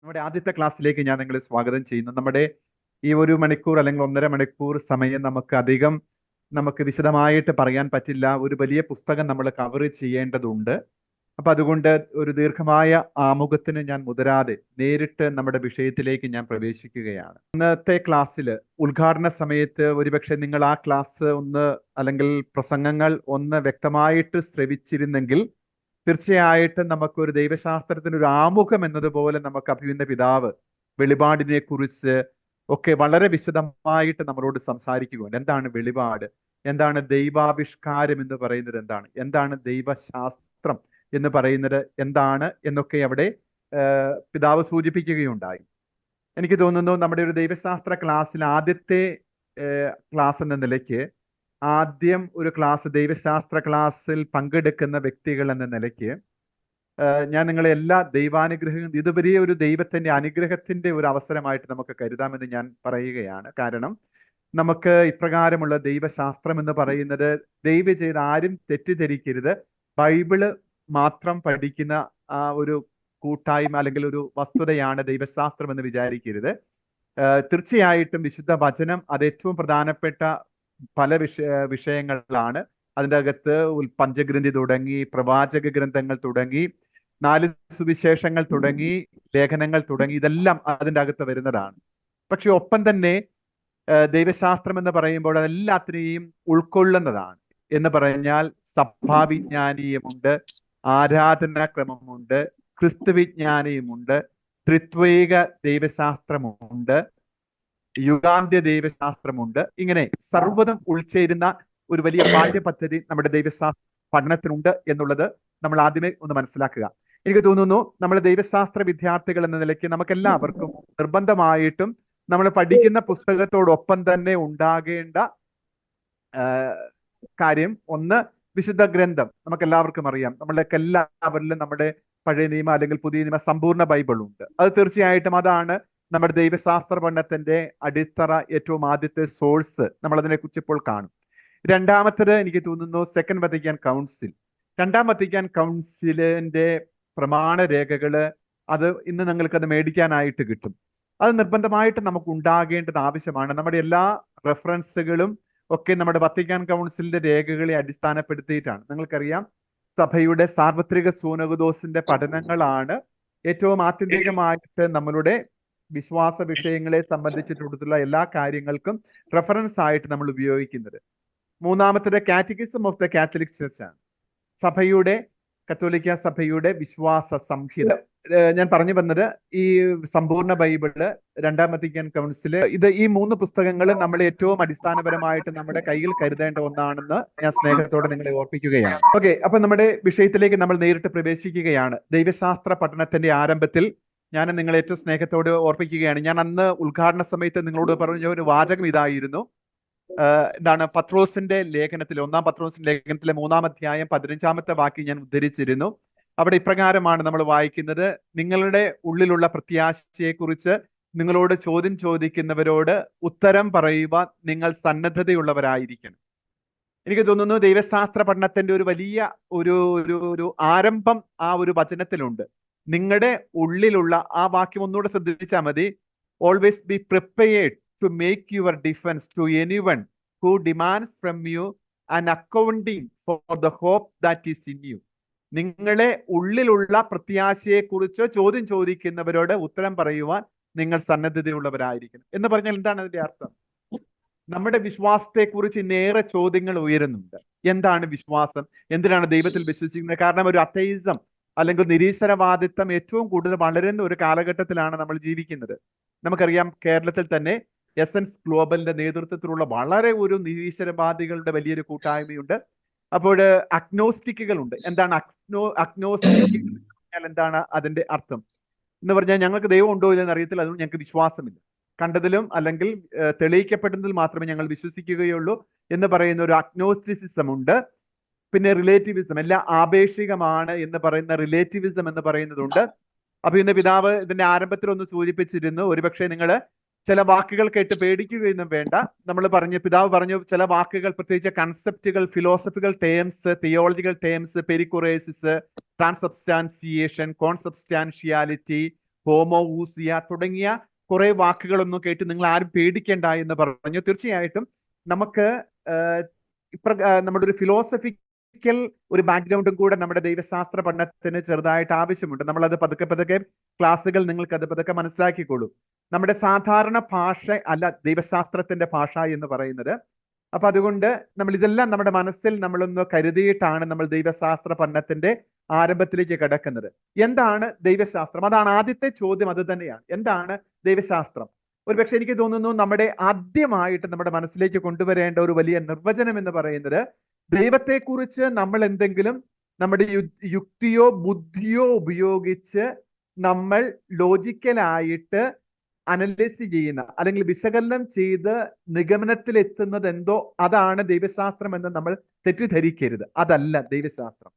നമ്മുടെ ആദ്യത്തെ ക്ലാസ്സിലേക്ക് ഞാൻ നിങ്ങളെ സ്വാഗതം ചെയ്യുന്നു. നമ്മുടെ ഈ 1 മണിക്കൂർ അല്ലെങ്കിൽ 1.5 മണിക്കൂർ സമയം നമുക്ക് വിശദമായിട്ട് പറയാൻ പറ്റില്ല. ഒരു വലിയ പുസ്തകം നമ്മൾ കവർ ചെയ്യേണ്ടതുണ്ട്. അപ്പൊ അതുകൊണ്ട് ഒരു ദീർഘമായ ആമുഖത്തിന് ഞാൻ മുതിരാതെ നേരിട്ട് നമ്മുടെ വിഷയത്തിലേക്ക് ഞാൻ പ്രവേശിക്കുകയാണ്. ഇന്നത്തെ ക്ലാസ്സിൽ ഉദ്ഘാടന സമയത്ത് ഒരുപക്ഷെ നിങ്ങൾ ആ ക്ലാസ് അല്ലെങ്കിൽ പ്രസംഗങ്ങൾ വ്യക്തമായിട്ട് ശ്രവിച്ചിരുന്നെങ്കിൽ തീർച്ചയായിട്ടും നമുക്കൊരു ദൈവശാസ്ത്രത്തിന് ഒരു ആമുഖം എന്നതുപോലെ നമുക്ക് അഭിമന്യ പിതാവ് വെളിപാടിനെ കുറിച്ച് ഒക്കെ വളരെ വിശദമായിട്ട് നമ്മളോട് സംസാരിക്കുകയുണ്ട്. എന്താണ് വെളിപാട്, എന്താണ് ദൈവാവിഷ്കാരം എന്ന് പറയുന്നത്, എന്താണ് ദൈവശാസ്ത്രം എന്ന് പറയുന്നത് എന്താണ് എന്നൊക്കെ അവിടെ പിതാവ് സൂചിപ്പിക്കുകയുണ്ടായി. എനിക്ക് തോന്നുന്നു നമ്മുടെ ഒരു ദൈവശാസ്ത്ര ക്ലാസ്സിൽ ആദ്യത്തെ ക്ലാസ് എന്ന നിലയ്ക്ക് ആദ്യം ഒരു ക്ലാസ് ദൈവശാസ്ത്ര ക്ലാസ്സിൽ പങ്കെടുക്കുന്ന വ്യക്തികൾ എന്ന നിലയ്ക്ക് ഞാൻ നിങ്ങളെ എല്ലാ ദൈവാനുഗ്രഹവും ഇതുവരെ ഒരു ദൈവത്തിന്റെ അനുഗ്രഹത്തിന്റെ ഒരു അവസരമായിട്ട് നമുക്ക് കരുതാമെന്ന് ഞാൻ പറയുകയാണ്. കാരണം നമുക്ക് ഇപ്രകാരമുള്ള ദൈവശാസ്ത്രം എന്ന് പറയുന്നത് ദയവ് ചെയ്ത് ആരും തെറ്റിദ്ധരിക്കരുത്, ബൈബിള് മാത്രം പഠിക്കുന്ന ആ ഒരു കൂട്ടായ്മ അല്ലെങ്കിൽ ഒരു വസ്തുതയാണ് ദൈവശാസ്ത്രം എന്ന് വിചാരിക്കരുത്. തീർച്ചയായിട്ടും വിശുദ്ധ വചനം അത് ഏറ്റവും പ്രധാനപ്പെട്ട പല വിഷയങ്ങളാണ്. അതിൻ്റെ അകത്ത് പഞ്ചഗ്രന്ഥി തുടങ്ങി, പ്രവാചക ഗ്രന്ഥങ്ങൾ തുടങ്ങി, 4 സുവിശേഷങ്ങൾ തുടങ്ങി, ലേഖനങ്ങൾ തുടങ്ങി, ഇതെല്ലാം അതിൻ്റെ അകത്ത് വരുന്നതാണ്. പക്ഷെ ഒപ്പം തന്നെ ദൈവശാസ്ത്രം എന്ന് പറയുമ്പോൾ അതെല്ലാത്തിനെയും ഉൾക്കൊള്ളുന്നതാണ്. എന്ന് പറഞ്ഞാൽ സഭാവിജ്ഞാനീയമുണ്ട്, ആരാധനാക്രമമുണ്ട്, ക്രിസ്തുവിജ്ഞാനിയുമുണ്ട്, ത്രിത്വൈക ദൈവശാസ്ത്രമുണ്ട്, യുഗാന്ത്യ ദൈവശാസ്ത്രമുണ്ട്. ഇങ്ങനെ സർവ്വതും ഉൾച്ചേരുന്ന ഒരു വലിയ പാഠ്യപദ്ധതി നമ്മുടെ ദൈവശാസ്ത്ര പഠനത്തിനുണ്ട് എന്നുള്ളത് നമ്മൾ ആദ്യമേ ഒന്ന് മനസ്സിലാക്കുക. എനിക്ക് തോന്നുന്നു നമ്മൾ ദൈവശാസ്ത്ര വിദ്യാർത്ഥികൾ എന്ന നിലയ്ക്ക് നമുക്കെല്ലാവർക്കും നിർബന്ധമായിട്ടും നമ്മൾ പഠിക്കുന്ന പുസ്തകത്തോടൊപ്പം തന്നെ ഉണ്ടാകേണ്ട കാര്യം ഒന്ന് വിശുദ്ധ ഗ്രന്ഥം. നമുക്കെല്ലാവർക്കും അറിയാം, എല്ലാവരിലും നമ്മുടെ പഴയ നിയമ അല്ലെങ്കിൽ പുതിയ നിയമ സമ്പൂർണ്ണ ബൈബിൾ ഉണ്ട്. അത് തീർച്ചയായിട്ടും അതാണ് നമ്മുടെ ദൈവശാസ്ത്ര പഠനത്തിന്റെ അടിത്തറ, ഏറ്റവും ആദ്യത്തെ സോഴ്സ്. നമ്മൾ അതിനെക്കുറിച്ച് ഇപ്പോൾ കാണും. രണ്ടാമത്തേത് എനിക്ക് തോന്നുന്നു സെക്കൻഡ് വത്തിക്കാൻ കൗൺസിൽ. 2ാം വത്തിക്കാൻ കൗൺസിലിന്റെ പ്രമാണ രേഖകള് അത് ഇന്ന് നിങ്ങൾക്കത് മേടിക്കാനായിട്ട് കിട്ടും. അത് നിർബന്ധമായിട്ട് നമുക്ക് ഉണ്ടാകേണ്ടത് ആവശ്യമാണ്. നമ്മുടെ എല്ലാ റെഫറൻസുകളും ഒക്കെ നമ്മുടെ വത്തിക്കാൻ കൗൺസിലിന്റെ രേഖകളെ അടിസ്ഥാനപ്പെടുത്തിയിട്ടാണ്. നിങ്ങൾക്കറിയാം, സഭയുടെ സാർവത്രിക സൂനകദോസിന്റെ പഠനങ്ങളാണ് ഏറ്റവും ആത്യന്തികമായിട്ട് നമ്മളുടെ വിശ്വാസ വിഷയങ്ങളെ സംബന്ധിച്ചിട്ടുള്ള എല്ലാ കാര്യങ്ങൾക്കും റെഫറൻസ് ആയിട്ട് നമ്മൾ ഉപയോഗിക്കുന്നത്. 3ാമത്തേത് catechism of the Catholic Church ആണ്. കത്തോലിക്ക സഭയുടെ വിശ്വാസ സംഹിത. ഞാൻ പറഞ്ഞു വന്നത് ഈ സമ്പൂർണ്ണ ബൈബിള്, 2ാം വത്തിക്കാൻ കൗൺസില്, ഈ 3 പുസ്തകങ്ങൾ നമ്മൾ ഏറ്റവും അടിസ്ഥാനപരമായിട്ട് നമ്മുടെ കയ്യിൽ കരുതേണ്ട ഒന്നാണെന്ന് ഞാൻ സ്നേഹത്തോടെ നിങ്ങളെ ഓർപ്പിക്കുകയാണ്. ഓക്കെ, അപ്പൊ നമ്മുടെ വിഷയത്തിലേക്ക് നമ്മൾ നേരിട്ട് പ്രവേശിക്കുകയാണ്. ദൈവശാസ്ത്ര പഠനത്തിന്റെ ആരംഭത്തിൽ ഞാൻ നിങ്ങളെ ഏറ്റവും സ്നേഹത്തോട് ഓർപ്പിക്കുകയാണ്. ഞാൻ അന്ന് ഉദ്ഘാടന സമയത്ത് നിങ്ങളോട് പറഞ്ഞ ഒരു വാചകം ഇതായിരുന്നു. എന്താണ് പത്രോസിന്റെ ലേഖനത്തിൽ, 1-ാം പത്രോസിന്റെ ലേഖനത്തിലെ 3-ാം അധ്യായം 15-ാമത്തെ വാക്യം ഞാൻ ഉദ്ധരിച്ചിരുന്നു. അവിടെ ഇപ്രകാരമാണ് നമ്മൾ വായിക്കുന്നത്: നിങ്ങളുടെ ഉള്ളിലുള്ള പ്രത്യാശയെക്കുറിച്ച് നിങ്ങളോട് ചോദ്യം ചോദിക്കുന്നവരോട് ഉത്തരം പറയുവാൻ നിങ്ങൾ സന്നദ്ധതയുള്ളവരായിരിക്കണം. എനിക്ക് തോന്നുന്നു ദൈവശാസ്ത്ര പഠനത്തിന്റെ ഒരു വലിയ ഒരു ആരംഭം ആ ഒരു വചനത്തിലുണ്ട്. നിങ്ങളുടെ ഉള്ളിലുള്ള ആ വാക്യം ഒന്നുകൂടെ ശ്രദ്ധിച്ചാൽ മതി. Always be prepared to make your defence to anyone who demands from you and accounting for the hope that is in you. നിങ്ങളെ ഉള്ളിലുള്ള പ്രത്യാശയെക്കുറിച്ച് ചോദ്യം ചോദിക്കുന്നവരോട് ഉത്തരം പറയുവാൻ നിങ്ങൾ സന്നദ്ധതയുള്ളവരായിരിക്കണം എന്ന് പറഞ്ഞാൽ എന്താണ് അതിന്റെ അർത്ഥം? നമ്മുടെ വിശ്വാസത്തെക്കുറിച്ച് ഇന്നേറെ ചോദ്യങ്ങൾ ഉയരുന്നുണ്ട്. എന്താണ് വിശ്വാസം? എന്തിനാണ് ദൈവത്തിൽ വിശ്വസിക്കുന്നത്? കാരണം ഒരു അതെയിസം അല്ലെങ്കിൽ നിരീശ്വരവാദിത്വം ഏറ്റവും കൂടുതൽ വളരുന്ന ഒരു കാലഘട്ടത്തിലാണ് നമ്മൾ ജീവിക്കുന്നത്. നമുക്കറിയാം, കേരളത്തിൽ തന്നെ എസൻസ് ഗ്ലോബലിന്റെ നേതൃത്വത്തിലുള്ള വളരെ ഒരു നിരീശ്വരവാദികളുടെ വലിയൊരു കൂട്ടായ്മയുണ്ട്. അപ്പോൾ അഗ്നോസ്റ്റിക്കുകളുണ്ട്. എന്താണ് അഗ്നോസ്റ്റിക്കുകൾ? എന്താണ് അതിന്റെ അർത്ഥം എന്ന് പറഞ്ഞാൽ ഞങ്ങൾക്ക് ദൈവം ഉണ്ടോ ഇല്ലെന്ന് അറിയത്തില്ല, അതുകൊണ്ട് ഞങ്ങൾക്ക് വിശ്വാസമില്ല, കണ്ടതിലും അല്ലെങ്കിൽ തെളിയിക്കപ്പെടുന്നതിൽ മാത്രമേ ഞങ്ങൾ വിശ്വസിക്കുകയുള്ളൂ എന്ന് പറയുന്ന ഒരു അഗ്നോസ്റ്റിസിസം ഉണ്ട്. പിന്നെ റിലേറ്റിവിസം, എല്ലാം ആപേക്ഷികമാണ് എന്ന് പറയുന്ന റിലേറ്റിവിസം എന്ന് പറയുന്നതുണ്ട്. അപ്പൊ ഇന്ന് പിതാവ് ഇതിന്റെ ആരംഭത്തിൽ ഒന്ന് സൂചിപ്പിച്ചിരുന്നു. ഒരുപക്ഷെ നിങ്ങൾ ചില വാക്കുകൾ കേട്ട് പേടിക്കുകയൊന്നും വേണ്ട. പിതാവ് പറഞ്ഞു ചില വാക്കുകൾ, പ്രത്യേകിച്ച് കൺസെപ്റ്റുകൾ, ഫിലോസഫിക്കൽ ടേംസ്, തിയോളജിക്കൽ ടേംസ്, പെരിക്കുറേസിസ്, ട്രാൻസബ്സ്റ്റാൻസിയേഷൻ, കോൺസബ്സ്റ്റാൻഷിയാലിറ്റി, ഹോമോഊസിയ തുടങ്ങിയ കുറെ വാക്കുകളൊന്നും കേട്ട് നിങ്ങൾ ആരും പേടിക്കേണ്ട എന്ന് പറഞ്ഞു. തീർച്ചയായിട്ടും നമുക്ക് നമ്മുടെ ഒരു ഫിലോസഫിക്കൽ ഒരു ബാക്ക്ഗ്രൗണ്ടും കൂടെ നമ്മുടെ ദൈവശാസ്ത്ര പഠനത്തിന് ചെറുതായിട്ട് ആവശ്യമുണ്ട്. നമ്മളത് പതുക്കെ പതുക്കെ ക്ലാസ്സുകൾ നിങ്ങൾക്ക് അത് പതുക്കെ മനസ്സിലാക്കിക്കോളൂ. നമ്മുടെ സാധാരണ ഭാഷ അല്ല ദൈവശാസ്ത്രത്തിന്റെ ഭാഷ എന്ന് പറയുന്നത്. അപ്പൊ അതുകൊണ്ട് നമ്മൾ ഇതെല്ലാം നമ്മുടെ മനസ്സിൽ നമ്മളൊന്ന് കരുതിയിട്ടാണ് നമ്മൾ ദൈവശാസ്ത്ര പഠനത്തിന്റെ ആരംഭത്തിലേക്ക് കിടക്കുന്നത്. എന്താണ് ദൈവശാസ്ത്രം? അതാണ് ആദ്യത്തെ ചോദ്യം. അത് തന്നെയാണ്, എന്താണ് ദൈവശാസ്ത്രം? ഒരുപക്ഷെ എനിക്ക് തോന്നുന്നു നമ്മുടെ ആദ്യമായിട്ട് നമ്മുടെ മനസ്സിലേക്ക് കൊണ്ടുവരേണ്ട ഒരു വലിയ നിർവചനം എന്ന് പറയുന്നത്, ദൈവത്തെക്കുറിച്ച് നമ്മൾ എന്തെങ്കിലും നമ്മുടെ യുക്തിയോ ബുദ്ധിയോ ഉപയോഗിച്ച് നമ്മൾ ലോജിക്കലായിട്ട് അനലൈസ് ചെയ്യുന്ന അല്ലെങ്കിൽ വിശകലനം ചെയ്ത് നിഗമനത്തിലെത്തുന്നത് എന്തോ അതാണ് ദൈവശാസ്ത്രം എന്ന് നമ്മൾ തെറ്റിദ്ധരിക്കരുത്. അതല്ല ദൈവശാസ്ത്രം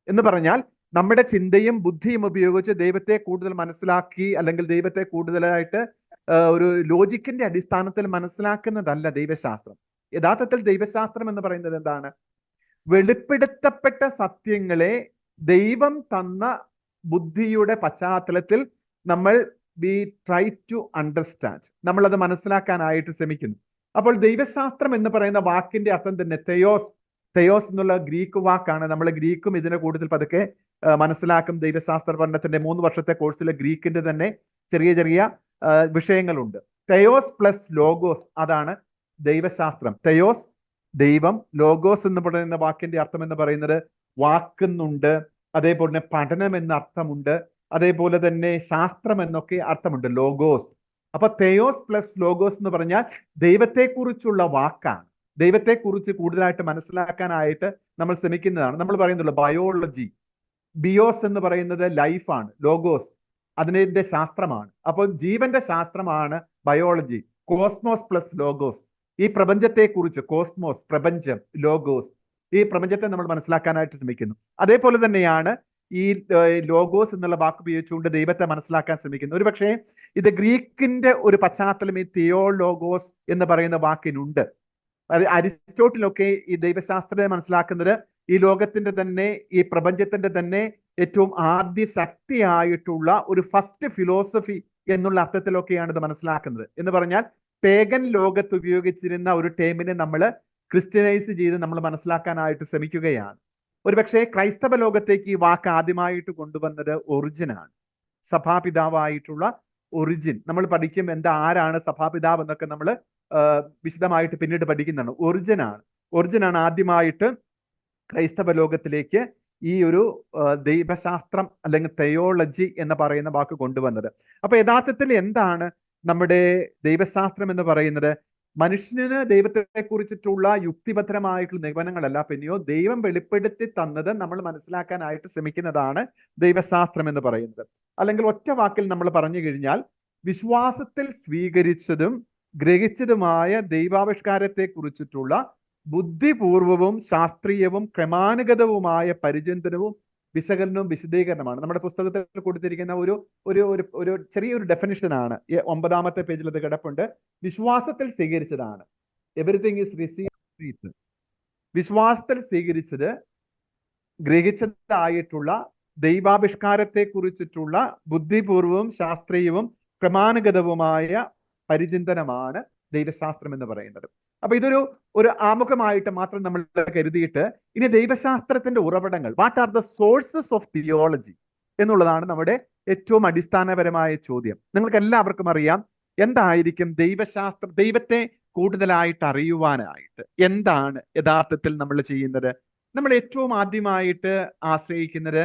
എന്ന് പറഞ്ഞാൽ നമ്മുടെ ചിന്തയും ബുദ്ധിയും ഉപയോഗിച്ച് ദൈവത്തെ കൂടുതൽ മനസ്സിലാക്കി അല്ലെങ്കിൽ ദൈവത്തെ കൂടുതലായിട്ട് ഒരു ലോജിക്കിന്റെ അടിസ്ഥാനത്തിൽ മനസ്സിലാക്കുന്നതല്ല ദൈവശാസ്ത്രം. യഥാർത്ഥത്തിൽ ദൈവശാസ്ത്രം എന്ന് പറയുന്നത് എന്താണ്? വെളിപ്പെടുത്തപ്പെട്ട സത്യങ്ങളെ ദൈവം തന്ന ബുദ്ധിയുടെ പശ്ചാത്തലത്തിൽ നമ്മൾ വി ട്രൈ ടു അണ്ടർസ്റ്റാൻഡ്, നമ്മളത് മനസ്സിലാക്കാനായിട്ട് ശ്രമിക്കുന്നു. അപ്പോൾ ദൈവശാസ്ത്രം എന്ന് പറയുന്ന വാക്കിന്റെ അർത്ഥം തന്നെ തെയോസ്. തെയോസ് എന്നുള്ള ഗ്രീക്ക് വാക്കാണ്. നമ്മൾ ഗ്രീക്കും ഇതിനെ കൂടുതൽ പതുക്കെ മനസ്സിലാക്കും. ദൈവശാസ്ത്ര പഠനത്തിന്റെ 3 വർഷത്തെ കോഴ്സിലെ ഗ്രീക്കിന്റെ തന്നെ ചെറിയ ചെറിയ വിഷയങ്ങളുണ്ട്. തെയോസ് പ്ലസ് ലോഗോസ്, അതാണ് ദൈവശാസ്ത്രം. തെയോസ് ദൈവം, ലോഗോസ് എന്ന് പറയുന്ന വാക്കിന്റെ അർത്ഥം എന്ന് പറയുന്നത് വാക്കുന്നുണ്ട്, അതേപോലെ തന്നെ പഠനം എന്ന അർത്ഥമുണ്ട്, അതേപോലെ തന്നെ ശാസ്ത്രം എന്നൊക്കെ അർത്ഥമുണ്ട് ലോഗോസ്. അപ്പൊ തെയോസ് പ്ലസ് ലോഗോസ് എന്ന് പറഞ്ഞാൽ ദൈവത്തെക്കുറിച്ചുള്ള വാക്കാണ്. ദൈവത്തെക്കുറിച്ച് കൂടുതലായിട്ട് മനസ്സിലാക്കാനായിട്ട് നമ്മൾ ശ്രമിക്കുന്നതാണ്. നമ്മൾ പറയുന്നുള്ളൂ ബയോളജി. ബിയോസ് എന്ന് പറയുന്നത് ലൈഫാണ്, ലോഗോസ് അതിന്റെ ശാസ്ത്രമാണ്. അപ്പോൾ ജീവന്റെ ശാസ്ത്രമാണ് ബയോളജി. കോസ്മോസ് പ്ലസ് ലോഗോസ്, ഈ പ്രപഞ്ചത്തെക്കുറിച്ച്, കോസ്മോസ് പ്രപഞ്ചം, ലോഗോസ് ഈ പ്രപഞ്ചത്തെ നമ്മൾ മനസ്സിലാക്കാനായിട്ട് ശ്രമിക്കുന്നു. അതേപോലെ തന്നെയാണ് ഈ ലോഗോസ് എന്നുള്ള വാക്ക് ഉപയോഗിച്ചുകൊണ്ട് ദൈവത്തെ മനസ്സിലാക്കാൻ ശ്രമിക്കുന്നു. ഒരു പക്ഷേ ഇത് ഗ്രീക്കിന്റെ ഒരു പശ്ചാത്തലം ഈ തിയോലോഗോസ് എന്ന് പറയുന്ന വാക്കിനുണ്ട്. അരിസ്റ്റോട്ടിലൊക്കെ ഈ ദൈവശാസ്ത്രത്തെ മനസ്സിലാക്കുന്നത് ഈ ലോകത്തിന്റെ തന്നെ, ഈ പ്രപഞ്ചത്തിന്റെ തന്നെ ഏറ്റവും ആദ്യ ശക്തിയായിട്ടുള്ള ഒരു ഫസ്റ്റ് ഫിലോസഫി എന്നുള്ള അർത്ഥത്തിലൊക്കെയാണ് ഇത് മനസ്സിലാക്കുന്നത്. എന്ന് പറഞ്ഞാൽ പേഗൻ ലോകത്ത് ഉപയോഗിച്ചിരുന്ന ഒരു ടേമിനെ നമ്മൾ ക്രിസ്ത്യനൈസ് ചെയ്ത് നമ്മൾ മനസ്സിലാക്കാനായിട്ട് ശ്രമിക്കുകയാണ്. ഒരുപക്ഷെ ക്രൈസ്തവ ലോകത്തേക്ക് ഈ വാക്ക് ആദ്യമായിട്ട് കൊണ്ടുവന്നത് ഒറിജിനാണ്, സഭാപിതാവായിട്ടുള്ള ഒറിജിൻ. നമ്മൾ പഠിക്കും ആരാണ് സഭാപിതാവ് എന്നൊക്കെ നമ്മൾ വിശദമായിട്ട് പിന്നീട് പഠിക്കുന്നതാണ്. ഒറിജിനാണ് ആദ്യമായിട്ട് ക്രൈസ്തവ ലോകത്തിലേക്ക് ഈ ഒരു ദൈവശാസ്ത്രം അല്ലെങ്കിൽ തെയോളജി എന്ന് പറയുന്ന വാക്ക് കൊണ്ടുവന്നത്. അപ്പൊ യഥാർത്ഥത്തിൽ എന്താണ് നമ്മുടെ ദൈവശാസ്ത്രം എന്ന് പറയുന്നത്? മനുഷ്യന് ദൈവത്തെ കുറിച്ചിട്ടുള്ള യുക്തിഭദ്രമായിട്ടുള്ള നിഗമനങ്ങളല്ല, പിന്നെയോ ദൈവം വെളിപ്പെടുത്തി തന്നത് നമ്മൾ മനസ്സിലാക്കാനായിട്ട് ശ്രമിക്കുന്നതാണ് ദൈവശാസ്ത്രം എന്ന് പറയുന്നത്. അല്ലെങ്കിൽ ഒറ്റ വാക്കിൽ നമ്മൾ പറഞ്ഞു കഴിഞ്ഞാൽ, വിശ്വാസത്തിൽ സ്വീകരിച്ചതും ഗ്രഹിച്ചതുമായ ദൈവാവിഷ്കാരത്തെ കുറിച്ചിട്ടുള്ള ബുദ്ധിപൂർവവും ശാസ്ത്രീയവും ക്രമാനുഗതവുമായ പരിചിന്തനവും വിശകലനവും വിശദീകരണമാണ്. നമ്മുടെ പുസ്തകത്തിൽ കൊടുത്തിരിക്കുന്ന ഒരു ചെറിയൊരു ഡെഫിനിഷനാണ്. 9ാമത്തെ പേജിൽ അത് കിടപ്പുണ്ട്. വിശ്വാസത്തിൽ സ്വീകരിച്ചതാണ്. Everything is received. വിശ്വാസത്തിൽ സ്വീകരിച്ചത് ഗ്രഹിച്ചതായിട്ടുള്ള ദൈവാവിഷ്കാരത്തെ കുറിച്ചിട്ടുള്ള ബുദ്ധിപൂർവവും ശാസ്ത്രീയവും ക്രമാനുഗതവുമായ പരിചിന്തനമാണ് ദൈവശാസ്ത്രം എന്ന് പറയുന്നത്. അപ്പൊ ഒരു ആമുഖമായിട്ട് മാത്രം നമ്മൾ കരുതിയിട്ട് ഇനി ദൈവശാസ്ത്രത്തിന്റെ ഉറവിടങ്ങൾ, what are the sources of theology എന്നുള്ളതാണ് നമ്മുടെ ഏറ്റവും അടിസ്ഥാനപരമായ ചോദ്യം. നിങ്ങൾക്ക് എല്ലാവർക്കും അറിയാം എന്തായിരിക്കും ദൈവത്തെ കൂടുതലായിട്ട് അറിയുവാനായിട്ട് എന്താണ് യഥാർത്ഥത്തിൽ നമ്മൾ ചെയ്യുന്നത്? നമ്മൾ ഏറ്റവും ആദ്യമായിട്ട് ആശ്രയിക്കുന്നത്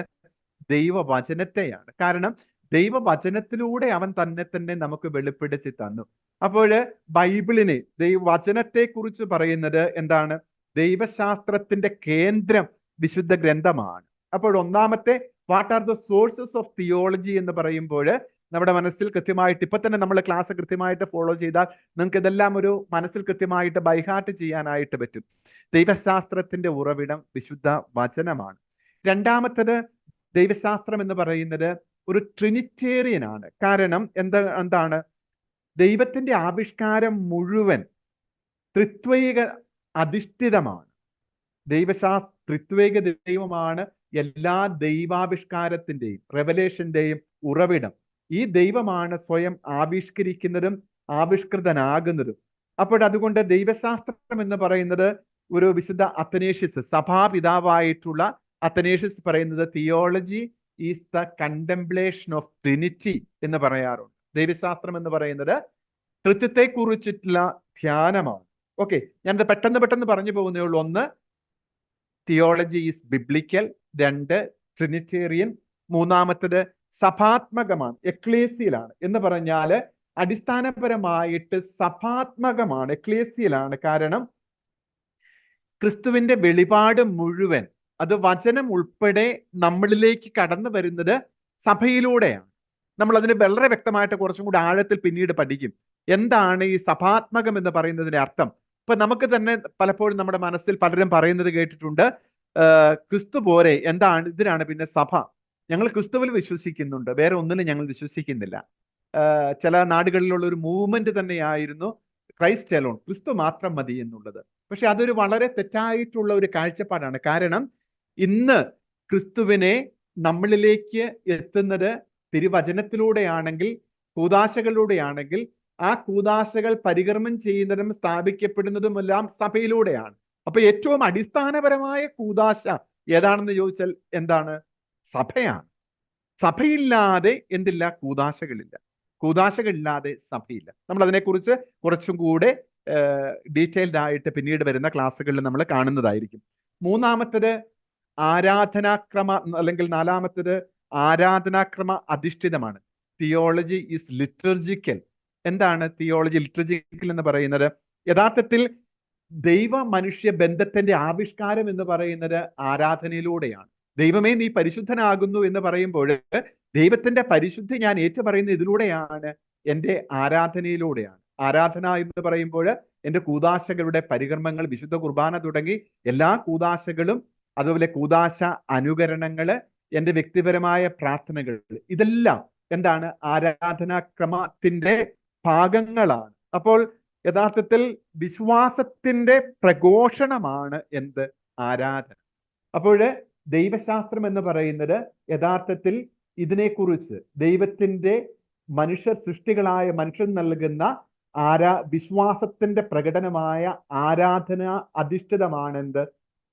ദൈവവചനത്തെയാണ്. കാരണം ദൈവവചനത്തിലൂടെ അവൻ തന്നെ നമുക്ക് വെളിപ്പെടുത്തി തന്നു. അപ്പോൾ ബൈബിളിനെ, ദൈവവചനത്തെ കുറിച്ച് പറയുന്നത് എന്താണ്? ദൈവശാസ്ത്രത്തിന്റെ കേന്ദ്രം വിശുദ്ധ ഗ്രന്ഥമാണ്. അപ്പോൾ ഒന്നാമത്തെ what are the sources of theology എന്ന് പറയുമ്പോൾ നമ്മുടെ മനസ്സിൽ കൃത്യമായിട്ട്, ഇപ്പൊ തന്നെ നമ്മൾ ക്ലാസ് കൃത്യമായിട്ട് ഫോളോ ചെയ്താൽ നിങ്ങൾക്ക് ഇതെല്ലാം ഒരു മനസ്സിൽ കൃത്യമായിട്ട് ബൈഹാർട്ട് ചെയ്യാനായിട്ട് പറ്റും. ദൈവശാസ്ത്രത്തിന്റെ ഉറവിടം വിശുദ്ധ വചനമാണ്. രണ്ടാമത്തത്, ദൈവശാസ്ത്രം എന്ന് പറയുന്നത് ഒരു ട്രിനിറ്റേറിയൻ ആണ്. കാരണം എന്താണ്? ദൈവത്തിന്റെ ആവിഷ്കാരം മുഴുവൻ ത്രിത്വൈക അധിഷ്ഠിതമാണ്. ത്രിത്വൈക ദൈവമാണ് എല്ലാ ദൈവാവിഷ്കാരത്തിന്റെയും റെവലേഷന്റെയും ഉറവിടം. ഈ ദൈവമാണ് സ്വയം ആവിഷ്കരിക്കുന്നതും ആവിഷ്കൃതനാകുന്നതും. അതുകൊണ്ട് ദൈവശാസ്ത്രം എന്ന് പറയുന്നത് ഒരു വിശുദ്ധ അത്തനേഷ്യസ്, സഭാപിതാവായിട്ടുള്ള അത്തനേഷ്യസ് പറയുന്നത് theology is the contemplation of Trinity എന്ന് പറയാറുണ്ട്. ദൈവശാസ്ത്രം എന്ന് പറയുന്നത് തൃത്വത്തെ കുറിച്ചിട്ടുള്ള ധ്യാനമാണ്. ഓക്കെ, ഞാനത് പെട്ടെന്ന് പറഞ്ഞു പോകുന്നേ ഉള്ളൂ. ഒന്ന്, തിയോളജി ഈസ് ബിബ്ലിക്കൽ. രണ്ട്, ട്രിനിറ്റേറിയൻ. മൂന്നാമത്തത് സഭാത്മകമാണ്, എക്ലേസിയലാണ്. എന്ന് പറഞ്ഞാൽ അടിസ്ഥാനപരമായിട്ട് സഭാത്മകമാണ്, എക്ലേസിയലാണ്. കാരണം ക്രിസ്തുവിന്റെ വെളിപാട് മുഴുവൻ, അത് വചനം ഉൾപ്പെടെ നമ്മളിലേക്ക് കടന്നു വരുന്നത് സഭയിലൂടെയാണ്. നമ്മൾ അതിന് വളരെ വ്യക്തമായിട്ട് കുറച്ചും കൂടി ആഴത്തിൽ പിന്നീട് പഠിക്കും. എന്താണ് ഈ സഭാത്മകം എന്ന് പറയുന്നതിന്റെ അർത്ഥം? ഇപ്പൊ നമുക്ക് തന്നെ പലപ്പോഴും നമ്മുടെ മനസ്സിൽ പലരും പറയുന്നത് കേട്ടിട്ടുണ്ട്, ക്രിസ്തു പോരെ, എന്താണ് ഇതിനാണ് പിന്നെ സഭ? ഞങ്ങൾ ക്രിസ്തുവിൽ വിശ്വസിക്കുന്നുണ്ട്, വേറെ ഒന്നിലും ഞങ്ങൾ വിശ്വസിക്കുന്നില്ല. ചില നാടുകളിലുള്ള ഒരു മൂവ്മെന്റ് തന്നെയായിരുന്നു ക്രൈസ്റ്റ് അലോൺ, ക്രിസ്തു മാത്രം മതി എന്നുള്ളത്. പക്ഷെ അതൊരു വളരെ തെറ്റായിട്ടുള്ള ഒരു കാഴ്ചപ്പാടാണ്. കാരണം ഇന്ന് ക്രിസ്തുവിനെ നമ്മളിലേക്ക് എത്തുന്നത് തിരുവചനത്തിലൂടെയാണെങ്കിൽ, കൂദാശകളിലൂടെയാണെങ്കിൽ, ആ കൂദാശകൾ പരികർമ്മം ചെയ്യുന്നതും സ്ഥാപിക്കപ്പെടുന്നതുമെല്ലാം സഭയിലൂടെയാണ്. അപ്പൊ ഏറ്റവും അടിസ്ഥാനപരമായ കൂദാശ ഏതാണെന്ന് ചോദിച്ചാൽ എന്താണ്? സഭയാണ്. സഭയില്ലാതെ എന്തില്ല? കൂദാശകളില്ല. കൂദാശകളില്ലാതെ സഭയില്ല. നമ്മൾ അതിനെക്കുറിച്ച് കുറച്ചും കൂടെ ഡീറ്റെയിൽഡ് ആയിട്ട് പിന്നീട് വരുന്ന ക്ലാസ്സുകളിൽ നമ്മൾ കാണുന്നതായിരിക്കും. മൂന്നാമത്തത് ആരാധനാക്രമ, അല്ലെങ്കിൽ നാലാമത്തത് ആരാധനാക്രമ അധിഷ്ഠിതമാണ്. Theology is liturgical. എന്താണ് തിയോളജി ലിറ്റർജിക്കൽ എന്ന് പറയുന്നത്? യഥാർത്ഥത്തിൽ ദൈവ മനുഷ്യ ബന്ധത്തിന്റെ ആവിഷ്കാരം എന്ന് പറയുന്നത് ആരാധനയിലൂടെയാണ്. ദൈവമേ നീ പരിശുദ്ധനാകുന്നു എന്ന് പറയുമ്പോൾ ദൈവത്തിന്റെ പരിശുദ്ധി ഞാൻ ഏറ്റുപറയുന്നത് ഇതിലൂടെയാണ്, എൻ്റെ ആരാധനയിലൂടെയാണ്. ആരാധന എന്ന് പറയുമ്പോൾ എൻ്റെ കൂദാശകളുടെ പരികർമ്മങ്ങൾ, വിശുദ്ധ കുർബാന തുടങ്ങി എല്ലാ കൂദാശകളും, അതുപോലെ കൂദാശ അനുകരണങ്ങള്, എൻ്റെ വ്യക്തിപരമായ പ്രാർത്ഥനകൾ, ഇതെല്ലാം എന്താണ്? ആരാധനാക്രമത്തിന്റെ ഭാഗങ്ങളാണ്. അപ്പോൾ യഥാർത്ഥത്തിൽ വിശ്വാസത്തിന്റെ പ്രഘോഷണമാണ് എന്ത്? ആരാധന. അപ്പോൾ ദൈവശാസ്ത്രം എന്ന് പറയുന്നത് യഥാർത്ഥത്തിൽ ഇതിനെക്കുറിച്ച് ദൈവത്തിന്റെ മനുഷ്യ സൃഷ്ടികളായ മനുഷ്യൻ നൽകുന്ന വിശ്വാസത്തിന്റെ പ്രകടനമായ ആരാധന അധിഷ്ഠിതമാണ് എന്ത്?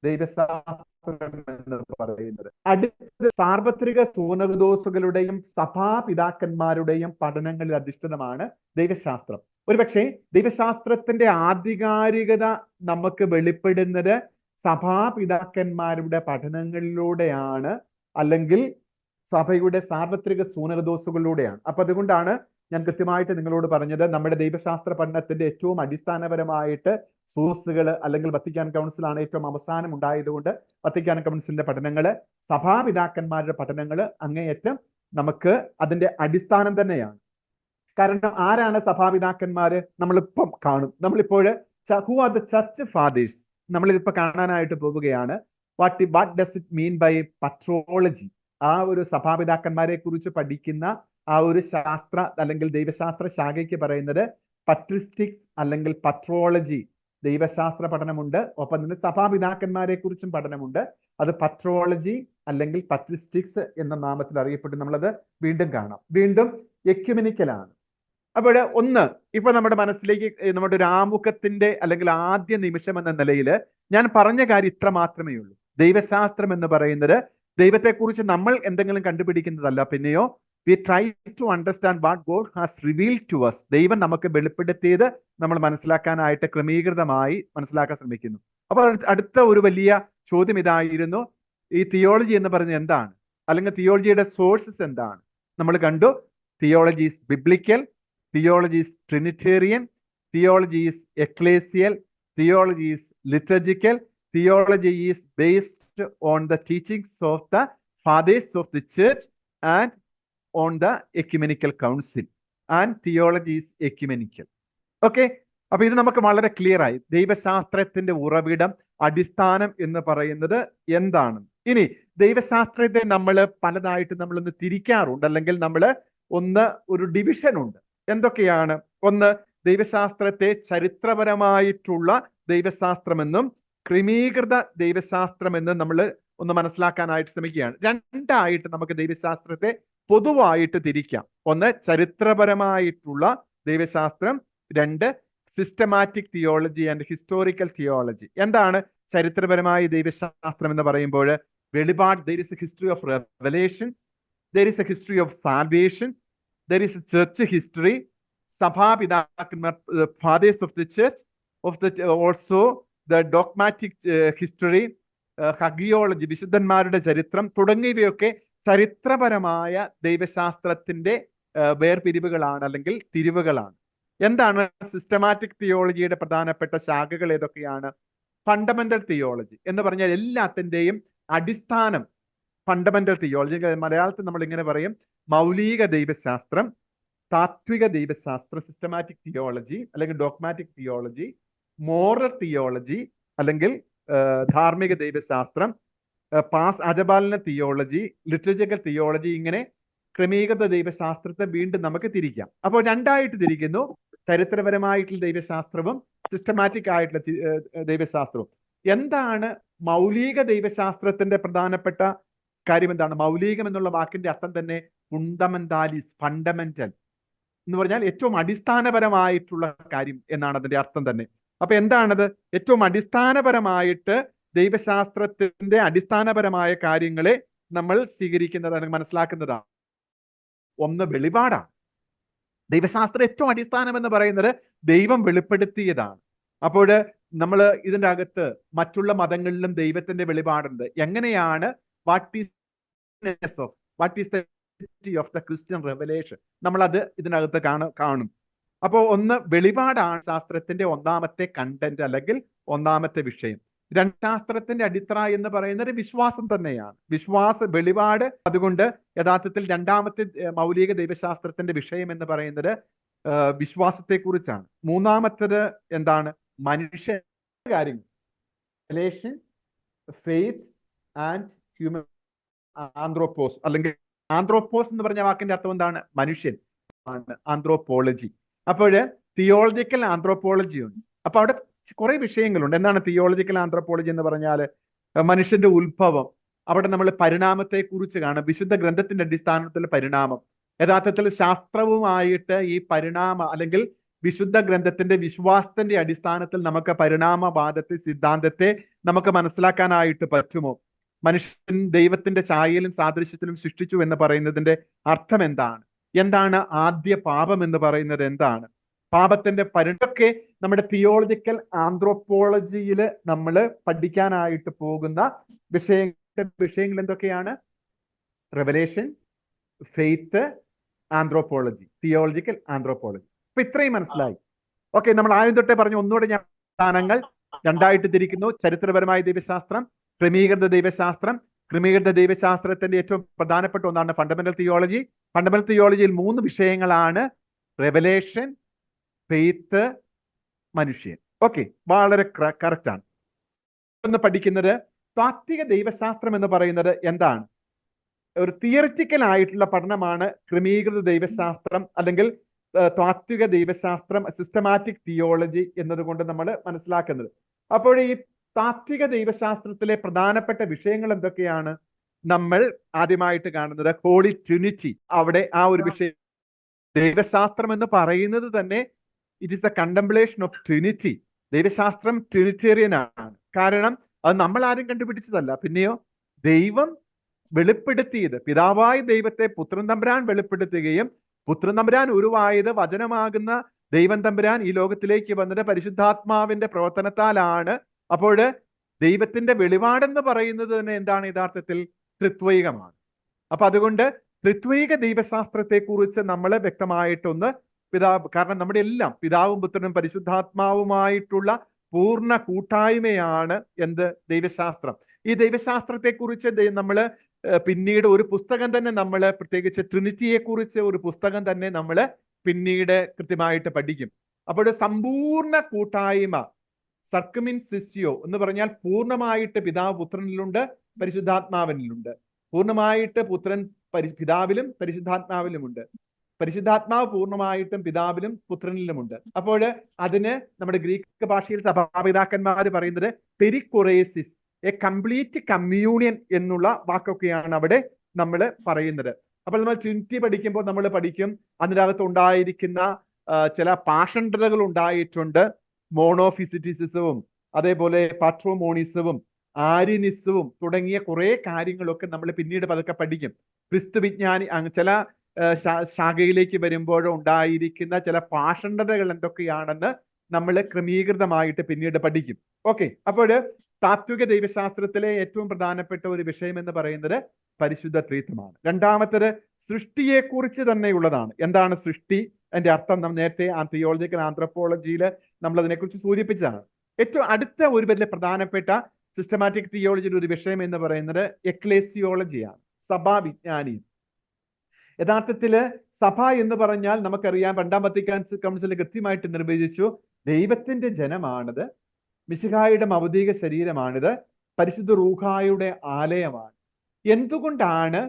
ദൈവശാസ്ത്രം എന്ന് പറയുന്നത്. അടുത്തത് സാർവത്രിക സൂനകദോസുകളുടെയും സഭാപിതാക്കന്മാരുടെയും പഠനങ്ങളിൽ അധിഷ്ഠിതമാണ് ദൈവശാസ്ത്രം. ഒരുപക്ഷെ ദൈവശാസ്ത്രത്തിന്റെ ആധികാരികത നമുക്ക് വെളിപ്പെടുന്നത് സഭാപിതാക്കന്മാരുടെ പഠനങ്ങളിലൂടെയാണ്, അല്ലെങ്കിൽ സഭയുടെ സാർവത്രിക സൂനകദോസുകളിലൂടെയാണ്. അപ്പൊ അതുകൊണ്ടാണ് ഞാൻ കൃത്യമായിട്ട് നിങ്ങളോട് പറഞ്ഞത്, നമ്മുടെ ദൈവശാസ്ത്ര പഠനത്തിന്റെ ഏറ്റവും അടിസ്ഥാനപരമായിട്ട് സോഴ്സുകൾ, അല്ലെങ്കിൽ വത്തിക്കാൻ കൗൺസിലാണ് ഏറ്റവും അവസാനം ഉണ്ടായതുകൊണ്ട് വത്തിക്കാൻ കൗൺസിലിന്റെ പഠനങ്ങൾ, സഭാപിതാക്കന്മാരുടെ പഠനങ്ങൾ അങ്ങേയറ്റം നമുക്ക് അതിന്റെ അടിസ്ഥാനം തന്നെയാണ്. കാരണം ആരാണ് സഭാപിതാക്കന്മാര്? നമ്മളിപ്പം കാണും. നമ്മളിപ്പോൾ who are the church fathers നമ്മളിതിപ്പോ കാണാനായിട്ട് പോവുകയാണ്. What does it mean by patrology? ആ ഒരു സഭാപിതാക്കന്മാരെ കുറിച്ച് പഠിക്കുന്ന ആ ഒരു ശാസ്ത്ര അല്ലെങ്കിൽ ദൈവശാസ്ത്ര ശാഖയ്ക്ക് പറയുന്നത് പട്രിസ്റ്റിക്സ് അല്ലെങ്കിൽ പട്രോളജി. ദൈവശാസ്ത്ര പഠനമുണ്ട്, ഒപ്പം തന്നെ സഭാപിതാക്കന്മാരെ കുറിച്ചും പഠനമുണ്ട്. അത് പട്രോളജി അല്ലെങ്കിൽ പട്രിസ്റ്റിക്സ് എന്ന നാമത്തിൽ അറിയപ്പെട്ടു. നമ്മളത് വീണ്ടും കാണാം. വീണ്ടും എക്യുമെനിക്കലാണ്. അപ്പോൾ ഒന്ന്, ഇപ്പൊ നമ്മുടെ മനസ്സിലേക്ക് നമ്മുടെ ഒരു ആമുഖത്തിന്റെ അല്ലെങ്കിൽ ആദ്യ നിമിഷം എന്ന നിലയിൽ ഞാൻ പറഞ്ഞ കാര്യം ഇത്ര മാത്രമേ ഉള്ളൂ. ദൈവശാസ്ത്രം എന്ന് പറയുന്നത് ദൈവത്തെക്കുറിച്ച് നമ്മൾ എന്തെങ്കിലും കണ്ടുപിടിക്കുന്നതല്ല, പിന്നെയോ we try to understand what God has revealed to us. ദൈവം നമുക്ക് വെളിപ്പെടുത്തിയത് നമ്മൾ മനസ്സിലാക്കാനായിട്ട് ക്രമീകൃതമായി മനസ്സിലാക്കാൻ ശ്രമിക്കുന്നു. അപ്പോൾ അടുത്ത ഒരു വലിയ ചോദ്യം ഇതായിരുന്നു, ഈ തിയോളജി എന്ന് പറയുന്നത് എന്താണ്, അല്ലെങ്കിൽ തിയോളജിയുടെ സോഴ്സസ് എന്താണ്? നമ്മൾ കണ്ടു, theology is biblical, theology is Trinitarian, theology is ecclesial, theology is liturgical, theology is based on the teachings of the fathers of the church and on the ecumenical council, and theology is ecumenical. Okay, അപ്പൊ ഇത് നമുക്ക് വളരെ clear ആയി. ദൈവശാസ്ത്രത്തിന്റെ ഉറവിടം, അടിസ്ഥാനം എന്ന് പറയുന്നത് എന്താണ്? ഇനി ദൈവശാസ്ത്രത്തെ നമ്മൾ പലതായിട്ട് നമ്മളൊന്ന് തിരിക്കാറുണ്ട്, അല്ലെങ്കിൽ നമ്മൾ ഒരു ഡിവിഷൻ ഉണ്ട്. എന്തൊക്കെയാണ്? ഒന്ന്, ദൈവശാസ്ത്രത്തെ ചരിത്രപരമായിട്ടുള്ള ദൈവശാസ്ത്രമെന്നും ക്രമീകൃത ദൈവശാസ്ത്രമെന്നും നമ്മൾ ഒന്ന് മനസ്സിലാക്കാനായിട്ട് ശ്രമിക്കുകയാണ്. രണ്ടായിട്ട് നമുക്ക് ദൈവശാസ്ത്രത്തെ പൊതുവായിട്ട് തിരിക്കാം. ഒന്ന് ചരിത്രപരമായിട്ടുള്ള ദൈവശാസ്ത്രം, രണ്ട് systematic theology and historical theology. എന്താണ് ചരിത്രപരമായ ദൈവശാസ്ത്രം എന്ന് പറയുമ്പോൾ? വെളിപാട്, there is a history of revelation, there is a history of salvation, there is a church history, സഭാപിതാക്കന്മാർ, fathers of the church, also the dogmatic history, ഹഗിയോളജി, വിശുദ്ധന്മാരുടെ ചരിത്രം തുടങ്ങിയവയൊക്കെ ചരിത്രപരമായ ദൈവശാസ്ത്രത്തിന്റെ വേർപിരിവുകളാണ് അല്ലെങ്കിൽ തിരിവുകളാണ്. എന്താണ് സിസ്റ്റമാറ്റിക് തിയോളജിയുടെ പ്രധാനപ്പെട്ട ശാഖകൾ ഏതൊക്കെയാണ്? ഫണ്ടമെന്റൽ തിയോളജി എന്ന് പറഞ്ഞാൽ എല്ലാത്തിൻ്റെയും അടിസ്ഥാനം ഫണ്ടമെന്റൽ തിയോളജി. മലയാളത്തിൽ നമ്മൾ ഇങ്ങനെ പറയും, മൗലിക ദൈവശാസ്ത്രം, താത്വിക ദൈവശാസ്ത്രം, സിസ്റ്റമാറ്റിക് തിയോളജി അല്ലെങ്കിൽ ഡോഗ്മാറ്റിക് തിയോളജി, മോറൽ തിയോളജി അല്ലെങ്കിൽ ധാർമ്മിക ദൈവശാസ്ത്രം, അജപാലന തിയോളജി, ലിറ്ററേച്ചർ തിയോളജി. ഇങ്ങനെ ക്രമീകൃത ദൈവശാസ്ത്രത്തെ വീണ്ടും നമുക്ക് തിരിക്കാം. അപ്പോൾ രണ്ടായിട്ട് തിരിക്കുന്നു, ചരിത്രപരമായിട്ടുള്ള ദൈവശാസ്ത്രവും സിസ്റ്റമാറ്റിക് ആയിട്ടുള്ള ദൈവശാസ്ത്രവും. എന്താണ് മൗലിക ദൈവശാസ്ത്രത്തിന്റെ പ്രധാനപ്പെട്ട കാര്യം? എന്താണ് മൗലികം എന്നുള്ള വാക്കിന്റെ അർത്ഥം തന്നെ? ഫണ്ടമെന്റാലിസ്, ഫണ്ടമെന്റൽ എന്ന് പറഞ്ഞാൽ ഏറ്റവും അടിസ്ഥാനപരമായിട്ടുള്ള കാര്യം എന്നാണ് അതിന്റെ അർത്ഥം തന്നെ. അപ്പൊ എന്താണത്? ഏറ്റവും അടിസ്ഥാനപരമായിട്ട് ദൈവശാസ്ത്രത്തിന്റെ അടിസ്ഥാനപരമായ കാര്യങ്ങളെ നമ്മൾ സ്വീകരിക്കുന്നത് അല്ലെങ്കിൽ മനസ്സിലാക്കുന്നതാണ്. ഒന്ന് വെളിപാടാണ്. ദൈവശാസ്ത്രം ഏറ്റവും അടിസ്ഥാനം എന്ന് പറയുന്നത് ദൈവം വെളിപ്പെടുത്തിയതാണ്. അപ്പോൾ നമ്മൾ ഇതിൻ്റെ അകത്ത് മറ്റുള്ള മതങ്ങളിലും ദൈവത്തിന്റെ വെളിപാടുണ്ട്. എങ്ങനെയാണ്? What is the of the Christian revelation, നമ്മളത് ഇതിനകത്ത് കാണും. അപ്പോൾ ഒന്ന് വെളിപാടാണ് ശാസ്ത്രത്തിന്റെ ഒന്നാമത്തെ കണ്ടന്റ് അല്ലെങ്കിൽ ഒന്നാമത്തെ വിഷയം. ശാസ്ത്രത്തിന്റെ അടിത്തറ എന്ന് പറയുന്നത് വിശ്വാസം തന്നെയാണ്, വെളിപാട്. അതുകൊണ്ട് യഥാർത്ഥത്തിൽ രണ്ടാമത്തെ മൗലിക ദൈവശാസ്ത്രത്തിന്റെ വിഷയം എന്ന് പറയുന്നത് വിശ്വാസത്തെക്കുറിച്ചാണ്. മൂന്നാമത്തേത് എന്താണ്? മനുഷ്യ കാര്യങ്ങൾ, relation, faith and human anthropos. അല്ലെങ്കിൽ ആന്ത്രോപോസ് എന്ന് പറഞ്ഞ വാക്കിന്റെ അർത്ഥം എന്താണ്? മനുഷ്യൻ ആണ് ആന്ത്രോപോളജി. അപ്പോൾ തിയോളജിക്കൽ ആന്ത്രോപോളജി ഉണ്ട്. അപ്പൊ അവിടെ കുറെ വിഷയങ്ങളുണ്ട്. എന്താണ് തിയോളജിക്കൽ ആന്ത്രോപോളജി എന്ന് പറഞ്ഞാൽ? മനുഷ്യന്റെ ഉത്ഭവം, അവിടെ നമ്മൾ പരിണാമത്തെ കുറിച്ച് കാണും. വിശുദ്ധ ഗ്രന്ഥത്തിന്റെ അടിസ്ഥാനത്തിൽ പരിണാമം, യഥാർത്ഥത്തിൽ ശാസ്ത്രവുമായിട്ട് ഈ അല്ലെങ്കിൽ വിശുദ്ധ ഗ്രന്ഥത്തിന്റെ വിശ്വാസത്തിന്റെ അടിസ്ഥാനത്തിൽ നമുക്ക് പരിണാമവാദത്തെ, സിദ്ധാന്തത്തെ നമുക്ക് മനസ്സിലാക്കാനായിട്ട് പറ്റുമോ? മനുഷ്യൻ ദൈവത്തിന്റെ ഛായയിലും സാദൃശ്യത്തിലും സൃഷ്ടിച്ചു എന്ന് പറയുന്നതിന്റെ അർത്ഥം എന്താണ്? എന്താണ് ആദ്യ പാപം എന്ന് പറയുന്നത്? എന്താണ് പാപത്തിന്റെ പരിണമൊക്കെ? നമ്മുടെ തിയോളജിക്കൽ ആന്ത്രോപോളജിയിൽ നമ്മൾ പഠിക്കാനായിട്ട് പോകുന്ന വിഷയങ്ങൾ എന്തൊക്കെയാണ്? Revelation, faith, anthropology, theological anthropology. അപ്പൊ ഇത്രയും മനസ്സിലായി. ഓക്കെ, നമ്മൾ ആദ്യം തൊട്ടേ പറഞ്ഞു. ഒന്നുകൂടെ ഞാൻ സ്ഥാനങ്ങൾ രണ്ടായിട്ട് തിരിക്കുന്നു. ചരിത്രപരമായ ദൈവശാസ്ത്രം, ക്രമീകൃത ദൈവശാസ്ത്രം. ക്രമീകൃത ദൈവശാസ്ത്രത്തിന്റെ ഏറ്റവും പ്രധാനപ്പെട്ട ഒന്നാണ് ഫണ്ടമെന്റൽ തിയോളജി. ഫണ്ടമെന്റൽ തിയോളജിയിൽ 3 വിഷയങ്ങളാണ്: റെവലേഷൻ, ഫെയ്ത്ത്, മനുഷ്യൻ. ഓക്കെ, വളരെ കറക്റ്റ് ആണ്. ഒന്ന് പഠിക്കുന്നത് താത്വിക ദൈവശാസ്ത്രം എന്ന് പറയുന്നത് എന്താണ്? ഒരു തിയറിറ്റിക്കൽ ആയിട്ടുള്ള പഠനമാണ് ക്രമീകൃത ദൈവശാസ്ത്രം അല്ലെങ്കിൽ താത്വിക ദൈവശാസ്ത്രം, സിസ്റ്റമാറ്റിക് തിയോളജി എന്നതുകൊണ്ട് നമ്മൾ മനസ്സിലാക്കുന്നത്. അപ്പോൾ ഈ താത്വിക ദൈവശാസ്ത്രത്തിലെ പ്രധാനപ്പെട്ട വിഷയങ്ങൾ എന്തൊക്കെയാണ്? നമ്മൾ ആദ്യമായിട്ട് കാണുന്നത് ഹോളി ട്രിനിറ്റി. അവിടെ ആ ഒരു വിഷയം, ദൈവശാസ്ത്രം എന്ന് പറയുന്നത് തന്നെ it is a contemplation of Trinity. ദൈവശാസ്ത്രം ട്രിനിറ്റേറിയൻ ആണ്. കാരണം അത് നമ്മൾ ആരും കണ്ടുപിടിച്ചതല്ല, പിന്നെയോ ദൈവം വെളിപ്പെടുത്തിയത്. പിതാവായ ദൈവത്തെ പുത്രൻ തമ്പുരാൻ വെളിപ്പെടുത്തുകയും പുത്രൻ തമ്പുരാൻ ഉരുവായത് വചനമാകുന്ന ദൈവം തമ്പുരാൻ ഈ ലോകത്തിലേക്ക് വന്നത് പരിശുദ്ധാത്മാവിന്റെ പ്രവർത്തനത്താലാണ്. അപ്പോൾ ദൈവത്തിന്റെ വെളിപാടെന്ന് പറയുന്നത് തന്നെ എന്താണ്? യഥാർത്ഥത്തിൽ ത്രിത്വൈകമാണ്. അപ്പൊ അതുകൊണ്ട് ത്രിത്വൈക ദൈവശാസ്ത്രത്തെ കുറിച്ച് നമ്മൾ വ്യക്തമായിട്ടൊന്ന് കാരണം നമ്മുടെ എല്ലാം പിതാവും പുത്രനും പരിശുദ്ധാത്മാവുമായിട്ടുള്ള പൂർണ്ണ കൂട്ടായ്മയാണ് എന്ത്? ദൈവശാസ്ത്രം. ഈ ദൈവശാസ്ത്രത്തെ കുറിച്ച് നമ്മൾ പിന്നീട് ഒരു പുസ്തകം തന്നെ നമ്മൾ, പ്രത്യേകിച്ച് ട്രിനിറ്റിയെ കുറിച്ച് ഒരു പുസ്തകം തന്നെ നമ്മൾ പിന്നീട് കൃത്യമായിട്ട് പഠിക്കും. അപ്പോൾ സമ്പൂർണ്ണ കൂട്ടായ്മ, സർക്കുമിൻസിയോ എന്ന് പറഞ്ഞാൽ പൂർണ്ണമായിട്ട് പിതാവ് പുത്രനിലുണ്ട്, പരിശുദ്ധാത്മാവിനിലുണ്ട്. പൂർണ്ണമായിട്ട് പുത്രൻ പിതാവിലും പരിശുദ്ധാത്മാവിലുമുണ്ട്. പരിശുദ്ധാത്മാവ് പൂർണ്ണമായിട്ടും പിതാവിലും പുത്രനിലുമുണ്ട്. അപ്പോൾ അതിന് നമ്മുടെ ഗ്രീക്ക് ഭാഷയിൽ സഭാപിതാക്കന്മാർ പറയുന്നത് പെരിക്കൊറേസിസ്, എ കംപ്ലീറ്റ് കമ്മ്യൂണിയൻ എന്നുള്ള വാക്കൊക്കെയാണ് അവിടെ നമ്മൾ പറയുന്നത്. അപ്പോൾ നമ്മൾ ട്രിനിറ്റി പഠിക്കുമ്പോൾ നമ്മൾ പഠിക്കും അതിനകത്ത് ഉണ്ടായിരിക്കുന്ന ചില പാഷണ്ഡതകൾ ഉണ്ടായിട്ടുണ്ട്. മോണോഫിസിറ്റിസിസവും അതേപോലെ പാട്രോമോണിസവും ആര്യനിസവും തുടങ്ങിയ കുറെ കാര്യങ്ങളൊക്കെ നമ്മൾ പിന്നീട് പതുക്കെ പഠിക്കും. ക്രിസ്തു വിജ്ഞാനി ചില ശാഖയിലേക്ക് വരുമ്പോഴോ ഉണ്ടായിരിക്കുന്ന ചില പാഷണ്ഡതകൾ എന്തൊക്കെയാണെന്ന് നമ്മൾ ക്രമീകൃതമായിട്ട് പിന്നീട് പഠിക്കും. ഓക്കെ, അപ്പോൾ താത്വിക ദൈവശാസ്ത്രത്തിലെ ഏറ്റവും പ്രധാനപ്പെട്ട ഒരു വിഷയം എന്ന് പറയുന്നത് പരിശുദ്ധ ത്രിത്വമാണ്. രണ്ടാമത്തേത് സൃഷ്ടിയെക്കുറിച്ച് തന്നെയുള്ളതാണ്. എന്താണ് സൃഷ്ടി? അതിന്റെ അർത്ഥം നാം നേരത്തെ തിയോളജിക്കൽ ആന്ത്രപ്പോളജിയിൽ നമ്മൾ അതിനെക്കുറിച്ച് സൂചിപ്പിച്ചതാണ്. ഏറ്റവും അടുത്ത ഒരു വലിയ പ്രധാനപ്പെട്ട സിസ്റ്റമാറ്റിക് തിയോളജിയുടെ ഒരു വിഷയം എന്ന് പറയുന്നത് എക്ലേസിയോളജിയാണ്, സഭാവിജ്ഞാനി. യഥാർത്ഥത്തില് സഭ എന്ന് പറഞ്ഞാൽ നമുക്കറിയാം, രണ്ടാം വത്തിക്കാൻ കൗൺസിൽ കൃത്യമായിട്ട് നിർവചിച്ചു, ദൈവത്തിന്റെ ജനമാണിത്, മിശിഹായുടെ ഭൗതിക ശരീരമാണിത്, പരിശുദ്ധ റൂഹായുടെ ആലയമാണ്. എന്തുകൊണ്ടാണ്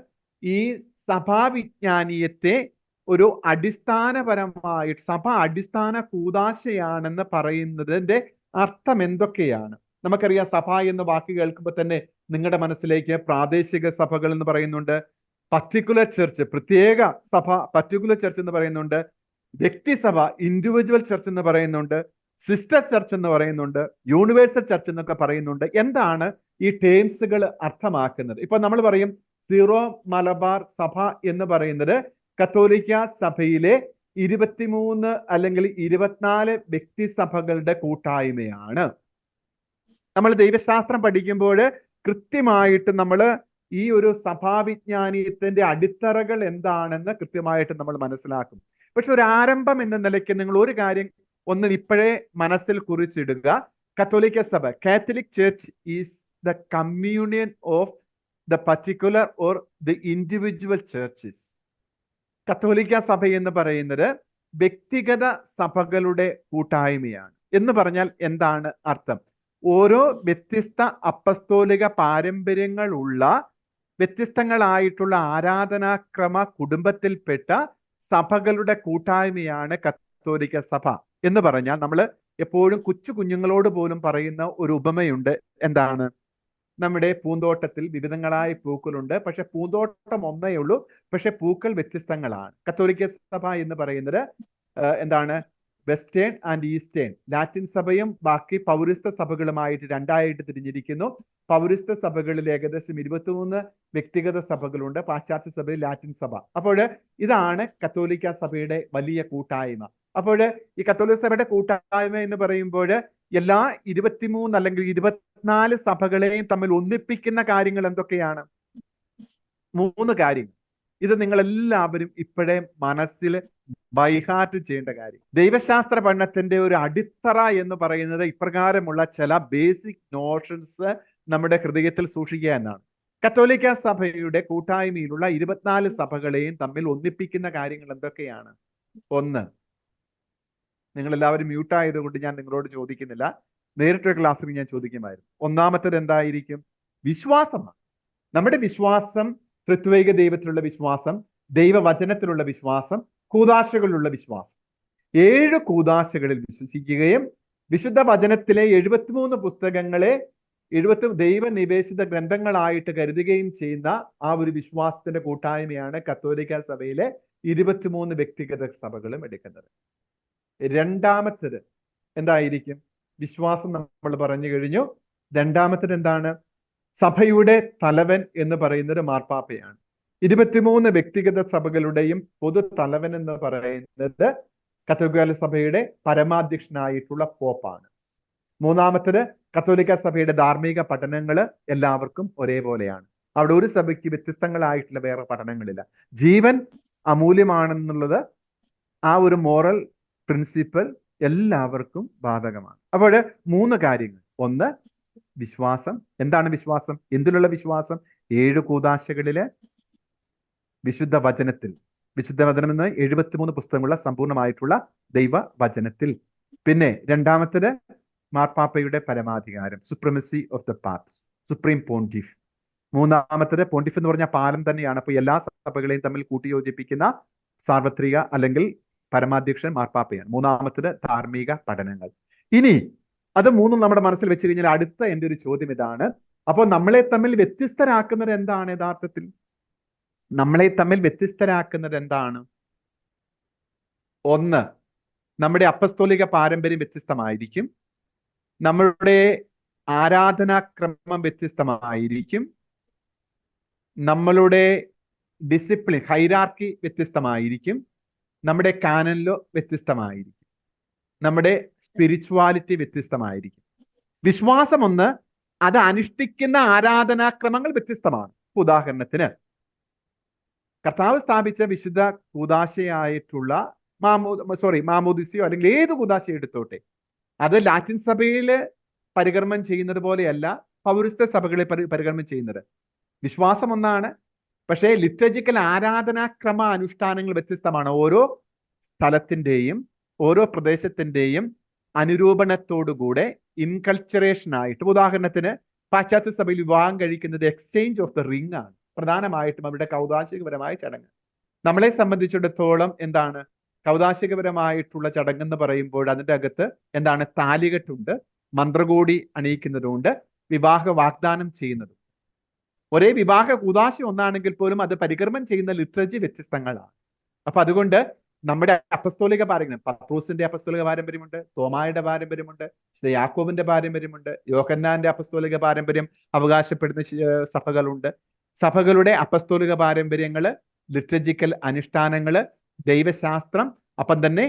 ഈ സഭാവിജ്ഞാനീയത്തെ ഒരു അടിസ്ഥാനപരമായിട്ട് സഭ അടിസ്ഥാന കൂദാശയാണെന്ന് പറയുന്നതിന്റെ അർത്ഥം എന്തൊക്കെയാണ്? നമുക്കറിയാം, സഭ എന്ന വാക്ക് കേൾക്കുമ്പോൾ തന്നെ നിങ്ങളുടെ മനസ്സിലേക്ക് പ്രാദേശിക സഭകൾ എന്ന് പറയുന്നുണ്ട്, പർട്ടിക്കുലർ ചർച്ച് പ്രത്യേക സഭ പർട്ടിക്കുലർ ചർച്ച് എന്ന് പറയുന്നുണ്ട്, വ്യക്തിസഭ ഇൻഡിവിജ്വൽ ചർച്ച് എന്ന് പറയുന്നുണ്ട്, സിസ്റ്റർ ചർച്ച് എന്ന് പറയുന്നുണ്ട്, യൂണിവേഴ്സൽ ചർച്ച് എന്നൊക്കെ പറയുന്നുണ്ട്. എന്താണ് ഈ ടേംസുകൾ അർത്ഥമാക്കുന്നത്? ഇപ്പൊ നമ്മൾ പറയും സീറോ മലബാർ സഭ എന്ന് പറയുന്നത് കത്തോലിക്ക സഭയിലെ 23 അല്ലെങ്കിൽ 24 വ്യക്തിസഭകളുടെ കൂട്ടായ്മയാണ്. നമ്മൾ ദൈവശാസ്ത്രം പഠിക്കുമ്പോൾ കൃത്യമായിട്ട് നമ്മൾ ഈ ഒരു സഭാവിജ്ഞാനീയത്തിന്റെ അടിത്തറകൾ എന്താണെന്ന് കൃത്യമായിട്ട് നമ്മൾ മനസ്സിലാക്കും. പക്ഷെ ഒരു ആരംഭം എന്ന നിലയ്ക്ക് നിങ്ങൾ ഒരു കാര്യം ഒന്ന് ഇപ്പോഴേ മനസ്സിൽ കുറിച്ചിടുക. കത്തോലിക്ക സഭ, Catholic church is the communion of the particular or the individual churches. കത്തോലിക്ക സഭ എന്ന് പറയുന്നത് വ്യക്തിഗത സഭകളുടെ കൂട്ടായ്മയാണ്. എന്ന് പറഞ്ഞാൽ എന്താണ് അർത്ഥം? ഓരോ വ്യത്യസ്ത അപ്പസ്തോലിക പാരമ്പര്യങ്ങളുള്ള വ്യത്യസ്തങ്ങളായിട്ടുള്ള ആരാധനാക്രമ കുടുംബത്തിൽപ്പെട്ട സഭകളുടെ കൂട്ടായ്മയാണ് കത്തോലിക്ക സഭ. എന്ന് പറഞ്ഞാൽ നമ്മൾ എപ്പോഴും കൊച്ചു കുഞ്ഞുങ്ങളോട് പോലും പറയുന്ന ഒരു ഉപമയുണ്ട്. എന്താണ്? നമ്മുടെ പൂന്തോട്ടത്തിൽ വിവിധങ്ങളായ പൂക്കളുണ്ട്, പക്ഷെ പൂന്തോട്ടം ഒന്നേ ഉള്ളൂ, പക്ഷെ പൂക്കൾ വ്യത്യസ്തങ്ങളാണ്. കത്തോലിക്ക സഭ എന്ന് പറയുന്നത് എന്താണ്? വെസ്റ്റേൺ ആൻഡ് ഈസ്റ്റേൺ, ലാറ്റിൻ സഭയും ബാക്കി പൗരസ്ത്യ സഭകളുമായിട്ട് രണ്ടായിട്ട് തിരിഞ്ഞിരിക്കുന്നു. പൗരസ്ത്യ സഭകളിൽ ഏകദേശം 23 വ്യക്തിഗത സഭകളുണ്ട്, പാശ്ചാത്യ സഭയിൽ ലാറ്റിൻ സഭ. അപ്പോൾ ഇതാണ് കത്തോലിക്ക സഭയുടെ വലിയ കൂട്ടായ്മ. അപ്പോൾ ഈ കത്തോലിക്ക സഭയുടെ കൂട്ടായ്മ എന്ന് പറയുമ്പോൾ എല്ലാ 23 അല്ലെങ്കിൽ 24 സഭകളെയും തമ്മിൽ ഒന്നിപ്പിക്കുന്ന കാര്യങ്ങൾ എന്തൊക്കെയാണ്? 3 കാര്യങ്ങൾ. ഇത് നിങ്ങൾ എല്ലാവരും ഇപ്പോഴേ മനസ്സിൽ ബൈഹാർട്ട് ചെയ്യേണ്ട കാര്യം. ദൈവശാസ്ത്ര പഠനത്തിന്റെ ഒരു അടിത്തറ എന്ന് പറയുന്നത് ഇപ്രകാരമുള്ള ചില ബേസിക് നോഷൻസ് നമ്മുടെ ഹൃദയത്തിൽ സൂക്ഷിക്കുക എന്നാണ്. കത്തോലിക്ക സഭയുടെ കൂട്ടായ്മയിലുള്ള 24 സഭകളെയും തമ്മിൽ ഒന്നിപ്പിക്കുന്ന കാര്യങ്ങൾ എന്തൊക്കെയാണ്? ഒന്ന്, നിങ്ങൾ എല്ലാവരും മ്യൂട്ടായതുകൊണ്ട് ഞാൻ നിങ്ങളോട് ചോദിക്കുന്നില്ല, നേരിട്ടൊരു ക്ലാസ്സിൽ ഞാൻ ചോദിക്കുമായിരുന്നു. ഒന്നാമത്തേത് എന്തായിരിക്കും? വിശ്വാസമാണ്. നമ്മുടെ വിശ്വാസം ത്രിത്വൈക ദൈവത്തിലുള്ള വിശ്വാസം, ദൈവവചനത്തിലുള്ള വിശ്വാസം, കൂദാശകളിലുള്ള വിശ്വാസം. 7 കൂദാശകളിൽ വിശ്വസിക്കുകയും വിശുദ്ധ വചനത്തിലെ 73 പുസ്തകങ്ങളെ 70 ദൈവനിവേശിത ഗ്രന്ഥങ്ങളായിട്ട് കരുതുകയും ചെയ്യുന്ന ആ ഒരു വിശ്വാസത്തിന്റെ കൂട്ടായ്മയാണ് കത്തോലിക്ക സഭയിലെ 23 വ്യക്തിഗത സഭകളും എടുക്കുന്നത്. രണ്ടാമത്തേത് എന്തായിരിക്കും? വിശ്വാസം നമ്മൾ പറഞ്ഞു കഴിഞ്ഞു. രണ്ടാമത്തേത് എന്താണ്? സഭയുടെ തലവൻ എന്ന് പറയുന്നത് മാർപ്പാപ്പയാണ്. 23 വ്യക്തിഗത സഭകളുടെയും പൊതു തലവൻ എന്ന് പറയുന്നത് കത്തോലിക്ക സഭയുടെ പരമാധ്യക്ഷനായിട്ടുള്ള പോപ്പാണ്. മൂന്നാമത്തേത് കത്തോലിക്ക സഭയുടെ ധാർമ്മിക പഠനങ്ങൾ എല്ലാവർക്കും ഒരേപോലെയാണ്. അവിടെ ഒരു സഭയ്ക്ക് വ്യത്യസ്തങ്ങളായിട്ടുള്ള വേറെ പഠനങ്ങളില്ല. ജീവൻ അമൂല്യമാണെന്നുള്ളത് ആ ഒരു മോറൽ പ്രിൻസിപ്പൽ എല്ലാവർക്കും ബാധകമാണ്. അപ്പോൾ 3 കാര്യങ്ങൾ. ഒന്ന്, വിശ്വാസം. എന്താണ് വിശ്വാസം? എന്തിലുള്ള വിശ്വാസം? 7 കൂദാശകളില്, വിശുദ്ധ വചനത്തിൽ. വിശുദ്ധ വചനം എന്ന് 73 പുസ്തകമുള്ള സമ്പൂർണമായിട്ടുള്ള ദൈവവചനത്തിൽ. പിന്നെ രണ്ടാമത്തേത് മാർപ്പാപ്പയുടെ പരമാധികാരം, supremacy of the pops, supreme പോണ്ടിഫ്. മൂന്നാമത്തേത് പോണ്ടിഫ് എന്ന് പറഞ്ഞാൽ പാലം തന്നെയാണ്. അപ്പൊ എല്ലാ സഭകളെയും തമ്മിൽ കൂട്ടിയോജിപ്പിക്കുന്ന സാർവത്രിക അല്ലെങ്കിൽ പരമാധ്യക്ഷൻ മാർപ്പാപ്പയാണ്. മൂന്നാമത്തേത് ധാർമ്മിക പഠനങ്ങൾ. ഇനി അത് 3 നമ്മുടെ മനസ്സിൽ വെച്ച് കഴിഞ്ഞാൽ അടുത്ത എൻ്റെ ഒരു ചോദ്യം ഇതാണ്. അപ്പോൾ നമ്മളെ തമ്മിൽ വ്യത്യസ്തരാക്കുന്നത് എന്താണ് യഥാർത്ഥത്തിൽ? നമ്മളെ തമ്മിൽ വ്യത്യസ്തരാക്കുന്നത് എന്താണ്? ഒന്ന്, നമ്മുടെ അപ്പസ്തോലിക പാരമ്പര്യം വ്യത്യസ്തമായിരിക്കും. നമ്മളുടെ ആരാധനാക്രമം വ്യത്യസ്തമായിരിക്കും. നമ്മളുടെ ഡിസിപ്ലിൻ ഹൈറാർക്കി വ്യത്യസ്തമായിരിക്കും. നമ്മുടെ കാനനിലോ വ്യത്യസ്തമായിരിക്കും. നമ്മുടെ സ്പിരിച്വാലിറ്റി വ്യത്യസ്തമായിരിക്കും. വിശ്വാസം ഒന്ന്, അത് അനുഷ്ഠിക്കുന്ന ആരാധനാക്രമങ്ങൾ വ്യത്യസ്തമാണ്. ഉദാഹരണത്തിന് കർത്താവ് സ്ഥാപിച്ച വിശുദ്ധ കൂദാശയായിട്ടുള്ള മാമോദിസയോ അല്ലെങ്കിൽ ഏത് കൂദാശ എടുത്തോട്ടെ, അത് ലാറ്റിൻ സഭയിൽ പരികർമ്മം ചെയ്യുന്നത് പോലെയല്ല പൗരസ്ത്യ സഭകളിൽ പരികർമ്മം ചെയ്യുന്നത്. വിശ്വാസം ഒന്നാണ്, പക്ഷേ ലിറ്റർജിക്കൽ ആരാധനാക്രമ അനുഷ്ഠാനങ്ങൾ വ്യത്യസ്തമാണ്. ഓരോ സ്ഥലത്തിൻ്റെയും ഓരോ പ്രദേശത്തിൻ്റെയും അനുരൂപണത്തോടുകൂടെ ഇൻകൾച്ചറേഷൻ ആയിട്ട്. ഉദാഹരണത്തിന് പാശ്ചാത്യ സഭയിൽ വിവാഹം കഴിക്കുന്നത് എക്സ്ചേഞ്ച് ഓഫ് ദ റിംഗ് ആണ് പ്രധാനമായിട്ടും അവരുടെ കൗദാശികപരമായ ചടങ്ങ്. നമ്മളെ സംബന്ധിച്ചിടത്തോളം എന്താണ് കൗദാശികപരമായിട്ടുള്ള ചടങ്ങെന്ന് പറയുമ്പോൾ അതിൻ്റെ അകത്ത് എന്താണ് താലികെട്ടുണ്ട്, മന്ത്രകോടി അണിയിക്കുന്നതുകൊണ്ട്, വിവാഹ വാഗ്ദാനം ചെയ്യുന്നതും. ഒരേ വിവാഹ കൂദാശ ഒന്നാണെങ്കിൽ പോലും അത് പരികർമ്മം ചെയ്യുന്ന ലിറ്ററേച്ചർ വ്യത്യസ്തങ്ങളാണ്. അപ്പൊ അതുകൊണ്ട് നമ്മുടെ അപ്പസ്തോലിക പാരമ്പര്യം, പത്രോസിന്റെ അപ്പസ്തോലിക പാരമ്പര്യമുണ്ട്, തോമായുടെ പാരമ്പര്യമുണ്ട്, യാക്കോബിന്റെ പാരമ്പര്യമുണ്ട്, യോഹന്നാന്റെ അപ്പസ്തോലിക പാരമ്പര്യം അവകാശപ്പെടുന്ന സഭകളുണ്ട്. സഭകളുടെ അപ്പസ്തോലിക പാരമ്പര്യങ്ങള്, ലിറ്റർജിക്കൽ അനുഷ്ഠാനങ്ങള്, ദൈവശാസ്ത്രം, അപ്പം തന്നെ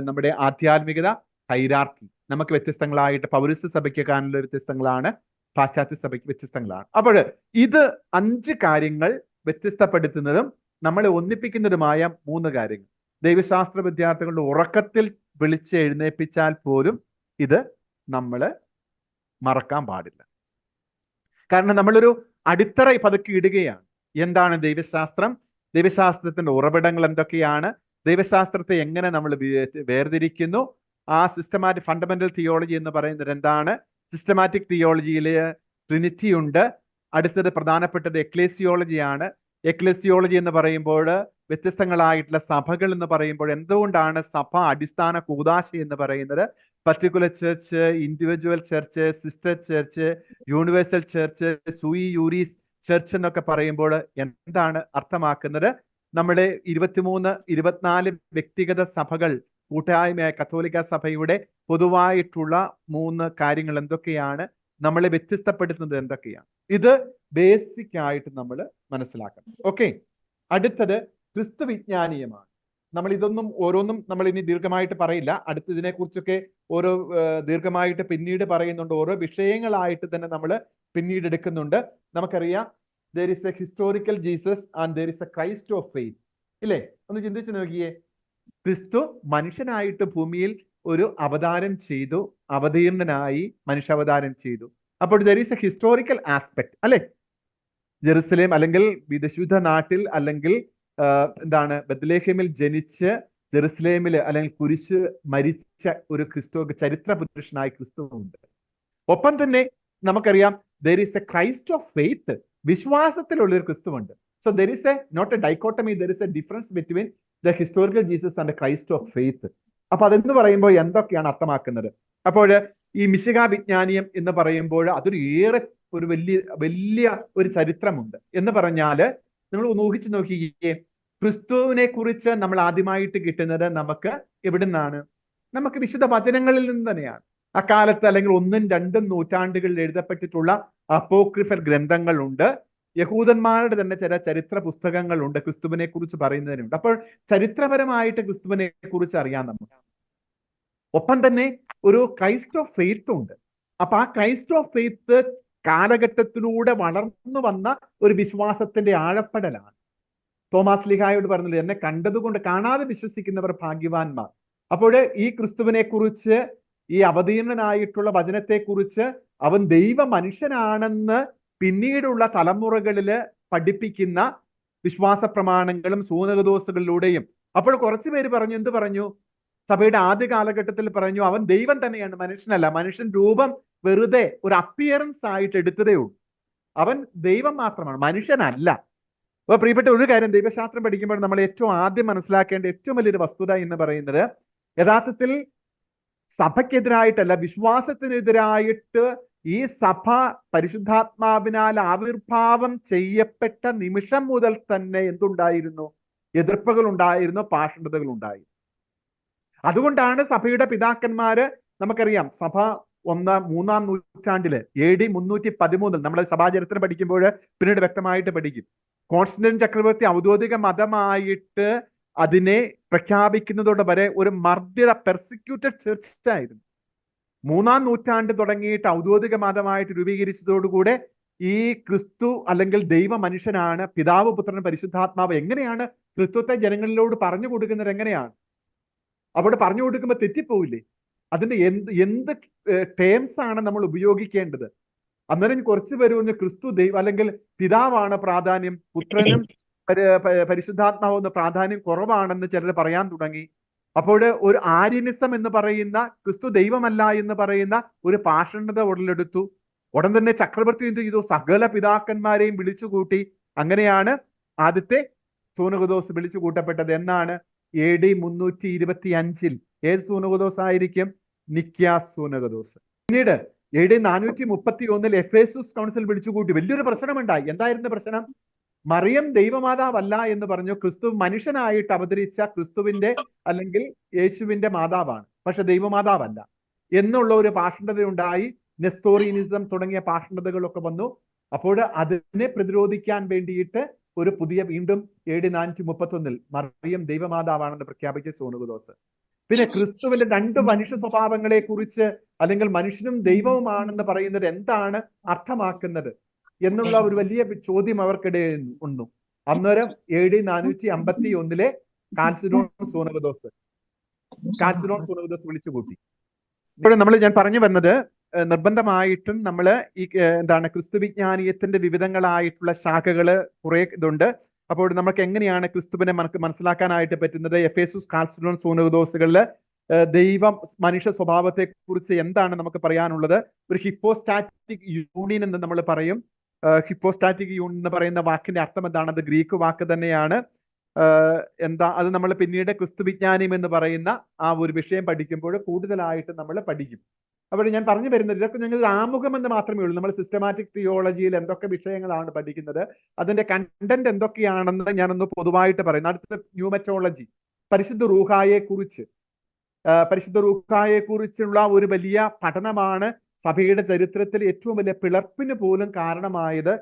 നമ്മുടെ ആധ്യാത്മികത, ഹൈറാർക്കി നമുക്ക് വ്യത്യസ്തങ്ങളായിട്ട് പൗരസ്ത്യ സഭയ്ക്ക് കാണുന്ന വ്യത്യസ്തങ്ങളാണ്, പാശ്ചാത്യ സഭയ്ക്ക് വ്യത്യസ്തങ്ങളാണ്. അപ്പോൾ ഇത് 5 കാര്യങ്ങൾ വ്യത്യസ്തപ്പെടുത്തുന്നതും നമ്മളെ ഒന്നിപ്പിക്കുന്നതുമായ 3 കാര്യങ്ങൾ. ദൈവശാസ്ത്ര വിദ്യാർത്ഥികളുടെ ഉറക്കത്തിൽ വിളിച്ച് എഴുന്നേൽപ്പിച്ചാൽ പോലും ഇത് നമ്മൾ മറക്കാൻ പാടില്ല. കാരണം നമ്മളൊരു അടിത്തറ പതുക്കി ഇടുകയാണ്. എന്താണ് ദൈവശാസ്ത്രം? ദൈവശാസ്ത്രത്തിന്റെ ഉറവിടങ്ങൾ എന്തൊക്കെയാണ്? ദൈവശാസ്ത്രത്തെ എങ്ങനെ നമ്മൾ വേർതിരിക്കുന്നു? ആ സിസ്റ്റമാറ്റിക് ഫണ്ടമെന്റൽ തിയോളജി എന്ന് പറയുന്നത് എന്താണ്? സിസ്റ്റമാറ്റിക് തിയോളജിയിൽ ട്രിനിറ്റി ഉണ്ട്. അടുത്തത് പ്രധാനപ്പെട്ടത് എക്ലേസിയോളജിയാണ്. എക്ലേസിയോളജി എന്ന് പറയുമ്പോൾ വ്യത്യസ്തങ്ങളായിട്ടുള്ള സഭകൾ എന്ന് പറയുമ്പോൾ എന്തുകൊണ്ടാണ് സഭ അടിസ്ഥാന കൂദാശ എന്ന് പറയുന്നത്? Particular church, individual church, sister church, universal church, സൂയി യൂരീസ് ചർച്ച് എന്നൊക്കെ പറയുമ്പോൾ എന്താണ് അർത്ഥമാക്കുന്നത്? നമ്മുടെ 23-24 വ്യക്തിഗത സഭകൾ കൂട്ടായ്മയായ കത്തോലിക്ക സഭയുടെ പൊതുവായിട്ടുള്ള 3 കാര്യങ്ങൾ എന്തൊക്കെയാണ്? നമ്മളെ വ്യത്യസ്തപ്പെടുത്തുന്നത് എന്തൊക്കെയാണ്? ഇത് ബേസിക് ആയിട്ട് നമ്മൾ മനസ്സിലാക്കണം. ഓക്കെ, അടുത്തത് ക്രിസ്തു വിജ്ഞാനീയമാണ്. നമ്മൾ ഇതൊന്നും ഓരോന്നും നമ്മൾ ഇനി ദീർഘമായിട്ട് പറയില്ല. അടുത്തതിനെ കുറിച്ചൊക്കെ ഓരോ ദീർഘമായിട്ട് പിന്നീട് പറയുന്നുണ്ട്. ഓരോ വിഷയങ്ങളായിട്ട് തന്നെ നമ്മൾ പിന്നീട് എടുക്കുന്നുണ്ട്. നമുക്കറിയാം there is a historical Jesus and there is a Christ of faith. ഇല്ലേ? ഒന്ന് ചിന്തിച്ചു നോക്കിയേ. ക്രിസ്തു മനുഷ്യനായിട്ട് ഭൂമിയിൽ ഒരു അവതാരം ചെയ്തു, അവതീർണനായി മനുഷ്യാവതാരം ചെയ്തു. അപ്പോൾ there is a historical aspect, അല്ലെ? ജെറുസലേം അല്ലെങ്കിൽ വിശുദ്ധ നാട്ടിൽ അല്ലെങ്കിൽ എന്താണ് ബത്ലഹേമിൽ ജനിച്ച് ജെറുസലേമിൽ അല്ലെങ്കിൽ കുരിശ് മരിച്ച ഒരു ക്രിസ്തു, ചരിത്ര പുരുഷനായ ക്രിസ്തു ഉണ്ട്. ഒപ്പം തന്നെ നമുക്കറിയാം there is a Christ of faith, വിശ്വാസത്തിലുള്ള ഒരു ക്രിസ്തുവുണ്ട്. So there is a not a dichotomy, there is a difference between the historical Jesus and the Christ of faith. അപ്പൊ അതെന്ന് പറയുമ്പോൾ എന്തൊക്കെയാണ് അർത്ഥമാക്കുന്നത്? അപ്പോൾ ഈ മിശിഹ വിജ്ഞാനീയം എന്ന് പറയുമ്പോൾ അതൊരു ഏറെ ഒരു വലിയ ഒരു ചരിത്രമുണ്ട്. എന്ന് പറഞ്ഞാല് നിങ്ങൾ ഊഹിച്ചു നോക്കിയേ, ക്രിസ്തുവിനെ കുറിച്ച് നമ്മൾ ആദ്യമായിട്ട് കിട്ടുന്നത് നമുക്ക് എവിടുന്നാണ്? നമുക്ക് വിശുദ്ധ വചനങ്ങളിൽ നിന്ന് തന്നെയാണ്. അക്കാലത്ത് അല്ലെങ്കിൽ 1-2 നൂറ്റാണ്ടുകളിൽ എഴുതപ്പെട്ടിട്ടുള്ള അപ്പോക്രിഫൽ ഗ്രന്ഥങ്ങളുണ്ട്. യഹൂദന്മാരുടെ തന്നെ ചില ചരിത്ര പുസ്തകങ്ങളുണ്ട് ക്രിസ്തുവിനെ കുറിച്ച് പറയുന്നതിനുണ്ട്. അപ്പോൾ ചരിത്രപരമായിട്ട് ക്രിസ്തുവിനെ കുറിച്ച് അറിയാം നമുക്ക്. ഒപ്പം തന്നെ ഒരു ക്രൈസ്റ്റ് ഓഫ് ഫെയ്ത്ത് ഉണ്ട്. അപ്പൊ ആ ക്രൈസ്റ്റ് ഓഫ് ഫെയ്ത്ത് കാലഘട്ടത്തിലൂടെ വളർന്നു വന്ന ഒരു വിശ്വാസത്തിന്റെ ആഴപ്പെടലാണ്. തോമാസ് ലീഹായോട് പറഞ്ഞില്ല, എന്നെ കണ്ടതുകൊണ്ട് കാണാതെ വിശ്വസിക്കുന്നവർ ഭാഗ്യവാന്മാർ. അപ്പോൾ ഈ ക്രിസ്തുവിനെ കുറിച്ച്, ഈ അവതീർണനായിട്ടുള്ള വചനത്തെക്കുറിച്ച്, അവൻ ദൈവ മനുഷ്യനാണെന്ന് പിന്നീടുള്ള തലമുറകളില് പഠിപ്പിക്കുന്ന വിശ്വാസ പ്രമാണങ്ങളും സൂനകദോസുകളിലൂടെയും. അപ്പോൾ കുറച്ചു പേര് പറഞ്ഞു, എന്ത് പറഞ്ഞു? സഭയുടെ ആദ്യ കാലഘട്ടത്തിൽ പറഞ്ഞു അവൻ ദൈവം തന്നെയാണ്, മനുഷ്യനല്ല. മനുഷ്യൻ രൂപം വെറുതെ ഒരു അപ്പിയറൻസ് ആയിട്ട് എടുത്തതേ ഉള്ളൂ, അവൻ ദൈവം മാത്രമാണ്, മനുഷ്യനല്ല. അപ്പൊ പ്രിയപ്പെട്ട ഒരു കാര്യം, ദൈവശാസ്ത്രം പഠിക്കുമ്പോൾ നമ്മൾ ഏറ്റവും ആദ്യം മനസ്സിലാക്കേണ്ട ഏറ്റവും വലിയൊരു വസ്തുത എന്ന് പറയുന്നത്, യഥാർത്ഥത്തിൽ സഭയ്ക്കെതിരായിട്ടല്ല, വിശ്വാസത്തിനെതിരായിട്ട് ഈ സഭ പരിശുദ്ധാത്മാവിനാൽ ആവിർഭാവം ചെയ്യപ്പെട്ട നിമിഷം മുതൽ തന്നെ എന്തുണ്ടായിരുന്നു? എതിർപ്പുകൾ ഉണ്ടായിരുന്നു, പാഷണ്ഡതകൾ ഉണ്ടായിരുന്നു. അതുകൊണ്ടാണ് സഭയുടെ പിതാക്കന്മാര്, നമുക്കറിയാം സഭ മൂന്നാം നൂറ്റാണ്ടില് AD 313 നമ്മൾ സഭാചരിത്രം പഠിക്കുമ്പോൾ പിന്നീട് വ്യക്തമായിട്ട് പഠിക്കും. കോൺസ്റ്റന്റൈൻ ചക്രവർത്തി ഔദ്യോഗിക മതമായിട്ട് അതിനെ പ്രഖ്യാപിക്കുന്നതോടെ വരെ ഒരു മർദ്ദിത പെർസിക്യൂട്ടഡ് ചർച്ച് ആയിരുന്നു. 3-ാം നൂറ്റാണ്ട് തുടങ്ങിയിട്ട് ഔദ്യോഗിക മതമായിട്ട് രൂപീകരിച്ചതോടുകൂടെ ഈ ക്രിസ്തു അല്ലെങ്കിൽ ദൈവ മനുഷ്യനാണ്, പിതാവ് പുത്രൻ പരിശുദ്ധാത്മാവ്, എങ്ങനെയാണ് ക്രിസ്തുത്തെ ജനങ്ങളിലോട് പറഞ്ഞു കൊടുക്കുന്നത്? എങ്ങനെയാണ് അവിടെ പറഞ്ഞു കൊടുക്കുമ്പോൾ തെറ്റിപ്പോവില്ലേ? അതിന്റെ എന്ത് ടേംസ് ആണ് നമ്മൾ ഉപയോഗിക്കേണ്ടത്? അന്നേരം കുറച്ച് പേര് പറഞ്ഞു ക്രിസ്തു ദൈവം അല്ലെങ്കിൽ പിതാവാണ് പ്രാധാന്യം, പുത്രനും പരിശുദ്ധാത്മാവെന്ന് പ്രാധാന്യം കുറവാണെന്ന് ചിലർ പറയാൻ തുടങ്ങി. അപ്പോൾ ഒരു ആര്യനിസം എന്ന് പറയുന്ന, ക്രിസ്തു ദൈവമല്ല എന്ന് പറയുന്ന ഒരു പാഷണ്ഡത ഉടലെടുത്തു. ഉടൻ തന്നെ ചക്രവർത്തി എന്ത് ചെയ്തു? സകല പിതാക്കന്മാരെയും വിളിച്ചുകൂട്ടി. അങ്ങനെയാണ് ആദ്യത്തെ സൂനകദോസ് വിളിച്ചു കൂട്ടപ്പെട്ടത്. എന്നാണ്? AD 325. ഏത് സൂനകദോസ് ആയിരിക്കും? നിക്യാസ് സൂനകദോസ്. പിന്നീട് AD 431 എഫേസുസ് കൗൺസിൽ വിളിച്ചുകൂട്ടി. വലിയൊരു പ്രശ്നമുണ്ടായി. എന്തായിരുന്നു പ്രശ്നം? മറിയം ദൈവമാതാവല്ല എന്ന് പറഞ്ഞു. ക്രിസ്തു മനുഷ്യനായിട്ട് അവതരിച്ച ക്രിസ്തുവിന്റെ അല്ലെങ്കിൽ യേശുവിന്റെ മാതാവാണ്, പക്ഷെ ദൈവമാതാവല്ല എന്നുള്ള ഒരു പാഷണ്ഡതയുണ്ടായി. നെസ്തോറിയനിസം തുടങ്ങിയ പാഷണ്ഡതകളൊക്കെ വന്നു. അപ്പോൾ അതിനെ പ്രതിരോധിക്കാൻ വേണ്ടിയിട്ട് ഒരു പുതിയ, വീണ്ടും AD 431 മറിയം ദൈവമാതാവാണെന്ന് പ്രഖ്യാപിച്ച സൂനകദോസ്. പിന്നെ ക്രിസ്തുവിന്റെ 2 മനുഷ്യ സ്വഭാവങ്ങളെ കുറിച്ച്, അല്ലെങ്കിൽ മനുഷ്യനും ദൈവവുമാണെന്ന് പറയുന്നത് എന്താണ് അർത്ഥമാക്കുന്നത് എന്നുള്ള ഒരു വലിയ ചോദ്യം അവർക്കിടയിൽ ഉണ്ട്. അന്നേരം AD 451 കാൽസിഡോൺ സൂനകദോസ് വിളിച്ചുകൂട്ടി. ഇപ്പോൾ ഞാൻ പറഞ്ഞു വന്നത്, നിർബന്ധമായിട്ടും നമ്മൾ ഈ എന്താണ് ക്രിസ്തു വിജ്ഞാനീയത്തിന്റെ വിവിധങ്ങളായിട്ടുള്ള ശാഖകള് കുറെ ഇതുണ്ട്. അപ്പോൾ നമുക്ക് എങ്ങനെയാണ് ക്രിസ്തുവിനെ നമുക്ക് മനസ്സിലാക്കാനായിട്ട് പറ്റുന്നത്? എഫേസുസ്, കാൽസിഡോൺ സൂനകദോസുകളില് ദൈവം മനുഷ്യ സ്വഭാവത്തെ കുറിച്ച് എന്താണ് നമുക്ക് പറയാനുള്ളത്? ഒരു ഹിപ്പോസ്റ്റാറ്റിക് യൂണിയൻ എന്ന് നമ്മൾ പറയും. ഹിപ്പോസ്റ്റാറ്റിക് യൂണിയൻ എന്ന് പറയുന്ന വാക്കിന്റെ അർത്ഥം എന്താണ്? അത് ഗ്രീക്ക് വാക്ക് തന്നെയാണ്. എന്താ അത് നമ്മൾ പിന്നീട് ക്രിസ്തു വിജ്ഞാനം എന്ന് പറയുന്ന ആ ഒരു വിഷയം പഠിക്കുമ്പോൾ കൂടുതലായിട്ട് നമ്മൾ പഠിക്കും. അപ്പോൾ ഞാൻ പറഞ്ഞു വരുന്നത്, ഇതൊക്കെ ഞങ്ങൾ ആമുഖം എന്ന് മാത്രമേ ഉള്ളൂ. നമ്മൾ സിസ്റ്റമാറ്റിക് തിയോളജിയിൽ എന്തൊക്കെ വിഷയങ്ങളാണ് പഠിക്കുന്നത്, അതിന്റെ കണ്ടന്റ് എന്തൊക്കെയാണെന്ന് ഞാനൊന്ന് പൊതുവായിട്ട് പറയുന്നു. അടുത്ത ന്യൂമറ്റോളജി, പരിശുദ്ധ റൂഹായെ കുറിച്ചുള്ള ഒരു വലിയ പഠനമാണ് സഭയുടെ ചരിത്രത്തിൽ ഏറ്റവും വലിയ പിളർപ്പിന് പോലും കാരണമായത്.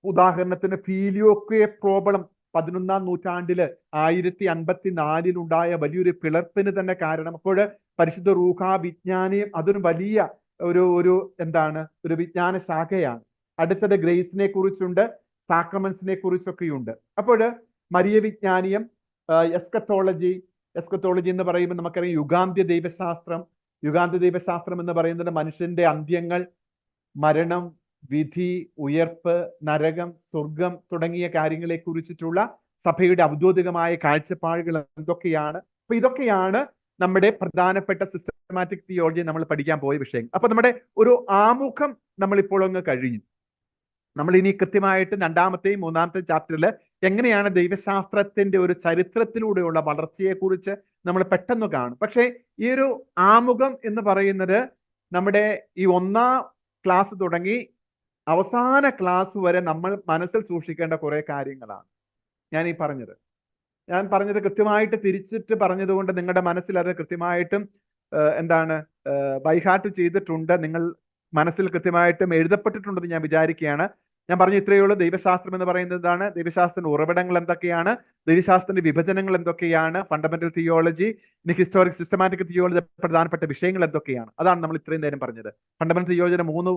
ഉദാഹരണത്തിന് ഫീലിയോക്കെ പ്രോബ്ലം 11-ാം നൂറ്റാണ്ടില് 1054 ഉണ്ടായ വലിയൊരു പിളർപ്പിന് തന്നെ കാരണം. അപ്പോൾ പരിശുദ്ധ റൂഹ വിജ്ഞാനം അതൊരു വലിയ ഒരു എന്താണ് ഒരു വിജ്ഞാന ശാഖയാണ്. അടുത്തത് ഗ്രേസിനെ കുറിച്ചുണ്ട്, സാക്രമെന്റ്സിനെ കുറിച്ചൊക്കെയുണ്ട്. അപ്പോൾ മരിയ വിജ്ഞാനീയം, എസ്കത്തോളജി എന്ന് പറയുമ്പോൾ നമുക്കറിയാം യുഗാന്ത്യ ദൈവശാസ്ത്രം എന്ന് പറയുന്നത് മനുഷ്യന്റെ അന്ത്യങ്ങൾ, മരണം, വിധി, ഉയർപ്പ്, നരകം, സ്വർഗം തുടങ്ങിയ കാര്യങ്ങളെ കുറിച്ചിട്ടുള്ള സഭയുടെ ഔദ്യോഗികമായ കാഴ്ചപ്പാടുകൾ എന്തൊക്കെയാണ്? അപ്പൊ ഇതൊക്കെയാണ് നമ്മുടെ പ്രധാനപ്പെട്ട സിസ്റ്റമാറ്റിക് തിയോളജി നമ്മൾ പഠിക്കാൻ പോയ വിഷയം. അപ്പൊ നമ്മുടെ ഒരു ആമുഖം നമ്മളിപ്പോൾ അങ്ങ് കഴിഞ്ഞു. നമ്മൾ ഇനി കൃത്യമായിട്ട് 2-ാമത്തെയും 3-ാമത്തെയും ചാപ്റ്ററിൽ എങ്ങനെയാണ് ദൈവശാസ്ത്രത്തിന്റെ ഒരു ചരിത്രത്തിലൂടെയുള്ള വളർച്ചയെക്കുറിച്ച് നമ്മൾ പെട്ടെന്ന് കാണും. പക്ഷേ ഈ ഒരു ആമുഖം എന്ന് പറയുന്നത് നമ്മുടെ ഈ 1-ാം ക്ലാസ് തുടങ്ങി അവസാന ക്ലാസ് വരെ നമ്മൾ മനസ്സിൽ സൂക്ഷിക്കേണ്ട കുറെ കാര്യങ്ങളാണ് ഞാൻ പറഞ്ഞത് കൃത്യമായിട്ട് തിരിച്ചിട്ട് പറഞ്ഞതുകൊണ്ട് നിങ്ങളുടെ മനസ്സിൽ അത് കൃത്യമായിട്ടും ബൈഹാർട്ട് ചെയ്തിട്ടുണ്ട്, നിങ്ങൾ മനസ്സിൽ കൃത്യമായിട്ടും എഴുതപ്പെട്ടിട്ടുണ്ടെന്ന് ഞാൻ വിചാരിക്കുകയാണ്. ഞാൻ പറഞ്ഞു ഇത്രയേ ഉള്ളൂ. ദൈവശാസ്ത്രം എന്ന് പറയുന്നത് എന്താണ്? ദൈവശാസ്ത്രത്തിന്റെ ഉറവിടങ്ങൾ എന്തൊക്കെയാണ്? ദൈവശാസ്ത്രത്തിന്റെ വിഭജനങ്ങൾ എന്തൊക്കെയാണ്? Fundamental theology, historic systematic theology പ്രധാനപ്പെട്ട വിഷയങ്ങൾ എന്തൊക്കെയാണ്? അതാണ് നമ്മൾ ഇത്രയും നേരം പറഞ്ഞത്. ഫണ്ടമെന്റൽ തിയോളജിയുടെ 3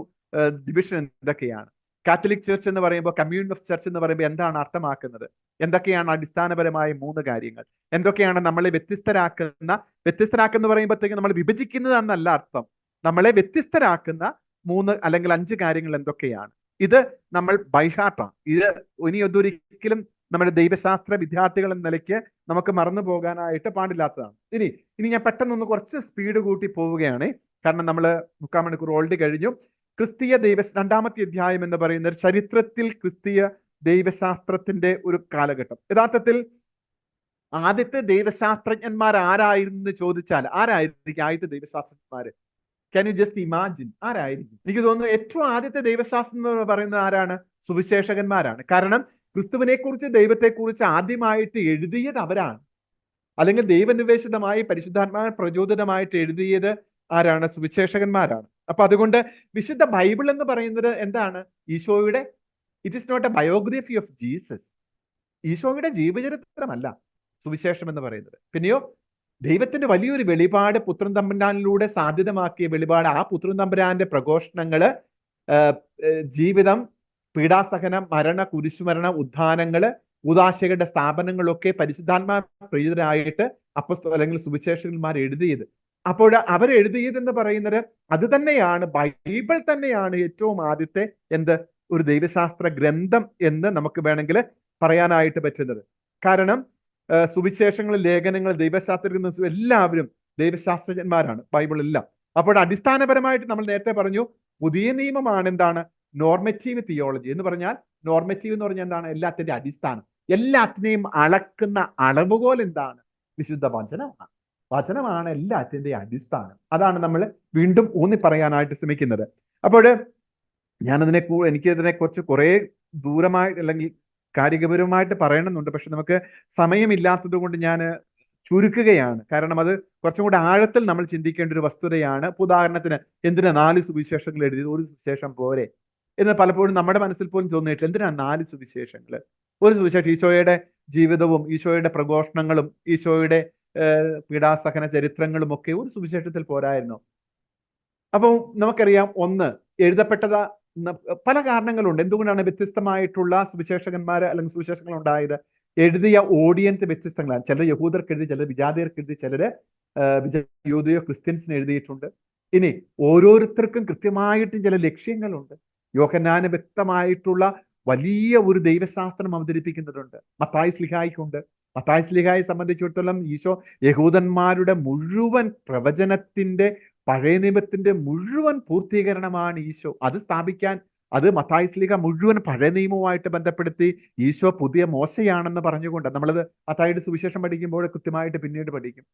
ഡിവിഷൻ എന്തൊക്കെയാണ്? കാത്തലിക് ചർച്ച് എന്ന് പറയുമ്പോൾ, കമ്മ്യൂൺ ഓഫ് ചർച്ച് എന്ന് പറയുമ്പോൾ എന്താണ് അർത്ഥമാക്കുന്നത്? എന്തൊക്കെയാണ് അടിസ്ഥാനപരമായ 3 കാര്യങ്ങൾ? എന്തൊക്കെയാണ് നമ്മളെ വ്യത്യസ്തരാക്കുന്ന പറയുമ്പോഴത്തേക്കും നമ്മൾ വിഭജിക്കുന്നത് എന്നല്ല അർത്ഥം. നമ്മളെ വ്യത്യസ്തരാക്കുന്ന 3 അല്ലെങ്കിൽ 5 കാര്യങ്ങൾ എന്തൊക്കെയാണ്? ഇത് നമ്മൾ ബൈഹാർട്ടാണ്. ഇത് ഇനി ഒരിക്കലും നമ്മുടെ ദൈവശാസ്ത്ര വിദ്യാർത്ഥികൾ എന്ന നിലയ്ക്ക് നമുക്ക് മറന്നു പോകാനായിട്ട് പാടില്ലാത്തതാണ്. ഇനി ഞാൻ പെട്ടെന്നൊന്ന് കുറച്ച് സ്പീഡ് കൂട്ടി പോവുകയാണ്, കാരണം നമ്മൾ 3/4 മണിക്കൂർ ഓൾറെഡി കഴിഞ്ഞു. ക്രിസ്തീയ 2-ാമത്തെ അധ്യായം എന്ന് പറയുന്നത് ചരിത്രത്തിൽ ക്രിസ്തീയ ദൈവശാസ്ത്രത്തിന്റെ ഒരു കാലഘട്ടം. യഥാർത്ഥത്തിൽ ആദ്യത്തെ ദൈവശാസ്ത്രജ്ഞന്മാർ ആരായിരുന്നു എന്ന് ചോദിച്ചാൽ ആരായിരിക്കും ആദ്യത്തെ ദൈവശാസ്ത്രജ്ഞന്മാര്? ക്യാൻ യു ജസ്റ്റ് ഇമാജിൻ ആരായിരിക്കും? എനിക്ക് തോന്നുന്നു ഏറ്റവും ആദ്യത്തെ ദൈവശാസ്ത്രം എന്ന് പറയുന്നത് ആരാണ്? സുവിശേഷകന്മാരാണ്. കാരണം ക്രിസ്തുവിനെ കുറിച്ച്, ദൈവത്തെക്കുറിച്ച് ആദ്യമായിട്ട് എഴുതിയത് അവരാണ്. അല്ലെങ്കിൽ ദൈവനിവേശിതമായി പരിശുദ്ധാത്മാവ് പ്രചോദിതമായിട്ട് എഴുതിയത് ആരാണ്? സുവിശേഷകന്മാരാണ്. അപ്പൊ അതുകൊണ്ട് വിശുദ്ധ ബൈബിൾ എന്ന് പറയുന്നത് എന്താണ്? ഈശോയുടെ, it is not a biography of Jesus. ഈശോയുടെ ജീവചരിത്രമല്ല സുവിശേഷം എന്ന് പറയുന്നത്. പിന്നെയോ ദൈവത്തിന്റെ വലിയൊരു വെളിപാട് പുത്രൻ തമ്പുരാനിലൂടെ സാധ്യതമാക്കിയ വെളിപാട്, ആ പുത്രൻ തമ്പുരാന്റെ പ്രഘോഷണങ്ങള്, ജീവിതം, പീഡാസഹനം, മരണ, കുരിശുമരണ, ഉത്ഥാനങ്ങള്, ഉദാശകളുടെ സ്ഥാപനങ്ങളൊക്കെ പരിശുദ്ധാത്മാ പ്രീതരായിട്ട് അല്ലെങ്കിൽ സുവിശേഷകന്മാർ എഴുതിയത്. അപ്പോൾ അവരെഴുതിയതെന്ന് പറയുന്നത് അത് തന്നെയാണ്, ബൈബിൾ തന്നെയാണ് ഏറ്റവും ആദ്യത്തെ ഒരു ദൈവശാസ്ത്ര ഗ്രന്ഥം എന്ന് നമുക്ക് വേണമെങ്കിൽ പറയാനായിട്ട് പറ്റുന്നത്. കാരണം സുവിശേഷങ്ങൾ, ലേഖനങ്ങൾ, ദൈവശാസ്ത്ര എല്ലാവരും ദൈവശാസ്ത്രജ്ഞന്മാരാണ്, ബൈബിൾ എല്ലാം. അപ്പോൾ അടിസ്ഥാനപരമായിട്ട് നമ്മൾ നേരത്തെ പറഞ്ഞു, പുതിയ നിയമമാണ് എന്താണ്? നോർമറ്റീവ് തിയോളജി എന്ന് പറഞ്ഞാൽ, നോർമറ്റീവ് എന്ന് പറഞ്ഞാൽ എന്താണ്? എല്ലാത്തിന്റെ അടിസ്ഥാനം, എല്ലാത്തിനെയും അളക്കുന്ന അളവുകോൽ എന്താണ്? വിശുദ്ധ വചനമാണ്. വചനമാണ് എല്ലാത്തിന്റെ അടിസ്ഥാനം. അതാണ് നമ്മൾ വീണ്ടും ഊന്നി പറയാനായിട്ട് ശ്രമിക്കുന്നത്. അപ്പോൾ എനിക്കതിനെ കുറിച്ച് കുറെ ദൂരമായിട്ട് അല്ലെങ്കിൽ കാര്യഗൗരവമായിട്ട് പറയണമെന്നുണ്ട്. പക്ഷെ നമുക്ക് സമയമില്ലാത്തത് കൊണ്ട് ഞാൻ ചുരുക്കുകയാണ്. കാരണം അത് കുറച്ചും കൂടെ ആഴത്തിൽ നമ്മൾ ചിന്തിക്കേണ്ട ഒരു വസ്തുതയാണ്. ഉദാഹരണത്തിന്, എന്തിനാ 4 സുവിശേഷങ്ങൾ എഴുതിയത്? ഒരു സുവിശേഷം പോരെ എന്ന് പലപ്പോഴും നമ്മുടെ മനസ്സിൽ പോലും തോന്നിയിട്ടില്ല. എന്തിനാ 4 സുവിശേഷങ്ങൾ? ഒരു സുവിശേഷം, ഈശോയുടെ ജീവിതവും ഈശോയുടെ പ്രഘോഷണങ്ങളും ഈശോയുടെ പീഡാസഹന ചരിത്രങ്ങളും ഒക്കെ ഒരു സുവിശേഷത്തിൽ പോരായിരുന്നു. അപ്പോൾ നമുക്കറിയാം, ഒന്ന്, എഴുതപ്പെട്ടത് പല കാരണങ്ങളുണ്ട്. എന്തുകൊണ്ടാണ് വ്യത്യസ്തമായിട്ടുള്ള സുവിശേഷകന്മാർ അല്ലെങ്കിൽ സുവിശേഷങ്ങൾ ഉണ്ടായത്? എഴുതിയ ഓഡിയൻസ് വ്യത്യസ്തങ്ങളാണ്. ചിലർ യഹൂദർക്ക് എഴുതി, ചിലർ വിജാതിയർക്ക് എഴുതി, ചിലര് യൂദയോ ക്രിസ്ത്യൻസിന് എഴുതിയിട്ടുണ്ട്. ഇനി ഓരോരുത്തർക്കും കൃത്യമായിട്ടും ചില ലക്ഷ്യങ്ങളുണ്ട്. യോഹന്നാന് വ്യക്തമായിട്ടുള്ള വലിയ ഒരു ദൈവശാസ്ത്രം അവതരിപ്പിക്കുന്നുണ്ട്. മത്തായി സ്ലിഹായിക്കുണ്ട്. മത്തായി സ്ലിഹായെ സംബന്ധിച്ചിടത്തോളം ഈശോ യഹൂദന്മാരുടെ മുഴുവൻ പ്രവചനത്തിന്റെ, പഴയ നിയമത്തിന്റെ മുഴുവൻ പൂർത്തീകരണമാണ് ഈശോ. അത് സ്ഥാപിക്കാൻ, അത് മത്തായി സ്ലിഹ മുഴുവൻ പഴയ നിയമവുമായിട്ട് ബന്ധപ്പെടുത്തി ഈശോ പുതിയ മോശയാണെന്ന് പറഞ്ഞുകൊണ്ട്, നമ്മളത് മത്തായിയുടെ സുവിശേഷം പഠിക്കുമ്പോൾ കൃത്യമായിട്ട് പിന്നീട് പഠിക്കും.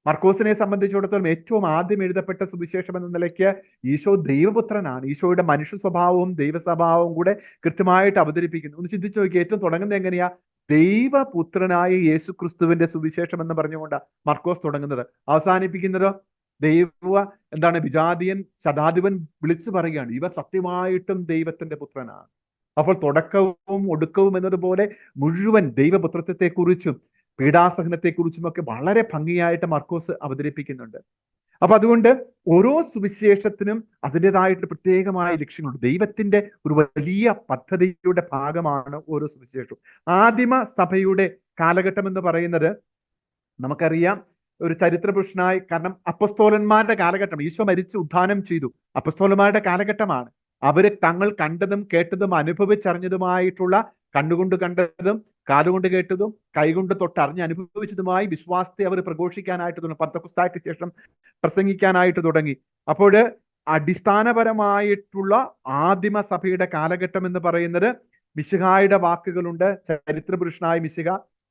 മർക്കോസിനെ സംബന്ധിച്ചിടത്തോളം ഏറ്റവും ആദ്യം എഴുതപ്പെട്ട സുവിശേഷം എന്ന നിലയ്ക്ക് ഈശോ ദൈവപുത്രനാണ്. ഈശോയുടെ മനുഷ്യ സ്വഭാവവും ദൈവ സ്വഭാവവും കൂടെ കൃത്യമായിട്ട് അവതരിപ്പിക്കുന്നു. ഒന്ന് ചിന്തിച്ചു നോക്കി, ഏറ്റവും തുടങ്ങുന്നത് എങ്ങനെയാ? ദൈവപുത്രനായ യേശു ക്രിസ്തുവിന്റെ സുവിശേഷം എന്ന് പറഞ്ഞുകൊണ്ടാണ് മർക്കോസ് തുടങ്ങുന്നത്. അവസാനിപ്പിക്കുന്നതോ വിജാതിയൻ ശതാധിപൻ വിളിച്ചു പറയുകയാണ്, ഇവ സത്യമായിട്ടും ദൈവത്തിന്റെ പുത്രനാണ്. അപ്പോൾ തുടക്കവും ഒടുക്കവും എന്നതുപോലെ മുഴുവൻ ദൈവപുത്രത്വത്തെക്കുറിച്ചും പീഡാസഹനത്തെക്കുറിച്ചും ഒക്കെ വളരെ ഭംഗിയായിട്ട് മർക്കോസ് അവതരിപ്പിക്കുന്നുണ്ട്. അപ്പൊ അതുകൊണ്ട് ഓരോ സുവിശേഷത്തിനും അതിൻ്റെതായിട്ട് പ്രത്യേകമായ ലക്ഷ്യങ്ങളുണ്ട്. ദൈവത്തിന്റെ ഒരു വലിയ പദ്ധതിയുടെ ഭാഗമാണ് ഓരോ സുവിശേഷവും. ആദിമ സഭയുടെ കാലഘട്ടം എന്ന് പറയുന്നത് നമുക്കറിയാം, ഒരു ചരിത്രപുരുഷനായി, കാരണം അപ്പസ്തോലന്മാരുടെ കാലഘട്ടം, ഈശോ മരിച്ച് ഉത്ഥാനം ചെയ്തു, അപ്പസ്തോലന്മാരുടെ കാലഘട്ടമാണ്. അവര് തങ്ങൾ കണ്ടതും കേട്ടതും അനുഭവിച്ചറിഞ്ഞതുമായിട്ടുള്ള, കണ്ണുകൊണ്ട് കണ്ടതും കാതുകൊണ്ട് കേട്ടതും കൈകൊണ്ട് തൊട്ടറിഞ്ഞ് അനുഭവിച്ചതുമായി വിശ്വാസത്തെ അവർ പ്രഘോഷിക്കാനായിട്ട് തുടങ്ങി. പന്തക്കുസ്തായ്ക്ക് ശേഷം പ്രസംഗിക്കാനായിട്ട് തുടങ്ങി. അപ്പോൾ അടിസ്ഥാനപരമായിട്ടുള്ള ആദിമ സഭയുടെ കാലഘട്ടം എന്ന് പറയുന്നത്, മിശിഹായുടെ വാക്കുകളുണ്ട്. ചരിത്രപുരുഷനായ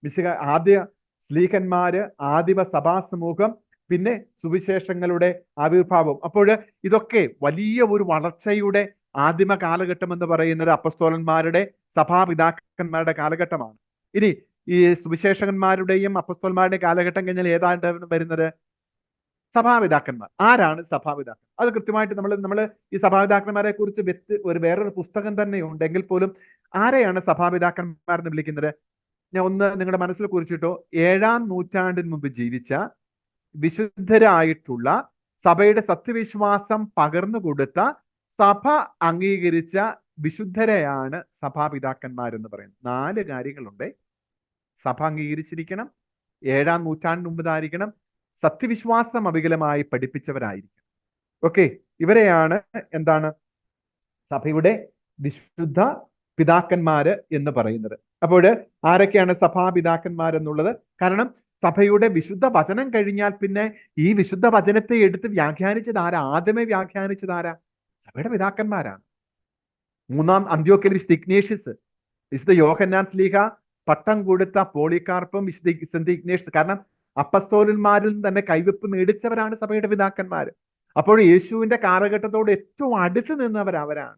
മിശിഹ, ആദ്യ സ്ലീഹന്മാര്, ആദിമ സഭാ സമൂഹം, പിന്നെ സുവിശേഷങ്ങളുടെ ആവിർഭാവം. അപ്പോൾ ഇതൊക്കെ വലിയ ഒരു വളർച്ചയുടെ ആദിമ കാലഘട്ടം എന്ന് പറയുന്നത് അപ്പസ്തോലന്മാരുടെ, സഭാപിതാക്കന്മാരുടെ കാലഘട്ടമാണ്. ഇനി ഈ സുവിശേഷകന്മാരുടെയും അപ്പസ്തോലന്മാരുടെയും കാലഘട്ടം കഴിഞ്ഞാൽ ഏതാണ്ട് വരുന്നത് സഭാപിതാക്കന്മാർ. ആരാണ് സഭാപിതാക്കൻ? അത് കൃത്യമായിട്ട് നമ്മൾ ഈ സഭാപിതാക്കന്മാരെ കുറിച്ച് വേറൊരു പുസ്തകം തന്നെ ഉണ്ടെങ്കിൽ പോലും ആരെയാണ് സഭാപിതാക്കന്മാർ എന്ന് വിളിക്കുന്നത്? ഞാൻ ഒന്ന് നിങ്ങളുടെ മനസ്സിൽ കുറിച്ചിട്ടോ, 7-ാം നൂറ്റാണ്ടിന് മുമ്പ് ജീവിച്ച വിശുദ്ധരായിട്ടുള്ള, സഭയുടെ സത്യവിശ്വാസം പകർന്നു കൊടുത്ത, സഭ അംഗീകരിച്ച വിശുദ്ധരെയാണ് സഭാപിതാക്കന്മാരെന്ന് പറയുന്നത്. 4 കാര്യങ്ങളുണ്ട്. സഭ അംഗീകരിച്ചിരിക്കണം, 7-ാം നൂറ്റാണ്ടിന് മുമ്പതായിരിക്കണം, സത്യവിശ്വാസം അവികലമായി പഠിപ്പിച്ചവരായിരിക്കണം. ഓക്കെ, ഇവരെയാണ് സഭയുടെ വിശുദ്ധ പിതാക്കന്മാര് എന്ന് പറയുന്നത്. അപ്പോൾ ആരൊക്കെയാണ് സഭാപിതാക്കന്മാരെന്നുള്ളത്? കാരണം സഭയുടെ വിശുദ്ധ വചനം കഴിഞ്ഞാൽ പിന്നെ ഈ വിശുദ്ധ വചനത്തെ എടുത്ത് വ്യാഖ്യാനിച്ചത് ആരാ? ആദ്യമേ വ്യാഖ്യാനിച്ചത് ആരാ? സഭയുടെ പിതാക്കന്മാരാണ്. 3-ാം അന്ത്യോക്യയിൽ വിശുദ്ധ ഇഗ്നേഷ്യസ്, വിശുദ്ധ യോഹന്നാൻ സ്ലീഹ പട്ടം കൊടുത്ത പോളികാർപ്പും വിശുദ്ധ ഇഗ്നേഷ്യസ്, കാരണം അപ്പസ്തോലന്മാരിൽ തന്നെ കൈവെപ്പ് മേടിച്ചവരാണ് സഭയുടെ പിതാക്കന്മാർ. അപ്പോൾ യേശുവിന്റെ കാലഘട്ടത്തോട് ഏറ്റവും അടുത്ത് നിന്നവർ അവരാണ്.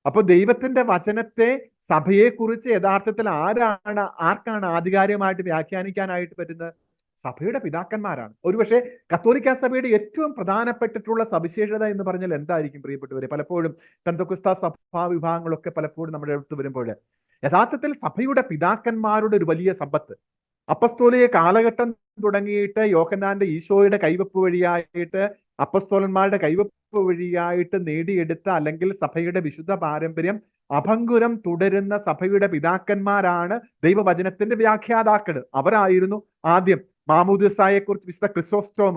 അപ്പോൾ ദൈവത്തിന്റെ വചനത്തെ, സഭയെക്കുറിച്ച് യഥാർത്ഥത്തിൽ ആർക്കാണ് ആധികാരികമായിട്ട് വ്യാഖ്യാനിക്കാനായിട്ട് പറ്റുന്നത്? സഭയുടെ പിതാക്കന്മാരാണ്. ഒരുപക്ഷെ കത്തോലിക്ക സഭയുടെ ഏറ്റവും പ്രധാനപ്പെട്ടിട്ടുള്ള സവിശേഷത എന്ന് പറഞ്ഞാൽ എന്തായിരിക്കും പ്രിയപ്പെട്ടവരെ? പലപ്പോഴും പെന്തക്കോസ്താ സഭാ വിഭാഗങ്ങളൊക്കെ പലപ്പോഴും നമ്മുടെ അടുത്ത് വരുമ്പോൾ യഥാർത്ഥത്തിൽ സഭയുടെ പിതാക്കന്മാരുടെ ഒരു വലിയ സമ്പത്ത്, അപ്പസ്തോലിക കാലഘട്ടം തുടങ്ങിയിട്ട് യോഹന്നാന്റെ ഈശോയുടെ കൈവപ്പ് വഴിയായിട്ട്, അപ്പസ്തോലന്മാരുടെ കൈവപ്പ് വഴിയായിട്ട് നേടിയെടുത്ത അല്ലെങ്കിൽ സഭയുടെ വിശുദ്ധ പാരമ്പര്യം അഭംഗുരം തുടരുന്ന സഭയുടെ പിതാക്കന്മാരാണ് ദൈവവചനത്തിന്റെ വ്യാഖ്യാതാക്കൾ. അവരായിരുന്നു ആദ്യം മാമോദിസായെക്കുറിച്ച് വിശുദ്ധ ക്രിസോസ്റ്റോം,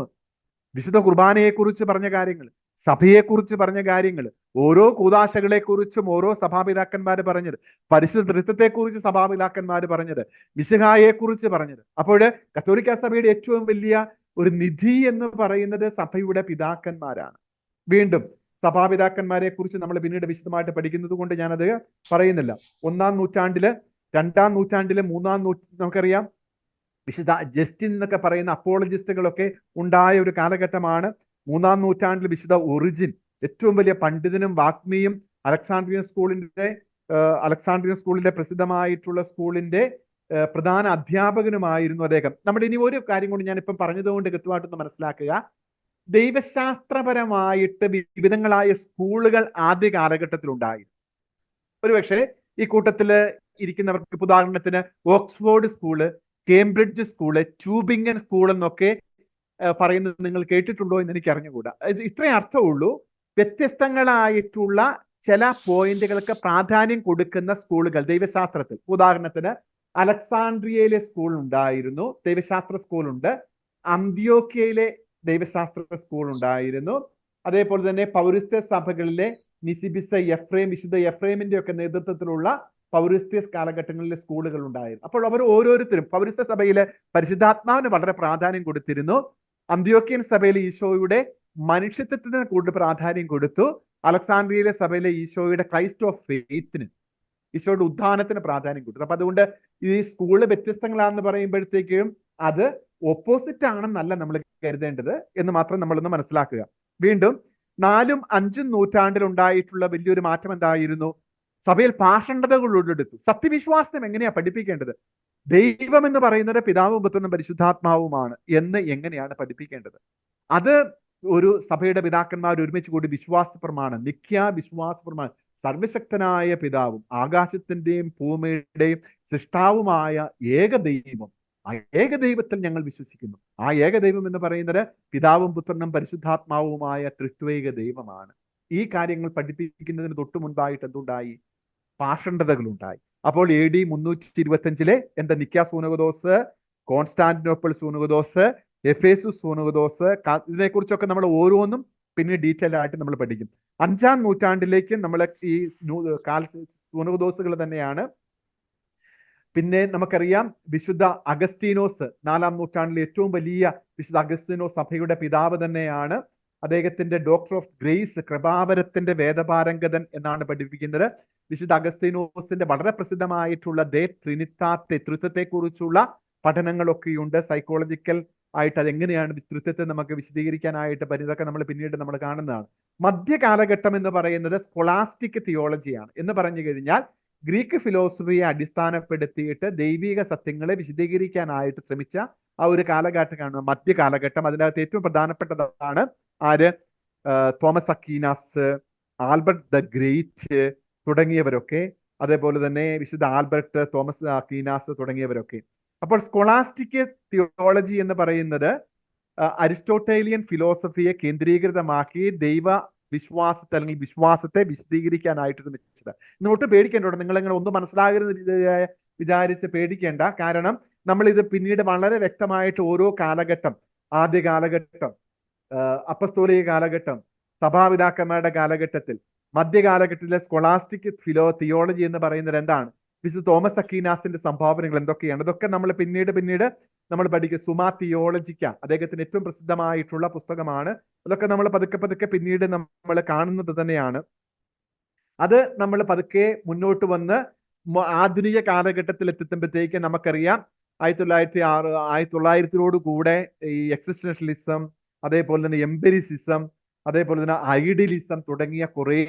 വിശുദ്ധ കുർബാനയെക്കുറിച്ച് പറഞ്ഞ കാര്യങ്ങൾ, സഭയെക്കുറിച്ച് പറഞ്ഞ കാര്യങ്ങൾ, ഓരോ കൂദാശകളെ കുറിച്ചും ഓരോ സഭാപിതാക്കന്മാര് പറഞ്ഞത്, പരിശുദ്ധ തൃത്വത്തെക്കുറിച്ച് സഭാപിതാക്കന്മാര് പറഞ്ഞത്, മിശിഹായെക്കുറിച്ച് പറഞ്ഞത്. അപ്പോൾ കത്തോലിക്ക സഭയുടെ ഏറ്റവും വലിയ ഒരു നിധി എന്ന് പറയുന്നത് സഭയുടെ പിതാക്കന്മാരാണ്. വീണ്ടും സഭാപിതാക്കന്മാരെ കുറിച്ച് നമ്മൾ പിന്നീട് വിശദമായിട്ട് പഠിക്കുന്നത് കൊണ്ട് ഞാനത് പറയുന്നില്ല. 1-ാം നൂറ്റാണ്ടില്, 2-ാം നൂറ്റാണ്ടില്, 3-ാം നമുക്കറിയാം വിശുദ്ധ ജസ്റ്റിൻ എന്നൊക്കെ പറയുന്ന അപ്പോളജിസ്റ്റുകളൊക്കെ ഉണ്ടായ ഒരു കാലഘട്ടമാണ്. 3-ാം നൂറ്റാണ്ടിൽ വിശുദ്ധ ഒറിജിൻ, ഏറ്റവും വലിയ പണ്ഡിതനും വാഗ്മിയും അലക്സാണ്ട്രിയൻ സ്കൂളിന്റെ പ്രസിദ്ധമായിട്ടുള്ള സ്കൂളിന്റെ പ്രധാന അധ്യാപകനുമായിരുന്നു അദ്ദേഹം. നമ്മൾ ഇനി ഒരു കാര്യം കൊണ്ട് ഞാനിപ്പം പറഞ്ഞതുകൊണ്ട് കൃത്യമായിട്ടൊന്ന് മനസ്സിലാക്കുക. ദൈവശാസ്ത്രപരമായിട്ട് വിവിധങ്ങളായ സ്കൂളുകൾ ആദ്യ കാലഘട്ടത്തിൽ ഉണ്ടായിരുന്നു. ഒരുപക്ഷെ ഈ കൂട്ടത്തില് ഇരിക്കുന്നവർക്ക് ഉദാഹരണത്തിന് Oxford school, Cambridge school, Tubingen school എന്നൊക്കെ പറയുന്നത് നിങ്ങൾ കേട്ടിട്ടുണ്ടോ എന്ന് എനിക്ക് അറിഞ്ഞുകൂടാ. ഇത്രയും അർത്ഥമുള്ളൂ. വ്യത്യസ്തങ്ങളായിട്ടുള്ള ചില പോയിന്റുകൾക്ക് പ്രാധാന്യം കൊടുക്കുന്ന സ്കൂളുകൾ ദൈവശാസ്ത്രത്തിൽ. ഉദാഹരണത്തിന് അലക്സാണ്ട്രിയയിലെ സ്കൂൾ ഉണ്ടായിരുന്നു, ദൈവശാസ്ത്ര സ്കൂളുണ്ട്. അന്ത്യോക്യയിലെ ദൈവശാസ്ത്ര സ്കൂൾ ഉണ്ടായിരുന്നു. അതേപോലെ തന്നെ പൗരസ്ത്യ സഭകളിലെ നിസിബിസ, എഫ്രേം, വിശുദ്ധ എഫ്രേമിന്റെ ഒക്കെ നേതൃത്വത്തിലുള്ള പൗരസ്ത്യ കാലഘട്ടങ്ങളിലെ സ്കൂളുകൾ ഉണ്ടായിരുന്നു. അപ്പോൾ അവർ ഓരോരുത്തരും പൗരസ്ത്യ സഭയിലെ പരിശുദ്ധാത്മാവിന് വളരെ പ്രാധാന്യം കൊടുത്തിരുന്നു. അന്ത്യോക്യൻ സഭയിലെ ഈശോയുടെ മനുഷ്യത്വത്തിന് കൂടുതൽ പ്രാധാന്യം കൊടുത്തു. അലക്സാണ്ട്രിയയിലെ സഭയിലെ ഈശോയുടെ ക്രൈസ്റ്റ് ഓഫ് ഫെയ്ത്തിന്, ഈശോയുടെ ഉത്ഥാനത്തിന് പ്രാധാന്യം കൊടുത്തു. അപ്പൊ അതുകൊണ്ട് ഈ സ്കൂള് വ്യത്യസ്തങ്ങളാണെന്ന് പറയുമ്പോഴത്തേക്കും അത് ഓപ്പോസിറ്റ് ആണെന്നല്ല നമ്മൾ കരുതേണ്ടത് എന്ന് മാത്രം നമ്മളൊന്ന് മനസ്സിലാക്കുക. വീണ്ടും 4-ഉം 5-ഉം നൂറ്റാണ്ടിൽ ഉണ്ടായിട്ടുള്ള വലിയൊരു മാറ്റം എന്തായിരുന്നു? സഭയിൽ പാഷണ്ഡതകൾ ഉള്ളെടുത്തു. സത്യവിശ്വാസം എങ്ങനെയാ പഠിപ്പിക്കേണ്ടത്? ദൈവം എന്ന് പറയുന്നത് പിതാവും പുത്രനും പരിശുദ്ധാത്മാവുമാണ് എന്ന് എങ്ങനെയാണ് പഠിപ്പിക്കേണ്ടത്? അത് ഒരു സഭയുടെ പിതാക്കന്മാർ ഒരുമിച്ച് കൂടി വിശ്വാസ പ്രമാണം, നിഖ്യാ വിശ്വാസ പ്രമാണം, സർവശക്തനായ പിതാവും ആകാശത്തിന്റെയും ഭൂമിയുടെയും സൃഷ്ടാവുമായ ഏകദൈവം, ആ ഏകദൈവത്തിൽ ഞങ്ങൾ വിശ്വസിക്കുന്നു. ആ ഏകദൈവം എന്ന് പറയുന്നത് പിതാവും പുത്രനും പരിശുദ്ധാത്മാവുമായ ത്രിത്വൈക ദൈവമാണ്. ഈ കാര്യങ്ങൾ പഠിപ്പിക്കുന്നതിന് തൊട്ടു മുൻപായിട്ട് എന്തുണ്ടായി? പാഷണ്ഡതകളുണ്ടായി. അപ്പോൾ AD 325 എന്താ നിക്യാ സൂനകദോസ്, കോൺസ്റ്റാന്റിനോപ്പിൾ സൂനകദോസ്, എഫേസുസ് സൂനകദോസ്, ഇതിനെക്കുറിച്ചൊക്കെ നമ്മൾ ഓരോന്നും പിന്നെ ഡീറ്റെയിൽ ആയിട്ട് നമ്മൾ പഠിക്കും. 5-ാം നൂറ്റാണ്ടിലേക്ക് നമ്മൾ ഈ സൂനകദോസുകൾ തന്നെയാണ്. പിന്നെ നമുക്കറിയാം വിശുദ്ധ അഗസ്തീനോസ്, 4-ാം നൂറ്റാണ്ടിലെ ഏറ്റവും വലിയ വിശുദ്ധ അഗസ്തീനോസ് സഭയുടെ പിതാവ് തന്നെയാണ്. അദ്ദേഹത്തിന്റെ ഡോക്ടർ ഓഫ് ഗ്രേസ്, കൃപാവരത്തിന്റെ വേദപാരംഗതൻ എന്നാണ് പഠിപ്പിക്കുന്നത്. വിശുദ്ധ അഗസ്തീനോസിന്റെ വളരെ പ്രസിദ്ധമായിട്ടുള്ള ദേ ട്രിനിത്താത്തെ, തൃത്വത്തെ കുറിച്ചുള്ള പഠനങ്ങളൊക്കെയുണ്ട്. സൈക്കോളജിക്കൽ ആയിട്ട് അതെങ്ങനെയാണ് തൃത്വത്തെ നമുക്ക് വിശദീകരിക്കാനായിട്ട് പറ്റുന്നതൊക്കെ നമ്മൾ പിന്നീട് നമ്മൾ കാണുന്നതാണ്. മധ്യകാലഘട്ടം എന്ന് പറയുന്നത് സ്കോളാസ്റ്റിക് തിയോളജിയാണ്. എന്ന് പറഞ്ഞു കഴിഞ്ഞാൽ ഗ്രീക്ക് ഫിലോസഫിയെ അടിസ്ഥാനപ്പെടുത്തിയിട്ട് ദൈവിക സത്യങ്ങളെ വിശദീകരിക്കാനായിട്ട് ശ്രമിച്ച ആ ഒരു കാലഘട്ടമാണ് മധ്യകാലഘട്ടം. അതിനകത്ത് ഏറ്റവും പ്രധാനപ്പെട്ടതാണ് ആര്? Thomas Aquinas, Albert the Great തുടങ്ങിയവരൊക്കെ, അതേപോലെ തന്നെ വിശുദ്ധ ആൽബർട്ട്, തോമസ് അക്വീനാസ് തുടങ്ങിയവരൊക്കെ. അപ്പോൾ സ്കോളാസ്റ്റിക് തിയോളജി എന്ന് പറയുന്നത് അരിസ്റ്റോട്ടേലിയൻ ഫിലോസഫിയെ കേന്ദ്രീകൃതമാക്കി ദൈവ വിശ്വാസത്തെ അല്ലെങ്കിൽ വിശ്വാസത്തെ വിശദീകരിക്കാനായിട്ട് ശ്രമിച്ചത്. ഇങ്ങോട്ട് പേടിക്കേണ്ട, നിങ്ങളിങ്ങനെ ഒന്നും മനസ്സിലാകുന്ന വിചാരിച്ച് പേടിക്കേണ്ട. കാരണം നമ്മൾ ഇത് പിന്നീട് വളരെ വ്യക്തമായിട്ട് ഓരോ കാലഘട്ടം, ആദ്യ കാലഘട്ടം, അപ്പസ്തോലിക കാലഘട്ടം, സഭാപിതാക്കന്മാരുടെ കാലഘട്ടത്തിൽ, മധ്യകാലഘട്ടത്തിലെ സ്കോളാസ്റ്റിക് തിയോളജി എന്ന് പറയുന്നത് എന്താണ്, വിശുദ്ധ തോമസ് അക്വീനാസിന്റെ സംഭാവനകൾ എന്തൊക്കെയാണ്, ഇതൊക്കെ നമ്മൾ പിന്നീട് നമ്മൾ പഠിക്കുക. സുമാ തിയോളജിക്ക അദ്ദേഹത്തിന് ഏറ്റവും പ്രസിദ്ധമായിട്ടുള്ള പുസ്തകമാണ്. അതൊക്കെ നമ്മൾ പതുക്കെ പിന്നീട് നമ്മൾ കാണുന്നത് തന്നെയാണ്. അത് നമ്മൾ പതുക്കെ മുന്നോട്ട് വന്ന് ആധുനിക കാലഘട്ടത്തിൽ എത്തുമ്പോഴത്തേക്ക് നമുക്കറിയാം 1900 കൂടെ ഈ എക്സിസ്റ്റൻഷ്യലിസം, അതേപോലെ തന്നെ എംപിരിസിസം, അതേപോലെ തന്നെ ഐഡിയലിസം തുടങ്ങിയ കുറേ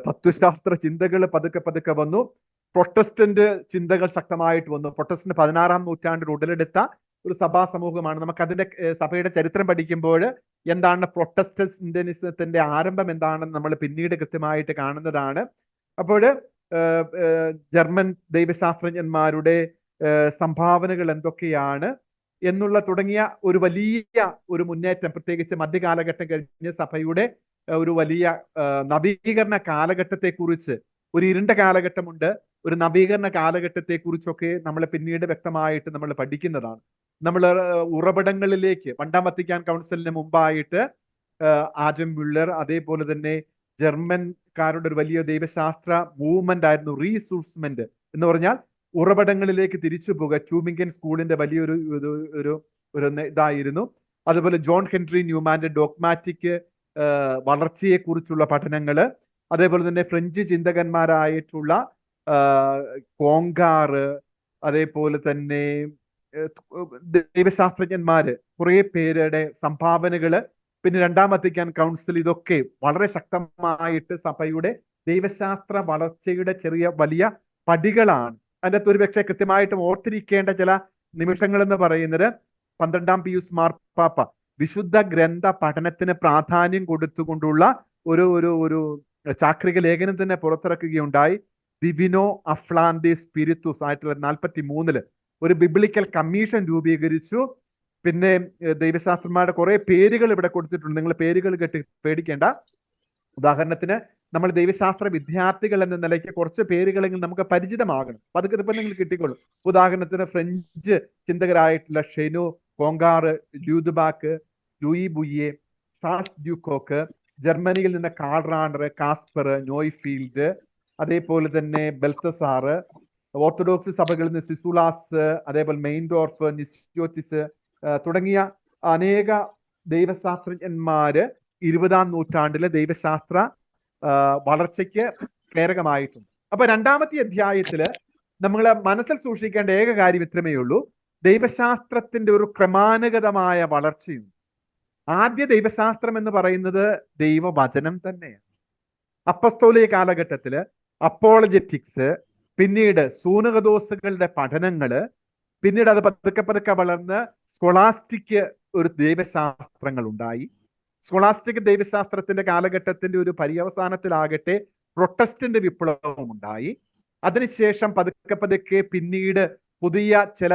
തത്വശാസ്ത്ര ചിന്തകൾ പതുക്കെ പതുക്കെ വന്നു. പ്രൊട്ടസ്റ്റന്റ് ചിന്തകൾ ശക്തമായിട്ട് വന്നു. പ്രൊട്ടസ്റ്റന്റ് 16-ാം നൂറ്റാണ്ടിൽ ഉടലെടുത്ത ഒരു സഭാ സമൂഹമാണ്. നമുക്ക് അതിന്റെ സഭയുടെ ചരിത്രം പഠിക്കുമ്പോൾ എന്താണ് പ്രൊട്ടസ്റ്റന്റിസത്തിന്റെ ആരംഭം എന്താണെന്ന് നമ്മൾ പിന്നീട് കൃത്യമായിട്ട് കാണുന്നതാണ്. അപ്പോൾ ജർമ്മൻ ദൈവശാസ്ത്രജ്ഞന്മാരുടെ സംഭാവനകൾ എന്തൊക്കെയാണ് എന്നുള്ള തുടങ്ങിയ ഒരു വലിയ ഒരു മുന്നേറ്റം, പ്രത്യേകിച്ച് മധ്യകാലഘട്ടം കഴിഞ്ഞ് സഭയുടെ ഒരു വലിയ നവീകരണ കാലഘട്ടത്തെക്കുറിച്ച്, ഒരു ഇരുണ്ട കാലഘട്ടമുണ്ട്, ഒരു നവീകരണ കാലഘട്ടത്തെക്കുറിച്ചൊക്കെ നമ്മൾ പിന്നീട് വ്യക്തമായിട്ട് നമ്മൾ പഠിക്കുന്നതാണ്. നമ്മൾ ഉറവിടങ്ങളിലേക്ക്, രണ്ടാം വത്തിക്കാൻ കൗൺസിലിന് മുമ്പായിട്ട് ആഡം മുള്ളർ, അതേപോലെ തന്നെ ജർമ്മൻകാരുടെ ഒരു വലിയ ദൈവശാസ്ത്ര മൂവ്മെന്റ് ആയിരുന്നു റീസൂഴ്സ്മെന്റ് എന്ന് പറഞ്ഞാൽ ഉറവിടങ്ങളിലേക്ക് തിരിച്ചു പോകുക. ട്യൂബിംഗൻ സ്കൂളിന്റെ വലിയൊരു ഒരു ഇതായിരുന്നു. അതുപോലെ ജോൺ ഹെൻറി ന്യൂമാന്റെ ഡോഗ്മാറ്റിക് വളർച്ചയെക്കുറിച്ചുള്ള പഠനങ്ങള്, അതേപോലെ തന്നെ ഫ്രഞ്ച് ചിന്തകന്മാരായിട്ടുള്ള കോങ്കാറ്, അതേപോലെ തന്നെ ദൈവശാസ്ത്രജ്ഞന്മാര് കുറെ പേരുടെ സംഭാവനകള്, പിന്നെ രണ്ടാം വത്തിക്കാൻ കൗൺസിൽ, ഇതൊക്കെ വളരെ ശക്തമായിട്ട് സഭയുടെ ദൈവശാസ്ത്ര വളർച്ചയുടെ വലിയ പടികളാണ്. അതിൻ്റെ അകത്ത് ഒരു പക്ഷേ കൃത്യമായിട്ടും ഓർത്തിരിക്കേണ്ട ചില നിമിഷങ്ങൾ എന്ന് പറയുന്നത് 12-ാം പിയൂസ് മാർപ്പാപ്പ വിശുദ്ധ ഗ്രന്ഥ പഠനത്തിന് പ്രാധാന്യം കൊടുത്തുകൊണ്ടുള്ള ഒരു ചാക്രിക ലേഖനം തന്നെ പുറത്തിറക്കുകയുണ്ടായി. ദിവിനോ അഫ്ലാന്തി സ്പിരിത്തുസ് 1943 ഒരു ബിബ്ലിക്കൽ കമ്മീഷൻ രൂപീകരിച്ചു. പിന്നെ ദൈവശാസ്ത്രന്മാരുടെ കുറെ പേരുകൾ ഇവിടെ കൊടുത്തിട്ടുണ്ട്. നിങ്ങൾ പേരുകൾ കേട്ട് പേടിക്കേണ്ട. ഉദാഹരണത്തിന് നമ്മൾ ദൈവശാസ്ത്ര വിദ്യാർത്ഥികൾ എന്ന നിലയ്ക്ക് കുറച്ച് പേരുകളെങ്കിലും നമുക്ക് പരിചിതമാകണം. അപ്പൊ അതൊക്കെ ഇപ്പം നിങ്ങൾ കിട്ടിക്കൊള്ളും. ഉദാഹരണത്തിന് ഫ്രഞ്ച് ചിന്തകരായിട്ടുള്ള ഷെനു, കോങ്കാറ്, ലൂദ്ബാക്ക്, ലൂയി ബുയെ, ഷാൾസ് ഡ്യൂക്കോക്ക്, ജർമ്മനിയിൽ നിന്ന് കാൾ റാണ്ടർ, കാസ്പർ, നോയ്ഫീൽഡ്, അതേപോലെ തന്നെ ബെൽത്തസാറ്, ഓർത്തഡോക്സ് സഭകളിൽ നിന്ന് സിസുലാസ്, അതേപോലെ മെയിൻഡോർഫ്, നിസ്യോറ്റിസ് തുടങ്ങിയ അനേക ദൈവശാസ്ത്രജ്ഞന്മാര് 20-ാം നൂറ്റാണ്ടിലെ ദൈവശാസ്ത്ര വളർച്ചയ്ക്ക് പ്രേരകമായിട്ടുണ്ട്. അപ്പൊ രണ്ടാമത്തെ അധ്യായത്തില് നമ്മൾ മനസ്സിൽ സൂക്ഷിക്കേണ്ട ഏക കാര്യം ഇത്രമേ ഉള്ളൂ: ദൈവശാസ്ത്രത്തിന്റെ ഒരു ക്രമാനുഗതമായ വളർച്ചയുണ്ട്. ആദ്യ ദൈവശാസ്ത്രം എന്ന് പറയുന്നത് ദൈവവചനം തന്നെയാണ്. അപ്പസ്തോലിക കാലഘട്ടത്തില് അപ്പോളജറ്റിക്സ്, പിന്നീട് സൂനകദോസുകളുടെ പഠനങ്ങള്, പിന്നീട് അത് പതുക്കെ പതുക്കെ വളർന്ന് സ്കോളാസ്റ്റിക് ഒരു ദൈവശാസ്ത്രങ്ങൾ ഉണ്ടായി. സ്കോളാസ്റ്റിക് ദൈവശാസ്ത്രത്തിന്റെ കാലഘട്ടത്തിന്റെ ഒരു പര്യവസാനത്തിലാകട്ടെ പ്രൊട്ടസ്റ്റന്റ് വിപ്ലവം ഉണ്ടായി. അതിനുശേഷം പതുക്കെ പതുക്കെ പിന്നീട് പുതിയ ചില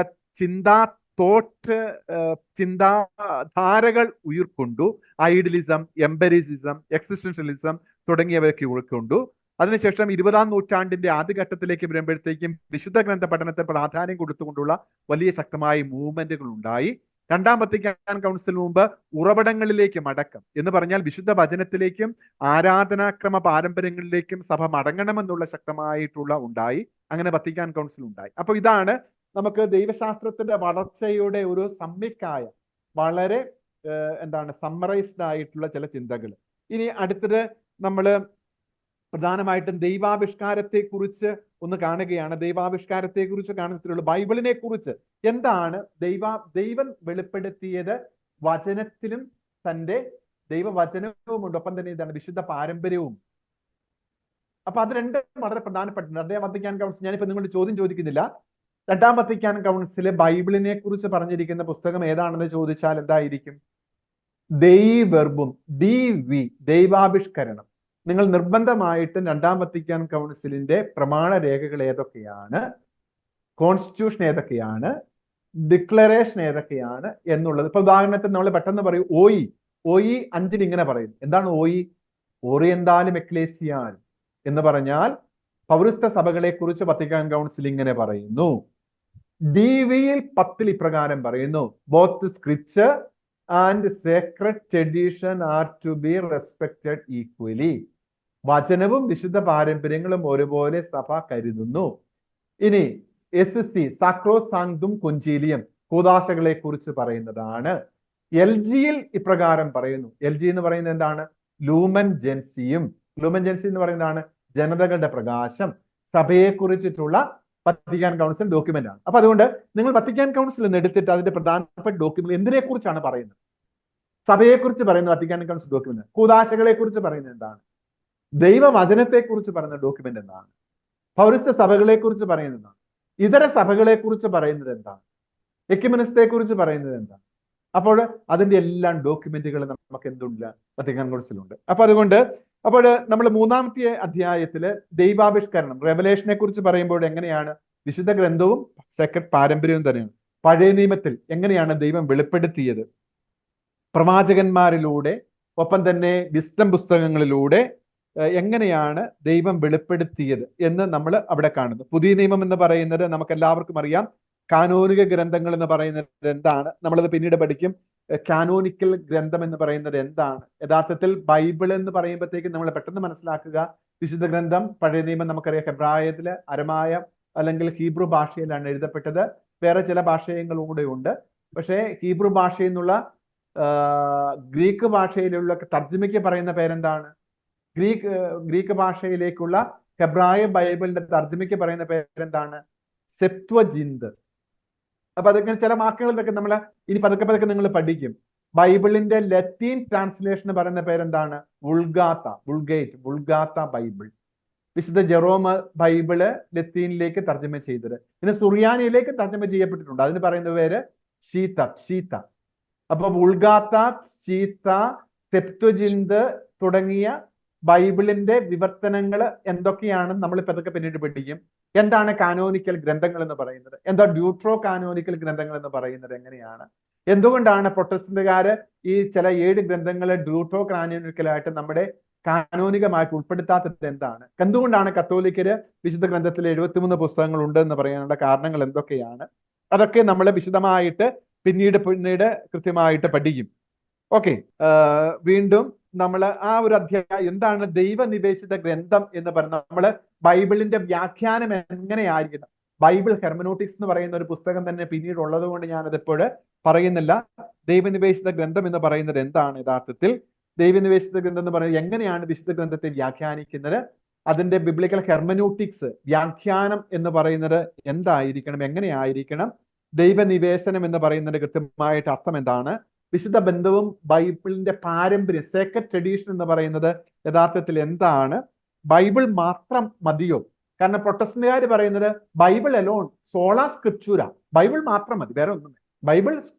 ചിന്താധാരകൾ ഉയർക്കൊണ്ടു. ഐഡിയലിസം, എംപെരിസിസം, എക്സിസ്റ്റൻഷ്യലിസം തുടങ്ങിയവയൊക്കെ ഉൾക്കൊണ്ടു. അതിനുശേഷം 20-ാം നൂറ്റാണ്ടിന്റെ ആദ്യഘട്ടത്തിലേക്ക് വരുമ്പോഴത്തേക്കും വിശുദ്ധ ഗ്രന്ഥ പഠനത്തിന് പ്രാധാന്യം കൊടുത്തുകൊണ്ടുള്ള വലിയ ശക്തമായ മൂവ്മെന്റുകൾ ഉണ്ടായി. രണ്ടാം വത്തിക്കാൻ കൗൺസിൽ മുമ്പ് ഉറവിടങ്ങളിലേക്ക് മടക്കം എന്ന് പറഞ്ഞാൽ വിശുദ്ധ വചനത്തിലേക്കും ആരാധനാക്രമ പാരമ്പര്യങ്ങളിലേക്കും സഭ മടങ്ങണമെന്നുള്ള ശക്തമായിട്ടുള്ള ഉണ്ടായി. അങ്ങനെ വത്തിക്കാൻ കൗൺസിൽ ഉണ്ടായി. അപ്പൊ ഇതാണ് നമുക്ക് ദൈവശാസ്ത്രത്തിന്റെ വളർച്ചയുടെ ഒരു സമ്യക്കായ വളരെ സമ്മറൈസ്ഡ് ആയിട്ടുള്ള ചില ചിന്തകൾ. ഇനി അടുത്തത് നമ്മൾ പ്രധാനമായിട്ടും ദൈവാവിഷ്കാരത്തെ കുറിച്ച് ഒന്ന് കാണുകയാണ്. ദൈവാവിഷ്കാരത്തെ കുറിച്ച് കാണുന്നതിലുള്ള ബൈബിളിനെ കുറിച്ച് എന്താണ് ദൈവം വെളിപ്പെടുത്തിയത്? വചനത്തിലും തന്റെ ദൈവവചനവും ഉണ്ട്, ഒപ്പം തന്നെ ഇതാണ് വിശുദ്ധ പാരമ്പര്യവും. അപ്പൊ അത് രണ്ടും വളരെ പ്രധാനപ്പെട്ട രണ്ടാം വത്തിക്കാൻ കൗൺസിൽ. ഞാനിപ്പോ നിങ്ങളുടെ ചോദ്യം ചോദിക്കുന്നില്ല. രണ്ടാം വത്തിക്കാൻ കൗൺസില് ബൈബിളിനെ കുറിച്ച് പറഞ്ഞിരിക്കുന്ന പുസ്തകം ഏതാണെന്ന് ചോദിച്ചാൽ എന്തായിരിക്കും? ദൈവവർബും, ദൈവാവിഷ്കരണം. നിങ്ങൾ നിർബന്ധമായിട്ടും രണ്ടാം വത്തിക്കാൻ കൗൺസിലിന്റെ പ്രമാണ രേഖകൾ ഏതൊക്കെയാണ്, കോൺസ്റ്റിറ്റ്യൂഷൻ ഏതൊക്കെയാണ്, ഡിക്ലറേഷൻ ഏതൊക്കെയാണ് എന്നുള്ളത്. ഇപ്പൊ ഉദാഹരണത്തിന് നമ്മൾ പെട്ടെന്ന് പറയും OE 5 ഇങ്ങനെ പറയും. എന്താണ് OE? ഓറിയന്താലും എക്ലേസിയാലും എന്ന് പറഞ്ഞാൽ പൗരസ്ത്യ സഭകളെ കുറിച്ച് വത്തിക്കാൻ കൗൺസിൽ ഇങ്ങനെ പറയുന്നു. DVയിൽ 10 ഇപ്രകാരം പറയുന്നു: both scripture and sacred tradition are to be respected equally. വചനവും വിശുദ്ധ പാരമ്പര്യങ്ങളും ഒരുപോലെ സഭ കരുതുന്നു. ഇനി SC സാക്രോസാങ്ക്തും കൊഞ്ചീലിയം കൂദാശകളെ കുറിച്ച് പറയുന്നതാണ്. LGയിൽ ഇപ്രകാരം പറയുന്നു. LG എന്ന് പറയുന്നത് എന്താണ്? ലൂമൻ ജെൻസിയും. ലൂമൻ ജെൻസി എന്ന് പറയുന്നതാണ് ജനതകളുടെ പ്രകാശം. സഭയെ കുറിച്ചിട്ടുള്ള വത്തിക്കാൻ കൗൺസിൽ ഡോക്യുമെന്റ് ആണ്. അപ്പൊ അതുകൊണ്ട് നിങ്ങൾ വത്തിക്കാൻ കൗൺസിൽ നിന്ന് എടുത്തിട്ട് അതിന്റെ പ്രധാനപ്പെട്ട ഡോക്യുമെന്റ് എന്തിനെ കുറിച്ചാണ് പറയുന്നത്, സഭയെക്കുറിച്ച് പറയുന്ന വത്തിക്കാൻ കൗൺസിൽ ഡോക്യുമെന്റ്, കൂദാശകളെ കുറിച്ച് പറയുന്നത് എന്താണ്, ദൈവവചനത്തെക്കുറിച്ച് പറയുന്ന ഡോക്യുമെന്റ് എന്താണ്, പൗരസ്ത്യ സഭകളെ കുറിച്ച് പറയുന്നത് എന്താണ്, ഇതര സഭകളെ കുറിച്ച് പറയുന്നത് എന്താണ്, എക്യുമെനിസത്തെ കുറിച്ച് പറയുന്നത് എന്താണ്. അപ്പോൾ അതിന്റെ എല്ലാം ഡോക്യുമെന്റുകൾ നമുക്ക് എന്തുണ്ട്, വത്തിക്കാൻ കൗൺസിലുണ്ട്. അപ്പോൾ നമ്മൾ 3-ാമത്തെ അധ്യായത്തില് ദൈവാവിഷ്കരണം, റെവലേഷനെ കുറിച്ച് പറയുമ്പോൾ എങ്ങനെയാണ് വിശുദ്ധ ഗ്രന്ഥവും സെക്രട്ട് പാരമ്പര്യവും തന്നെയാണ്. പഴയ നിയമത്തിൽ എങ്ങനെയാണ് ദൈവം വെളിപ്പെടുത്തിയത്, പ്രവാചകന്മാരിലൂടെ, ഒപ്പം തന്നെ വിസ്ഡം പുസ്തകങ്ങളിലൂടെ എങ്ങനെയാണ് ദൈവം വെളിപ്പെടുത്തിയത് എന്ന് നമ്മൾ അവിടെ കാണുന്നു. പുതിയ നിയമം എന്ന് പറയുന്നത് നമുക്ക് എല്ലാവർക്കും അറിയാം. കാനോനിക ഗ്രന്ഥങ്ങൾ എന്ന് പറയുന്നത് എന്താണ്, നമ്മളത് പിന്നീട് പഠിക്കും. കാനോനിക്കൽ ഗ്രന്ഥം എന്ന് പറയുന്നത് എന്താണ്, യഥാർത്ഥത്തിൽ ബൈബിൾ എന്ന് പറയുമ്പോഴത്തേക്കും നമ്മൾ പെട്ടെന്ന് മനസ്സിലാക്കുക, വിശുദ്ധ ഗ്രന്ഥം പഴയ നിയമം നമുക്കറിയാം ഹെബ്രായത്തില്, അരമായ അല്ലെങ്കിൽ ഹീബ്രു ഭാഷയിലാണ് എഴുതപ്പെട്ടത്. വേറെ ചില ഭാഷകളും കൂടെ ഉണ്ട്. പക്ഷേ ഹീബ്രു ഭാഷയിൽ നിന്നുള്ള ഗ്രീക്ക് ഭാഷയിലുള്ള തർജ്ജിമയ്ക്ക് പറയുന്ന പേരെന്താണ്, ഗ്രീക്ക് ഭാഷയിലേക്കുള്ള ഹെബ്രായ ബൈബിളിന്റെ തർജ്ജിമയ്ക്ക് പറയുന്ന പേരെന്താണ്, സെപ്ത്വജിന്ത്. അപ്പൊ അതൊക്കെ ചില വാക്കുകളിലൊക്കെ നമ്മൾ ഇനി പതുക്കെ നിങ്ങൾ പഠിക്കും. ബൈബിളിന്റെ ലത്തീൻ ട്രാൻസ്ലേഷൻ പറയുന്ന പേരെന്താണ്, വുൾഗാത്ത ബൈബിൾ. വിശുദ്ധ ജെറോം ബൈബിള് ലത്തീനിലേക്ക് തർജ്ജമ ചെയ്തത്, പിന്നെ സുറിയാനിയിലേക്ക് തർജ്ജമ ചെയ്യപ്പെട്ടിട്ടുണ്ട്. അതിന് പറയുന്ന പേര് ഷീത്ത. അപ്പൊ വുൾഗാത്ത, ഷീത്ത, സെപ്ത്വജിന്ത് തുടങ്ങിയ ബൈബിളിന്റെ വിവർത്തനങ്ങൾ എന്തൊക്കെയാണെന്ന് നമ്മൾ പതുക്കെ പിന്നീട് പഠിക്കും. എന്താണ് കാനോനിക്കൽ ഗ്രന്ഥങ്ങൾ എന്ന് പറയുന്നത്, എന്താ ഡ്യൂട്രോ കാനോനിക്കൽ ഗ്രന്ഥങ്ങൾ എന്ന് പറയുന്നത് എങ്ങനെയാണ്, എന്തുകൊണ്ടാണ് പ്രൊട്ടസ്റ്റന്റുകാര് ഈ ചില 7 ഗ്രന്ഥങ്ങളെ ഡ്യൂട്രോ കാനോനിക്കലായിട്ട് നമ്മുടെ കാനോനികമായിട്ട് ഉൾപ്പെടുത്താത്തത് എന്താണ്, എന്തുകൊണ്ടാണ് കത്തോലിക്കര് വിശുദ്ധ ഗ്രന്ഥത്തിൽ 73 പുസ്തകങ്ങൾ ഉണ്ട് എന്ന് പറയാനുള്ള കാരണങ്ങൾ എന്തൊക്കെയാണ്, അതൊക്കെ നമ്മൾ വിശദമായിട്ട് പിന്നീട് കൃത്യമായിട്ട് പഠിക്കും. ഓക്കെ, വീണ്ടും നമ്മൾ ആ ഒരു അധ്യായം എന്താണ് ദൈവനിവേശിത ഗ്രന്ഥം എന്ന് പറയുന്നത്, നമ്മൾ ബൈബിളിന്റെ വ്യാഖ്യാനം എങ്ങനെയായിരിക്കണം. ബൈബിൾ ഹെർമനോട്ടിക്സ് എന്ന് പറയുന്ന ഒരു പുസ്തകം തന്നെ പിന്നീട് ഉള്ളത് കൊണ്ട് ഞാനത് എപ്പോഴും പറയുന്നില്ല. ദൈവനിവേശിത ഗ്രന്ഥം എന്ന് പറയുന്നത് എന്താണ്, യഥാർത്ഥത്തിൽ ദൈവനിവേശിത ഗ്രന്ഥം എന്ന് പറയുന്നത് എങ്ങനെയാണ് വിശുദ്ധ ഗ്രന്ഥത്തെ വ്യാഖ്യാനിക്കുന്നത്, അതിന്റെ ബിബ്ലിക്കൽ ഹെർമനോട്ടിക്സ് വ്യാഖ്യാനം എന്ന് പറയുന്നത് എന്തായിരിക്കണം, എങ്ങനെയായിരിക്കണം, ദൈവനിവേശനം എന്ന് പറയുന്നത് കൃത്യമായിട്ട് അർത്ഥം എന്താണ്, വിശുദ്ധ ബന്ധവും ബൈബിളിന്റെ പാരമ്പര്യം, സേക്രഡ് ട്രഡീഷൻ എന്ന് പറയുന്നത് യഥാർത്ഥത്തിൽ എന്താണ്, ബൈബിൾ മാത്രം മതിയോ? കാരണം പ്രൊട്ടസ്റ്റന്റുകാർ പറയുന്നത് ബൈബിൾ അലോൺ, സോളാ സ്ക്രിപ്ചൂര, ബൈബിൾ മാത്രം മതി, വേറെ ഒന്നും, ബൈബിൾ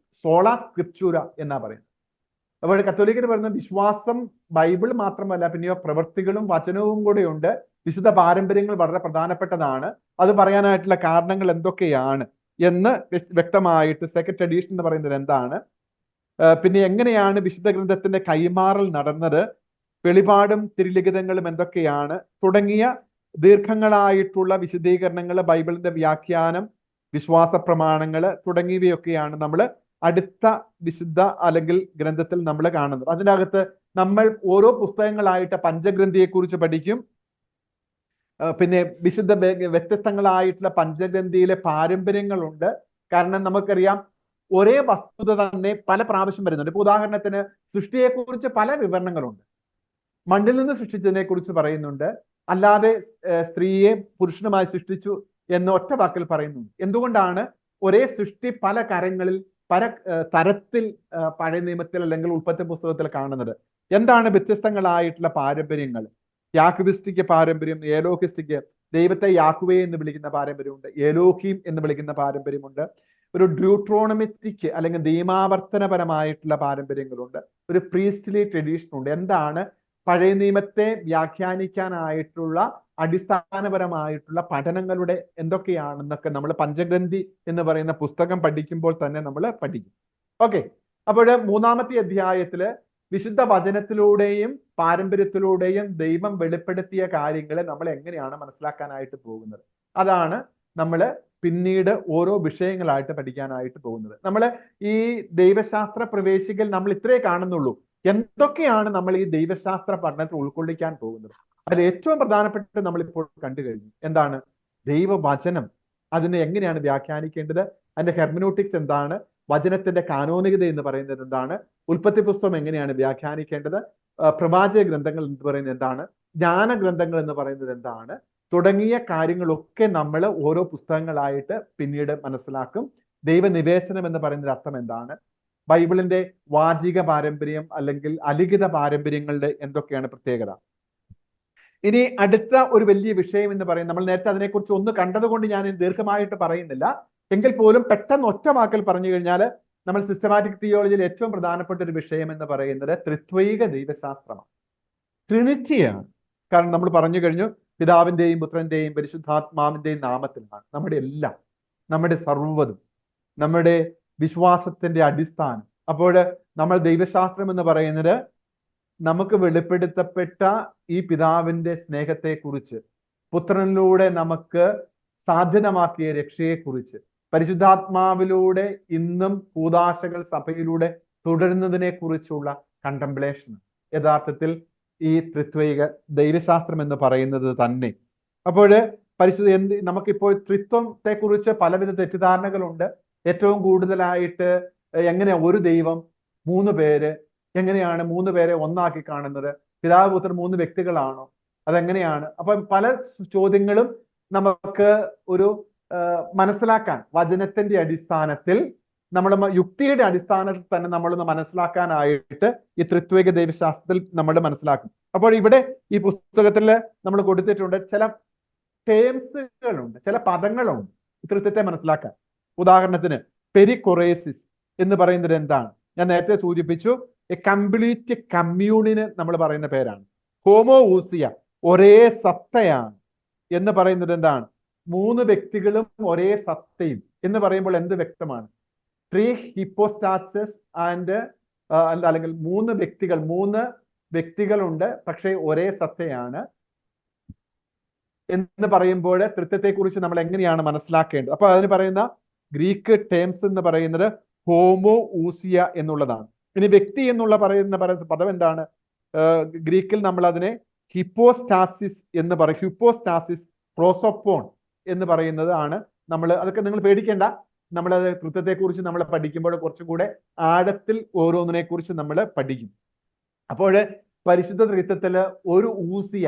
സോളാ സ്ക്രിപ്ചൂര എന്നാ പറയുന്നത്. അപ്പോൾ കത്തോലിക്കർ പറയുന്നത് വിശ്വാസം ബൈബിൾ മാത്രമല്ല, പിന്നെയോ പ്രവൃത്തികളും വചനവും കൂടെ ഉണ്ട്, വിശുദ്ധ പാരമ്പര്യങ്ങൾ വളരെ പ്രധാനപ്പെട്ടതാണ്, അത് പറയാനായിട്ടുള്ള കാരണങ്ങൾ എന്തൊക്കെയാണ് എന്ന് വ്യക്തമായിട്ട് സെക്രഡ് ട്രഡീഷൻ എന്ന് പറയുന്നത് എന്താണ്, പിന്നെ എങ്ങനെയാണ് വിശുദ്ധ ഗ്രന്ഥത്തിന്റെ കൈമാറൽ നടന്നത്, വെളിപാടും തിരുലിഖിതങ്ങളും എന്തൊക്കെയാണ് തുടങ്ങിയ ദീർഘങ്ങളായിട്ടുള്ള വിശദീകരണങ്ങൾ, ബൈബിളിന്റെ വ്യാഖ്യാനം, വിശ്വാസ പ്രമാണങ്ങൾ തുടങ്ങിയവയൊക്കെയാണ് നമ്മൾ അടുത്ത വിശുദ്ധ അല്ലെങ്കിൽ ഗ്രന്ഥത്തിൽ നമ്മൾ കാണുന്നത്. അതിനകത്ത് നമ്മൾ ഓരോ പുസ്തകങ്ങളായിട്ട് പഞ്ചഗ്രന്ഥിയെക്കുറിച്ച് പഠിക്കും. പിന്നെ വിശുദ്ധ വ്യത്യസ്തങ്ങളായിട്ടുള്ള പഞ്ചഗ്രന്ഥിയിലെ പാരമ്പര്യങ്ങളുണ്ട്. കാരണം നമുക്കറിയാം ഒരേ വസ്തുത തന്നെ പല പ്രാവശ്യം വരുന്നുണ്ട്. ഇപ്പൊ ഉദാഹരണത്തിന് സൃഷ്ടിയെക്കുറിച്ച് പല വിവരണങ്ങളുണ്ട്. മണ്ണിൽ നിന്ന് സൃഷ്ടിച്ചതിനെ കുറിച്ച് പറയുന്നുണ്ട്, അല്ലാതെ സ്ത്രീയെ പുരുഷനുമായി സൃഷ്ടിച്ചു എന്ന് ഒറ്റ വാക്കിൽ പറയുന്നുണ്ട്. എന്തുകൊണ്ടാണ് ഒരേ സൃഷ്ടി പല കരങ്ങളിൽ പല തരത്തിൽ പഴയ നിയമത്തിൽ അല്ലെങ്കിൽ ഉൽപ്പത്തി പുസ്തകത്തിൽ കാണുന്നത്? എന്താണ് വ്യത്യസ്തങ്ങളായിട്ടുള്ള പാരമ്പര്യങ്ങൾ? യാക്വിസ്റ്റിക്ക് പാരമ്പര്യം, ഏലോഹിസ്റ്റിക്ക്, ദൈവത്തെ യാക്വേ എന്ന് വിളിക്കുന്ന പാരമ്പര്യമുണ്ട്, ഏലോഹീം എന്ന് വിളിക്കുന്ന പാരമ്പര്യമുണ്ട്. ഒരു ഡ്യൂട്രോണമിസ്റ്റിക് അല്ലെങ്കിൽ നിയമാവർത്തനപരമായിട്ടുള്ള പാരമ്പര്യങ്ങളുണ്ട്, ഒരു പ്രീസ്റ്റ്ലി ട്രഡീഷൻ ഉണ്ട്. എന്താണ് പഴയ നിയമത്തെ വ്യാഖ്യാനിക്കാനായിട്ടുള്ള അടിസ്ഥാനപരമായിട്ടുള്ള പഠനങ്ങളുടെ എന്തൊക്കെയാണെന്നൊക്കെ നമ്മൾ പഞ്ചഗ്രന്ഥി എന്ന് പറയുന്ന പുസ്തകം പഠിക്കുമ്പോൾ തന്നെ നമ്മൾ പഠിക്കും. ഓക്കെ, അപ്പോൾ 3-ാമത്തെ അധ്യായത്തില് വിശുദ്ധ വചനത്തിലൂടെയും പാരമ്പര്യത്തിലൂടെയും ദൈവം വെളിപ്പെടുത്തിയ കാര്യങ്ങളെ നമ്മൾ എങ്ങനെയാണ് മനസ്സിലാക്കാനായിട്ട് പോകുന്നത്, അതാണ് നമ്മൾ പിന്നീട് ഓരോ വിഷയങ്ങളായിട്ട് പഠിക്കാനായിട്ട് പോകുന്നത്. നമ്മൾ ഈ ദൈവശാസ്ത്ര പ്രവേശിക്കൽ നമ്മൾ ഇത്രേ കാണുന്നുള്ളൂ. എന്തൊക്കെയാണ് നമ്മൾ ഈ ദൈവശാസ്ത്ര പഠനത്തിൽ ഉൾക്കൊള്ളിക്കാൻ പോകുന്നത്? അതിൽ ഏറ്റവും പ്രധാനപ്പെട്ട നമ്മളിപ്പോൾ കണ്ടു കഴിഞ്ഞു. എന്താണ് ദൈവവചനം, അതിനെ എങ്ങനെയാണ് വ്യാഖ്യാനിക്കേണ്ടത്, അതിന്റെ ഹെർമനോട്ടിക്സ് എന്താണ്, വചനത്തിന്റെ കാനോനികത എന്ന് പറയുന്നത് എന്താണ്, ഉൽപ്പത്തി പുസ്തകം എങ്ങനെയാണ് വ്യാഖ്യാനിക്കേണ്ടത്, പ്രവാചക ഗ്രന്ഥങ്ങൾ എന്ന് പറയുന്നത് എന്താണ്, ജ്ഞാനഗ്രന്ഥങ്ങൾ എന്ന് പറയുന്നത് എന്താണ് തുടങ്ങിയ കാര്യങ്ങളൊക്കെ നമ്മൾ ഓരോ പുസ്തകങ്ങളായിട്ട് പിന്നീട് മനസ്സിലാക്കും. ദൈവനിവേശനം എന്ന് പറയുന്നതിന്റെ അർത്ഥം എന്താണ്, ബൈബിളിന്റെ വാചിക പാരമ്പര്യം അല്ലെങ്കിൽ അലിഖിത പാരമ്പര്യങ്ങളുടെ എന്തൊക്കെയാണ് പ്രത്യേകത? ഇനി അടുത്ത ഒരു വലിയ വിഷയം എന്ന് പറയുന്നത്, നമ്മൾ നേരത്തെ അതിനെക്കുറിച്ച് ഒന്ന് കണ്ടതുകൊണ്ട് ഞാൻ ദീർഘമായിട്ട് പറയുന്നില്ല, എങ്കിൽ പോലും പെട്ടെന്ന് ഒറ്റ വാക്കിൽ പറഞ്ഞു കഴിഞ്ഞാൽ നമ്മൾ സിസ്റ്റമാറ്റിക് തിയോളജിയിൽ ഏറ്റവും പ്രധാനപ്പെട്ട ഒരു വിഷയം എന്ന് പറയുന്നത് ത്രിത്വൈക ദൈവശാസ്ത്രമാണ്, ട്രിനിറ്റിയാണ്. കാരണം നമ്മൾ പറഞ്ഞു കഴിഞ്ഞു, പിതാവിന്റെയും പുത്രന്റെയും പരിശുദ്ധാത്മാവിന്റെയും നാമത്തിലാണ് നമ്മുടെ എല്ലാം, നമ്മുടെ സർവ്വതും, നമ്മുടെ വിശ്വാസത്തിന്റെ അടിസ്ഥാനം. അപ്പോൾ നമ്മൾ ദൈവശാസ്ത്രം എന്ന് പറയുന്നത് നമുക്ക് വെളിപ്പെടുത്തപ്പെട്ട ഈ പിതാവിന്റെ സ്നേഹത്തെക്കുറിച്ച്, പുത്രനിലൂടെ നമുക്ക് സാധ്യതമാക്കിയ രക്ഷയെക്കുറിച്ച്, പരിശുദ്ധാത്മാവിലൂടെ ഇന്നും കൂദാശകൾ സഭയിലൂടെ തുടരുന്നതിനെ കുറിച്ചുള്ള കണ്ടംപ്ലേഷൻ യഥാർത്ഥത്തിൽ ഈ ത്രിത്വൈക ദൈവശാസ്ത്രം എന്ന് പറയുന്നത് തന്നെ. അപ്പോൾ നമുക്കിപ്പോൾ ത്രിത്വത്തെ കുറിച്ച് പലവിധ തെറ്റിദ്ധാരണകളുണ്ട്. ഏറ്റവും കൂടുതലായിട്ട് എങ്ങനെയാ ഒരു ദൈവം, 3 പേര്, എങ്ങനെയാണ് 3 പേരെ ഒന്നാക്കി കാണുന്നത്? പിതാവ് പുത്രൻ 3 വ്യക്തികളാണോ? അതെങ്ങനെയാണ്? അപ്പം പല ചോദ്യങ്ങളും നമുക്ക് ഒരു മനസ്സിലാക്കാൻ, വചനത്തിന്റെ അടിസ്ഥാനത്തിൽ, നമ്മുടെ യുക്തിയുടെ അടിസ്ഥാനത്തിൽ തന്നെ നമ്മളൊന്ന് മനസ്സിലാക്കാനായിട്ട് ഈ ത്രിത്വൈക ദൈവശാസ്ത്രത്തിൽ നമ്മൾ മനസ്സിലാക്കും. അപ്പോൾ ഇവിടെ ഈ പുസ്തകത്തിൽ നമ്മൾ കൊടുത്തിട്ടുണ്ട് ചില ടേംസുകളുണ്ട്, ചില പദങ്ങളുണ്ട് ത്രിത്വത്തെ മനസ്സിലാക്കാൻ. ഉദാഹരണത്തിന് പെരിക്കൊറേസിസ് എന്ന് പറയുന്നത് എന്താണ്? ഞാൻ നേരത്തെ സൂചിപ്പിച്ചു, എ കംപ്ലീറ്റ് കമ്മ്യൂണിന് നമ്മൾ പറയുന്ന പേരാണ്. ഹോമോ ഊസിയ, ഒരേ സത്തയാണ് എന്ന് പറയുന്നത് എന്താണ്? 3 വ്യക്തികളും ഒരേ സത്തയും എന്ന് പറയുമ്പോൾ എന്ത് വ്യക്തമാണ്? 3 ഹിപ്പോസ്റ്റാസിസ് ആൻഡ് അല്ലെങ്കിൽ 3 വ്യക്തികളുണ്ട്, പക്ഷേ ഒരേ സത്തയാണ് എന്ന് പറയുമ്പോൾ ത്രിത്വത്തെ കുറിച്ച് നമ്മൾ എങ്ങനെയാണ് മനസ്സിലാക്കേണ്ടത്? അപ്പൊ അതിന് പറയുന്ന ഗ്രീക്ക് ടേംസ് എന്ന് പറയുന്നത് ഹോമോ ഊസിയ എന്നുള്ളതാണ്. ഇനി വ്യക്തി എന്നുള്ള പറയുന്ന പദം എന്താണ്? ഗ്രീക്കിൽ നമ്മൾ അതിനെ ഹിപ്പോസ്റ്റാസിസ് എന്ന് പറയും. ഹിപ്പോസ്റ്റാസിസ്, പ്രോസോപ്പോൺ എന്ന് പറയുന്നത് ആണ്. അതൊക്കെ നിങ്ങൾ പേടിക്കേണ്ട, നമ്മളത് ത്രിത്വത്തെ കുറിച്ച് നമ്മൾ പഠിക്കുമ്പോൾ കുറച്ചും കൂടെ ആഴത്തിൽ ഓരോന്നിനെ കുറിച്ച് നമ്മൾ പഠിക്കും. അപ്പോൾ പരിശുദ്ധ ത്രിത്വത്തില് ഒരു ഊസിയ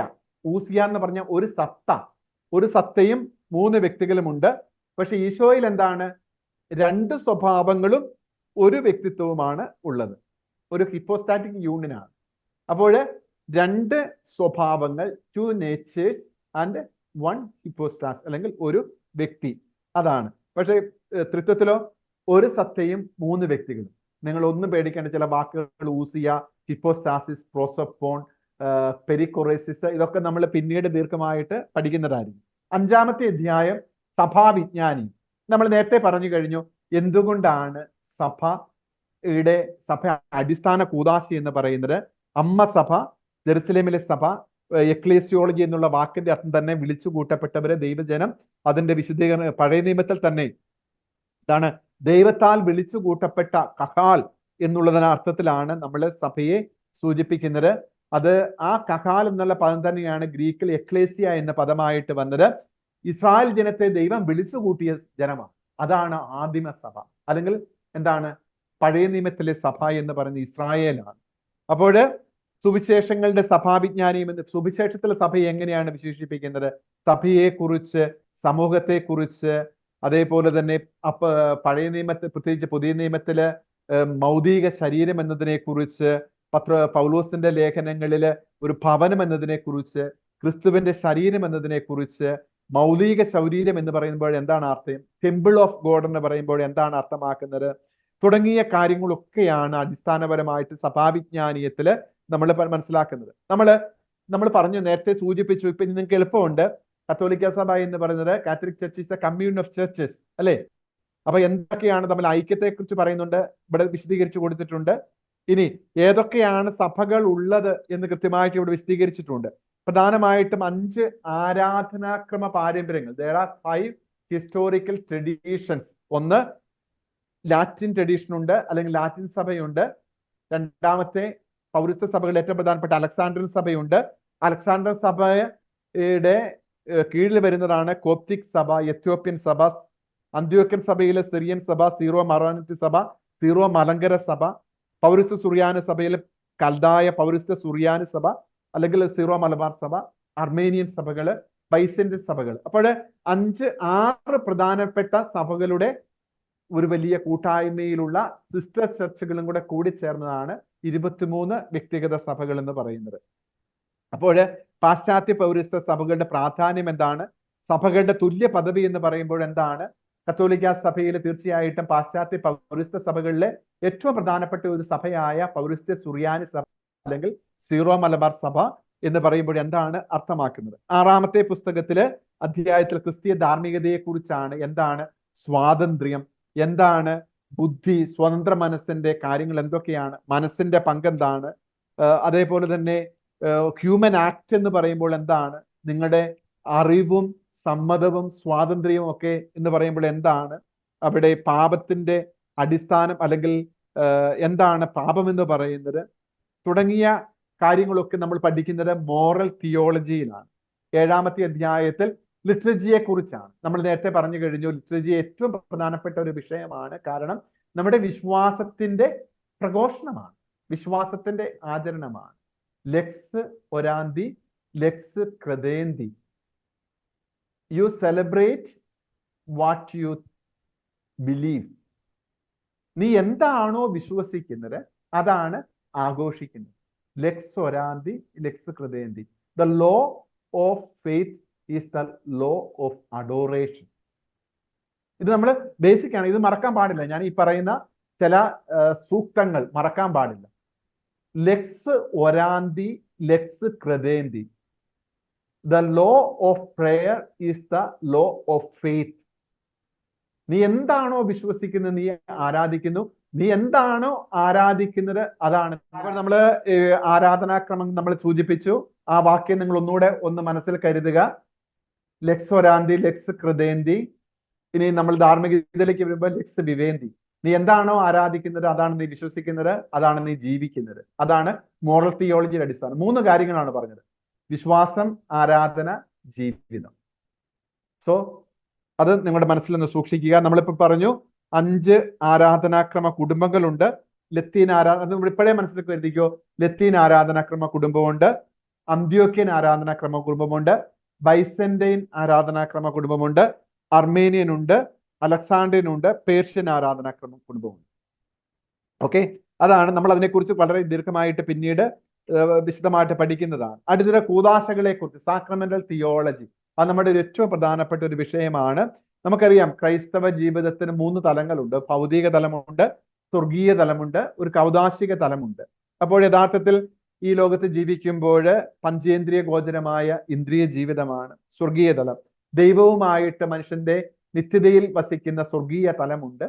എന്ന് പറഞ്ഞ ഒരു സത്തയും 3 വ്യക്തികളുമുണ്ട്. പക്ഷെ ഈശോയിൽ എന്താണ്? 2 സ്വഭാവങ്ങളും 1 വ്യക്തിത്വവുമാണ് ഉള്ളത്. ഒരു ഹിപ്പോസ്റ്റാറ്റിക് യൂണിയനാണ്. അപ്പോൾ 2 സ്വഭാവങ്ങൾ, 2 നേച്ചേഴ്സ് ആൻഡ് 1 ഹിപ്പോസ്റ്റാസ്, അല്ലെങ്കിൽ ഒരു വ്യക്തി, അതാണ്. പക്ഷെ ത്രിത്വത്തിലോ 1 സത്തയും 3 വ്യക്തികളും. നിങ്ങൾ ഒന്നും പേടിക്കേണ്ട, ചില വാക്കുകൾ ഊസിയ, ഹിപ്പോസ്റ്റാസിസ്, പ്രോസോപ്പോൺ, പെരിക്കൊറേസിസ്, ഇതൊക്കെ നമ്മൾ പിന്നീട് ദീർഘമായിട്ട് പഠിക്കുന്നതായിരിക്കും. 5-ാമത്തെ അധ്യായം സഭാവിജ്ഞാനി. നമ്മൾ നേരത്തെ പറഞ്ഞു കഴിഞ്ഞു എന്തുകൊണ്ടാണ് സഭ അടിസ്ഥാന കൂദാശ എന്ന് പറയുന്നത്. അമ്മ സഭ, ജെറുസലേമിലെ സഭ, എക്ലേസിയോളജി എന്നുള്ള വാക്കിന്റെ അർത്ഥം തന്നെ വിളിച്ചു കൂട്ടപ്പെട്ടവരെ, ദൈവജനം. അതിന്റെ വിശദീകരണം പഴയ നിയമത്തിൽ തന്നെ ഇതാണ്, ദൈവത്താൽ വിളിച്ചു കൂട്ടപ്പെട്ട കഹാൽ എന്നുള്ളതിന് അർത്ഥത്തിലാണ് നമ്മൾ സഭയെ സൂചിപ്പിക്കുന്നത്. അത് ആ കഹാൽ എന്നുള്ള പദം തന്നെയാണ് ഗ്രീക്കിൽ എക്ലേസിയ എന്ന പദമായിട്ട് വന്നത്. ഇസ്രായേൽ ജനത്തെ ദൈവം വിളിച്ചു കൂട്ടിയ ജനമാണ്. അതാണ് ആദിമ സഭ, അല്ലെങ്കിൽ എന്താണ് പഴയ നിയമത്തിലെ സഭ എന്ന് പറയുന്നത് ഇസ്രായേലാണ്. അപ്പോൾ സുവിശേഷങ്ങളുടെ സഭാവിജ്ഞാനിയും എന്ന്, സുവിശേഷത്തിലെ സഭയെ എങ്ങനെയാണ് വിശേഷിപ്പിക്കുന്നത്? സഭയെക്കുറിച്ച്, സമൂഹത്തെക്കുറിച്ച്, അതേപോലെ തന്നെ പഴയ നിയമത്തിൽ, പ്രത്യേകിച്ച് പുതിയ നിയമത്തില് മൗതിക ശരീരം എന്നതിനെ കുറിച്ച്, പൗലോസിന്റെ ലേഖനങ്ങളില് ഒരു ഭവനം എന്നതിനെ കുറിച്ച്, ക്രിസ്തുവിന്റെ ശരീരം എന്നതിനെ കുറിച്ച്, മൗലിക ശരീരം എന്ന് പറയുമ്പോൾ എന്താണ് അർത്ഥം, ടെമ്പിൾ ഓഫ് ഗോഡ് എന്ന് പറയുമ്പോൾ എന്താണ് അർത്ഥമാക്കുന്നത്, തുടങ്ങിയ കാര്യങ്ങളൊക്കെയാണ് അടിസ്ഥാനപരമായിട്ട് സഭാവിജ്ഞാനീയത്തില് നമ്മൾ മനസ്സിലാക്കുന്നത്. നമ്മൾ പറഞ്ഞു, നേരത്തെ സൂചിപ്പിച്ചു, ഇപ്പൊ നിങ്ങൾക്ക് എളുപ്പമുണ്ട്. കത്തോലിക്ക സഭ എന്ന് പറയുന്നത്, Catholic church is A commune of churches, അല്ലെ? അപ്പൊ എന്തൊക്കെയാണ് നമ്മൾ ഐക്യത്തെ കുറിച്ച് പറയുന്നുണ്ട്, ഇവിടെ വിശദീകരിച്ചു കൊടുത്തിട്ടുണ്ട്. ഇനി ഏതൊക്കെയാണ് സഭകൾ ഉള്ളത് എന്ന് കൃത്യമായിട്ട് ഇവിടെ വിശദീകരിച്ചിട്ടുണ്ട്. പ്രധാനമായിട്ടും 5 ആരാധനാക്രമ പാരമ്പര്യങ്ങൾ. There are 5 historical traditions. ഒന്ന് ലാറ്റിൻ ട്രഡീഷൻ ഉണ്ട്, അല്ലെങ്കിൽ ലാറ്റിൻ സഭയുണ്ട്. രണ്ടാമത്തെ പൗരസ്ത്യ സഭകളിൽ ഏറ്റവും പ്രധാനപ്പെട്ട അലക്സാണ്ട്രിയൻ സഭയുണ്ട്. അലക്സാണ്ട്രിയൻ സഭയുടെ കീഴിൽ വരുന്നതാണ് കോപ്റ്റിക് സഭ, എത്യോപ്യൻ സഭ, അന്ത്യോക്യൻ സഭയിലെ സിറിയൻ സഭ, സീറോ മറാനിറ്റ് സഭ, സീറോ മലങ്കര സഭ, പൗരസ്ത്യ സുറിയാനി സഭയിൽ കൽദായ പൗരസ്ത്യ സുറിയാനി സഭ, അല്ലെങ്കിൽ സീറോ മലബാർ സഭ, അർമേനിയൻ സഭകള്, ബൈസന്റൈൻ സഭകൾ. അപ്പോൾ 5-6 പ്രധാനപ്പെട്ട സഭകളുടെ ഒരു വലിയ കൂട്ടായ്മയിലുള്ള സിസ്റ്റർ ചർച്ചുകളും കൂടെ കൂടിച്ചേർന്നതാണ് 23 വ്യക്തിഗത സഭകൾ എന്ന് പറയുന്നത്. അപ്പോൾ പാശ്ചാത്യ പൗരസ്ത്യ സഭകളുടെ പ്രാധാന്യം എന്താണ്? സഭകളുടെ തുല്യ പദവി എന്ന് പറയുമ്പോൾ എന്താണ്? കത്തോലിക്ക സഭയിൽ തീർച്ചയായിട്ടും പാശ്ചാത്യ പൗരസ്ത്യ സഭകളിലെ ഏറ്റവും പ്രധാനപ്പെട്ട ഒരു സഭയായ പൗരസ്ത്യ സുറിയാനി സഭ അല്ലെങ്കിൽ സീറോ മലബാർ സഭ എന്ന് പറയുമ്പോൾ എന്താണ് അർത്ഥമാക്കുന്നത്? 6-ാമത്തെ പുസ്തകത്തില് അധ്യായത്തിൽ ക്രിസ്തീയ ധാർമ്മികതയെ കുറിച്ചാണ്. എന്താണ് സ്വാതന്ത്ര്യം, എന്താണ് ബുദ്ധി, സ്വതന്ത്ര മനസ്സിന്റെ കാര്യങ്ങൾ എന്തൊക്കെയാണ്, മനസ്സിന്റെ പങ്കെന്താണ്, അതേപോലെ തന്നെ ഹ്യൂമൻ ആക്ട് എന്ന് പറയുമ്പോൾ എന്താണ്, നിങ്ങളുടെ അറിവും സമ്മതവും സ്വാതന്ത്ര്യവും ഒക്കെ എന്ന് പറയുമ്പോൾ എന്താണ്, അവിടെ പാപത്തിന്റെ അടിസ്ഥാനം അല്ലെങ്കിൽ എന്താണ് പാപം എന്ന് പറയുന്നത് തുടങ്ങിയ കാര്യങ്ങളൊക്കെ നമ്മൾ പഠിക്കുന്നത് മോറൽ തിയോളജിയിലാണ്. 7-ാമത്തെ അധ്യായത്തിൽ ലിറ്ററജിയെ കുറിച്ചാണ്. നമ്മൾ നേരത്തെ പറഞ്ഞു കഴിഞ്ഞു, ലിറ്ററജി ഏറ്റവും പ്രധാനപ്പെട്ട ഒരു വിഷയമാണ്. കാരണം നമ്മുടെ വിശ്വാസത്തിന്റെ പ്രഘോഷണമാണ്, വിശ്വാസത്തിന്റെ ആചരണമാണ്. ലെക്സ് ഒരാന്തി, ലെക്സ് ക്രെദേന്തി. You celebrate what you believe. നീ എന്താണോ വിശ്വസിക്കുന്നത് അതാണ് ആഘോഷിക്കുന്നത്. ലെക്സ് ഒരാന്തി, ലെക്സ് ക്രെദേന്തി. The law of faith is the law of adoration. ഇത് നമ്മൾ ബേസിക് ആണ്, ഇത് മറക്കാൻ പാടില്ല. ഞാൻ ഈ പറയുന്ന ചില സൂക്തങ്ങൾ മറക്കാൻ പാടില്ല. ലെക്സ് ഒരാന്തി, ലെക്സ് ക്രെദേന്തി. The law of prayer is the law of faith. നീ എന്താണോ വിശ്വസിക്കുന്നത്, നീ ആരാധിക്കുന്നു. നീ എന്താണോ ആരാധിക്കുന്നത് അതാണ്. അപ്പോൾ നമ്മള് ആരാധനാക്രമം നമ്മൾ സൂചിപ്പിച്ചു. ആ വാക്യം നിങ്ങൾ ഒന്നുകൂടെ മനസ്സിൽ കരുതുക. ലെക്സ് ഒരാന്തി, ലെക്സ് ക്രെദേന്തി. ഇനി നമ്മൾ ധാർമ്മികതയിലേക്ക് വരുമ്പോൾ ലെക്സ് വിവേന്തി. നീ എന്താണോ ആരാധിക്കുന്നത് അതാണ് നീ വിശ്വസിക്കുന്നത്, അതാണ് നീ ജീവിക്കുന്നത്. അതാണ് മോറൽ തിയോളജിയുടെ അടിസ്ഥാനം. 3 കാര്യങ്ങളാണ് പറഞ്ഞത്: വിശ്വാസം, ആരാധന, ജീവിതം. സോ അത് നിങ്ങളുടെ മനസ്സിൽ നിന്ന് സൂക്ഷിക്കുക. നമ്മളിപ്പോ പറഞ്ഞു 5 ആരാധനാക്രമ കുടുംബങ്ങളുണ്ട്. ലത്തീൻ ആരാധന ഇപ്പോഴേ മനസ്സിലേക്ക് കരുതിക്കോ. ലത്തീൻ ആരാധനാക്രമ കുടുംബമുണ്ട്, അന്ത്യോക്യൻ ആരാധനാക്രമ കുടുംബമുണ്ട്, ബൈസന്റൈൻ ആരാധനാക്രമ കുടുംബമുണ്ട്, അർമേനിയൻ ഉണ്ട്, അലക്സാണ്ട്രിയൻ ഉണ്ട്, പേർഷ്യൻ ആരാധനാക്രമ കുടുംബമുണ്ട്. ഓക്കെ, അതാണ് നമ്മൾ അതിനെക്കുറിച്ച് വളരെ ദീർഘമായിട്ട് പിന്നീട് വിശദമായിട്ട് പഠിക്കുന്നതാണ്. അടുത്ത കൂദാശകളെ കുറിച്ച്, സാക്രമെന്റൽ തിയോളജി, അത് നമ്മുടെ ഏറ്റവും പ്രധാനപ്പെട്ട ഒരു വിഷയമാണ്. നമുക്കറിയാം ക്രൈസ്തവ ജീവിതത്തിന് 3 തലങ്ങളുണ്ട്. ഭൗതിക തലമുണ്ട്, സ്വർഗീയ തലമുണ്ട്, ഒരു കൗദാശിക തലമുണ്ട്. അപ്പോൾ യഥാർത്ഥത്തിൽ ഈ ലോകത്ത് ജീവിക്കുമ്പോൾ പഞ്ചേന്ദ്രിയ ഗോചരമായ ഇന്ദ്രിയ ജീവിതമാണ് സ്വർഗീയ തലം. ദൈവവുമായിട്ട് മനുഷ്യന്റെ നിത്യതയിൽ വസിക്കുന്ന സ്വർഗീയ തലമുണ്ട്.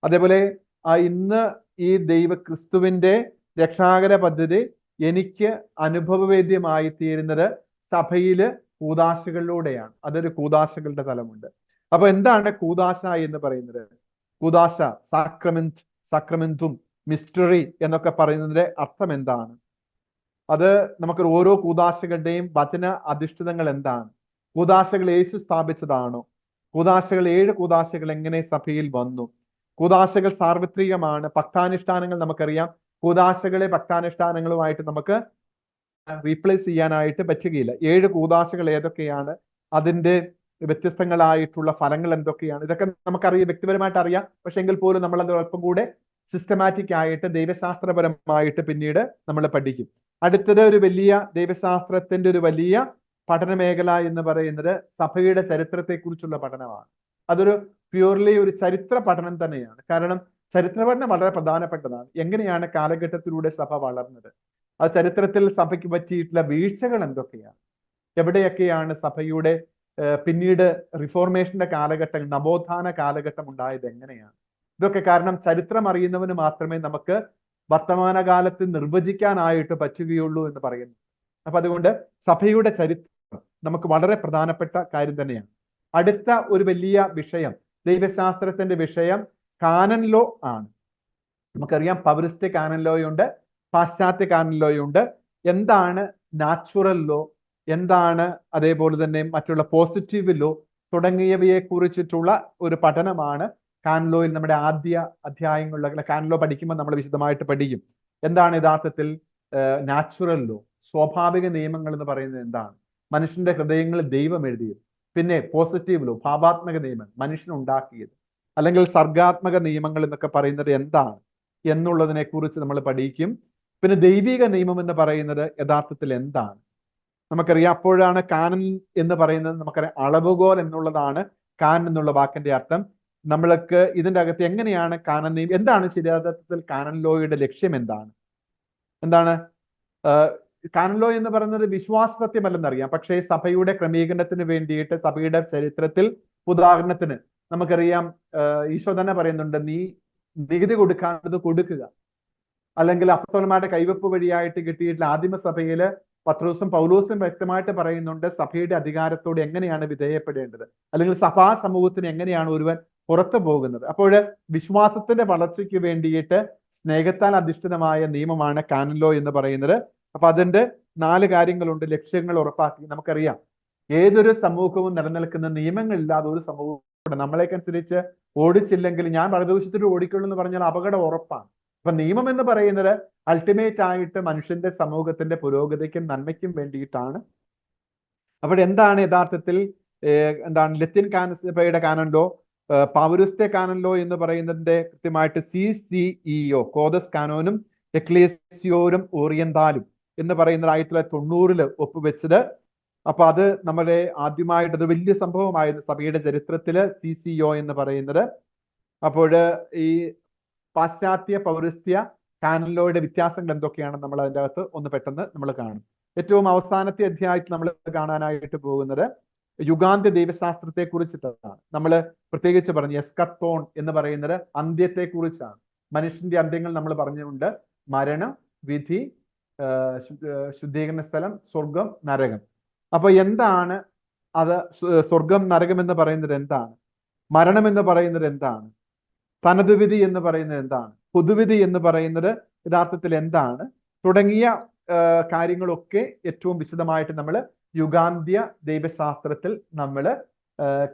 അതേപോലെ ഇന്ന് ഈ ക്രിസ്തുവിന്റെ രക്ഷാകര പദ്ധതി എനിക്ക് അനുഭവവേദ്യമായി തീരുന്നത് സഭയില് കൂദാശകളിലൂടെയാണ്. അതൊരു കൂദാശകളുടെ തലമുണ്ട്. അപ്പൊ എന്താണ് കൂദാശ എന്ന് പറയുന്നത്? കൂദാശ, സാക്രമെന്തും മിസ്റ്ററി എന്നൊക്കെ പറയുന്നതിന്റെ അർത്ഥം എന്താണ്? അത് നമുക്ക് ഓരോ കൂദാശകളുടെയും വചന അധിഷ്ഠിതങ്ങൾ എന്താണ്? കൂദാശകൾ യേശു സ്ഥാപിച്ചതാണോ? കൂദാശകൾ 7 കൂദാശകൾ എങ്ങനെ സഭയിൽ വന്നു? കൂദാശകൾ സാർവത്രികമാണ്. ഭക്താനുഷ്ഠാനങ്ങൾ നമുക്കറിയാം. കൂദാശകളെ ഭക്താനുഷ്ഠാനങ്ങളുമായിട്ട് നമുക്ക് റീപ്ലേസ് ചെയ്യാനായിട്ട് പറ്റുകയില്ല. 7 കൂദാശകൾ ഏതൊക്കെയാണ്? അതിന്റെ വ്യത്യസ്തങ്ങളായിട്ടുള്ള ഫലങ്ങൾ എന്തൊക്കെയാണ്? ഇതൊക്കെ നമുക്കറിയാം, വ്യക്തിപരമായിട്ട് അറിയാം. പക്ഷെ എങ്കിൽ പോലും നമ്മൾ അത് അല്പം കൂടെ സിസ്റ്റമാറ്റിക് ആയിട്ട് ദൈവശാസ്ത്രപരമായിട്ട് പിന്നീട് നമ്മൾ പഠിക്കും. അടുത്തത് ഒരു വലിയ ദൈവശാസ്ത്രത്തിന്റെ ഒരു വലിയ പഠന മേഖല എന്ന് പറയുന്നത് സഭയുടെ ചരിത്രത്തെക്കുറിച്ചുള്ള പഠനമാണ്. അതൊരു പ്യൂർലി ഒരു ചരിത്ര പഠനം തന്നെയാണ്. കാരണം ചരിത്ര പഠനം വളരെ പ്രധാനപ്പെട്ടതാണ്. എങ്ങനെയാണ് കാലഘട്ടത്തിലൂടെ സഭ വളർന്നത്, അത് ചരിത്രത്തിൽ സഭയ്ക്ക് പറ്റിയിട്ടുള്ള വീഴ്ചകൾ എന്തൊക്കെയാണ്, എവിടെയൊക്കെയാണ് സഭയുടെ പിന്നീട് റിഫോർമേഷന്റെ കാലഘട്ടം, നവോത്ഥാന കാലഘട്ടം ഉണ്ടായത് എങ്ങനെയാണ്, ഇതൊക്കെ കാരണം ചരിത്രം അറിയുന്നവന് മാത്രമേ നമുക്ക് വർത്തമാനകാലത്ത് നിർവചിക്കാനായിട്ട് പറ്റുകയുള്ളൂ എന്ന് പറയുന്നു. അപ്പൊ അതുകൊണ്ട് സഭയുടെ ചരിത്രം നമുക്ക് വളരെ പ്രധാനപ്പെട്ട കാര്യം തന്നെയാണ്. അടുത്ത ഒരു വലിയ വിഷയം, ദൈവശാസ്ത്രത്തിന്റെ വിഷയം കാനൻ ലോ ആണ്. നമുക്കറിയാം പൗരസ്ത്യ കാനൻ ലോയുണ്ട്, പാശ്ചാത്യ കാനൻ ലോയുണ്ട്. എന്താണ് നാച്ചുറൽ ലോ, എന്താണ് അതേപോലെ തന്നെ മറ്റുള്ള പോസിറ്റീവ് ലോ തുടങ്ങിയവയെ കുറിച്ചിട്ടുള്ള ഒരു പഠനമാണ് കാനൻ ലോയിൽ നമ്മുടെ ആദ്യ അധ്യായങ്ങളിലൊക്കെ. കാനൻ ലോ പഠിക്കുമ്പോൾ നമ്മൾ വിശദമായിട്ട് പഠിക്കും എന്താണ് യഥാർത്ഥത്തിൽ നാച്ചുറൽ ലോ, സ്വാഭാവിക നിയമങ്ങൾ എന്ന് പറയുന്നത് എന്താണ്, മനുഷ്യന്റെ ഹൃദയങ്ങളിൽ ദൈവം എഴുതിയത്. പിന്നെ പോസിറ്റീവ് ലോ, ഭാവാത്മക നിയമം, മനുഷ്യൻ ഉണ്ടാക്കിയത്. അല്ലെങ്കിൽ സർഗാത്മക നിയമങ്ങൾ എന്നൊക്കെ പറയുന്നത് എന്താണ് എന്നുള്ളതിനെ കുറിച്ച് നമ്മൾ പഠിക്കും. പിന്നെ ദൈവിക നിയമം എന്ന് പറയുന്നത് യഥാർത്ഥത്തിൽ എന്താണ് നമുക്കറിയാം. അപ്പോഴാണ് കാനൻ എന്ന് പറയുന്നത് നമുക്കറിയാം, അളവുകോൽ എന്നുള്ളതാണ് കാനൻ എന്നുള്ള വാക്കിന്റെ അർത്ഥം. നമ്മൾക്ക് ഇതിന്റെ അകത്ത് എങ്ങനെയാണ് കാനൻ നിയമം, എന്താണ് യഥാർത്ഥത്തിൽ കാനൻ ലോയുടെ ലക്ഷ്യം എന്താണ്? കാനൻ ലോ എന്ന് പറയുന്നത് വിശ്വാസ സത്യമല്ലെന്നറിയാം, പക്ഷേ സഭയുടെ ക്രമീകരണത്തിന് വേണ്ടിയിട്ട് സഭയുടെ ചരിത്രത്തിൽ, ഉദാഹരണത്തിന് നമുക്കറിയാം ഈശോ തന്നെ പറയുന്നുണ്ട്, നീ നികുതി കൊടുക്കാത്തത് കൊടുക്കുക. അല്ലെങ്കിൽ അപ്പോസ്തലന്മാരുടെ കൈവപ്പ് വഴിയായിട്ട് കിട്ടിയിട്ടുള്ള ആദിമസഭയില് പത്രോസും പൗലോസും വ്യക്തമായിട്ട് പറയുന്നുണ്ട് സഭയുടെ അധികാരത്തോട് എങ്ങനെയാണ് വിധേയപ്പെടേണ്ടത്, അല്ലെങ്കിൽ സഭാ സമൂഹത്തിന് എങ്ങനെയാണ് ഒരുവൻ പുറത്തു പോകുന്നത്. അപ്പോൾ വിശ്വാസത്തിന്റെ വളർച്ചയ്ക്ക് വേണ്ടിയിട്ട് സ്നേഹത്താൽ അധിഷ്ഠിതമായ നിയമമാണ് കാനൻ ലോ എന്ന് പറയുന്നത്. അപ്പൊ അതിന്റെ 4 കാര്യങ്ങളുണ്ട്. ലക്ഷ്യങ്ങൾ ഉറപ്പാക്കി. നമുക്കറിയാം ഏതൊരു സമൂഹവും നിലനിൽക്കുന്ന നിയമങ്ങളില്ലാതെ ഒരു സമൂഹം നമ്മളേക്കനുസരിച്ച് ഓടിച്ചില്ലെങ്കിൽ ഞാൻ വലതുവശത്തോട്ട് ഓടിക്കുള്ളൂ എന്ന് പറഞ്ഞാൽ അപകടം ഉറപ്പാണ്. അപ്പൊ നിയമം എന്ന് പറയുന്നത് അൾട്ടിമേറ്റ് ആയിട്ട് മനുഷ്യന്റെ സമൂഹത്തിന്റെ പുരോഗതിക്കും നന്മയ്ക്കും വേണ്ടിയിട്ടാണ്. അപ്പോൾ എന്താണ് യഥാർത്ഥത്തിൽ ലത്തീൻ സഭയുടെ കാനൻ ലോ, പൗരസ്ത്യ കാനൻ ലോ എന്ന് പറയുന്നതിന്റെ കൃത്യമായിട്ട് CCEO കോദസ് കാനോനും എക്ലേസിയോരും ഓറിയന്താലും എന്ന് പറയുന്നത് 1990 ഒപ്പുവെച്ചത്. അപ്പൊ അത് നമ്മുടെ ആദ്യമായിട്ട് അത് വലിയ സംഭവമായിരുന്നു സഭയുടെ ചരിത്രത്തില് CCEO എന്ന് പറയുന്നത്. അപ്പോൾ ഈ പാശ്ചാത്യ പൗരസ്ത്യ കാനൻ ലോയുടെ വ്യത്യാസങ്ങൾ എന്തൊക്കെയാണ് നമ്മൾ അതിൻ്റെ അകത്ത് ഒന്ന് പെട്ടെന്ന് നമ്മൾ കാണും. ഏറ്റവും അവസാനത്തെ അധ്യായത്തിൽ നമ്മൾ കാണാനായിട്ട് പോകുന്നത് യുഗാന്ത്യ ദൈവശാസ്ത്രത്തെ കുറിച്ചിട്ടാണ്. നമ്മൾ പ്രത്യേകിച്ച് പറഞ്ഞു എസ്കത്തോൺ എന്ന് പറയുന്നത് അന്ത്യത്തെ കുറിച്ചാണ്. മനുഷ്യന്റെ അന്ത്യങ്ങൾ നമ്മൾ പറഞ്ഞുകൊണ്ട് മരണം, വിധി, ശുദ്ധീകരണ സ്ഥലം, സ്വർഗം, നരകം. അപ്പൊ എന്താണ് അത്? സ്വർഗം നരകം എന്ന് പറയുന്നത് എന്താണ്? മരണം എന്ന് പറയുന്നത് എന്താണ്? തനത് വിധി എന്ന് പറയുന്നത് എന്താണ്? പൊതുവിധി എന്ന് പറയുന്നത് യഥാർത്ഥത്തിൽ എന്താണ്? തുടങ്ങിയ കാര്യങ്ങളൊക്കെ ഏറ്റവും വിശദമായിട്ട് നമ്മൾ യുഗാന്ത്യ ദൈവശാസ്ത്രത്തിൽ നമ്മൾ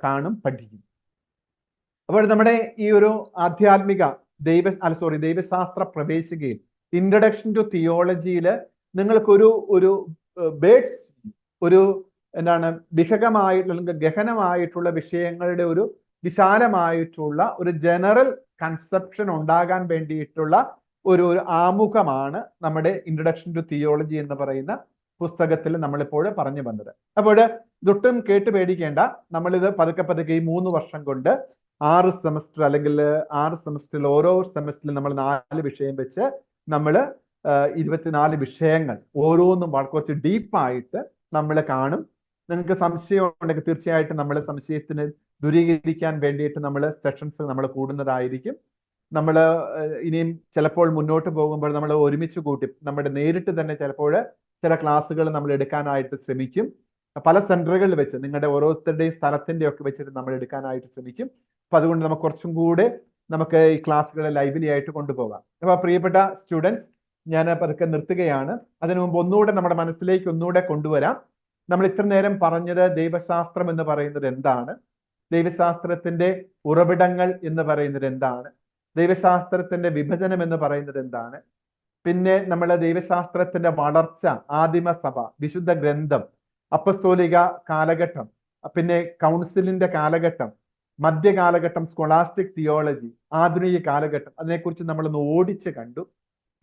കാണും, പഠിക്കും. അപ്പോൾ നമ്മുടെ ഈ ഒരു ആധ്യാത്മിക ദൈവശാസ്ത്ര പ്രവേശികയിൽ ഇൻട്രഡക്ഷൻ ടു തിയോളജിയിൽ നിങ്ങൾക്കൊരു ബേഡ്സ് ഒരു വിഹകമായിട്ടുള്ള അല്ലെങ്കിൽ ഗഹനമായിട്ടുള്ള വിഷയങ്ങളുടെ ഒരു വിശാലമായിട്ടുള്ള ഒരു ജനറൽ കൺസെപ്ഷൻ ഉണ്ടാകാൻ വേണ്ടിയിട്ടുള്ള ഒരു ആമുഖമാണ് നമ്മുടെ ഇൻട്രഡക്ഷൻ ടു തിയോളജി എന്ന് പറയുന്ന പുസ്തകത്തിൽ നമ്മളിപ്പോൾ പറഞ്ഞു വന്നത്. അപ്പോൾ ഇതൊട്ടും കേട്ട് പേടിക്കേണ്ട. നമ്മളിത് പതുക്കെ പതുക്കെ ഈ 3 വർഷം കൊണ്ട് 6 സെമസ്റ്റർ അല്ലെങ്കിൽ 6 സെമസ്റ്ററിൽ ഓരോ സെമസ്റ്ററിൽ നമ്മൾ 4 വിഷയം വെച്ച് നമ്മൾ 24 വിഷയങ്ങൾ ഓരോന്നും കുറച്ച് ഡീപ്പായിട്ട് നമ്മൾ കാണും. നിങ്ങൾക്ക് സംശയം ഉണ്ടെങ്കിൽ തീർച്ചയായിട്ടും നമ്മൾ സംശയത്തിന് ദൂരീകരിക്കാൻ വേണ്ടിയിട്ട് നമ്മൾ സെഷൻസ് നമ്മൾ കൂടുന്നതായിരിക്കും. നമ്മൾ ഇനിയും ചിലപ്പോൾ മുന്നോട്ട് പോകുമ്പോൾ നമ്മൾ ഒരുമിച്ച് കൂട്ടി നമ്മുടെ നേരിട്ട് തന്നെ ചിലപ്പോൾ ചില ക്ലാസ്സുകൾ നമ്മൾ എടുക്കാനായിട്ട് ശ്രമിക്കും. പല സെന്ററുകളിൽ വെച്ച് നിങ്ങളുടെ ഓരോരുത്തരുടെയും സ്ഥലത്തിന്റെ ഒക്കെ വെച്ചിട്ട് നമ്മൾ എടുക്കാനായിട്ട് ശ്രമിക്കും. അപ്പൊ അതുകൊണ്ട് നമുക്ക് കുറച്ചും കൂടെ നമുക്ക് ഈ ക്ലാസ്സുകളെ ലൈവ്ലി ആയിട്ട് കൊണ്ടുപോകാം. അപ്പൊ പ്രിയപ്പെട്ട സ്റ്റുഡൻസ്, ഞാൻ പതുക്കെ നിർത്തുകയാണ്. അതിനു മുമ്പ് ഒന്നുകൂടെ നമ്മുടെ മനസ്സിലേക്ക് ഒന്നുകൂടെ കൊണ്ടുവരാം. നമ്മൾ ഇത്ര നേരം പറഞ്ഞത് ദൈവശാസ്ത്രം എന്ന് പറയുന്നത് എന്താണ്, ദൈവശാസ്ത്രത്തിന്റെ ഉറവിടങ്ങൾ എന്ന് പറയുന്നത് എന്താണ്, ദൈവശാസ്ത്രത്തിന്റെ വിഭജനം എന്ന് പറയുന്നത് എന്താണ്, പിന്നെ നമ്മൾ ദൈവശാസ്ത്രത്തിന്റെ വളർച്ച, ആദിമസഭ, വിശുദ്ധ ഗ്രന്ഥം, അപ്പസ്തോലിക കാലഘട്ടം, പിന്നെ കൗൺസിലിന്റെ കാലഘട്ടം, മധ്യകാലഘട്ടം, സ്കോളാസ്റ്റിക് തിയോളജി, ആധുനിക കാലഘട്ടം, അതിനെക്കുറിച്ച് നമ്മളൊന്ന് ഓടിച്ച് കണ്ടു.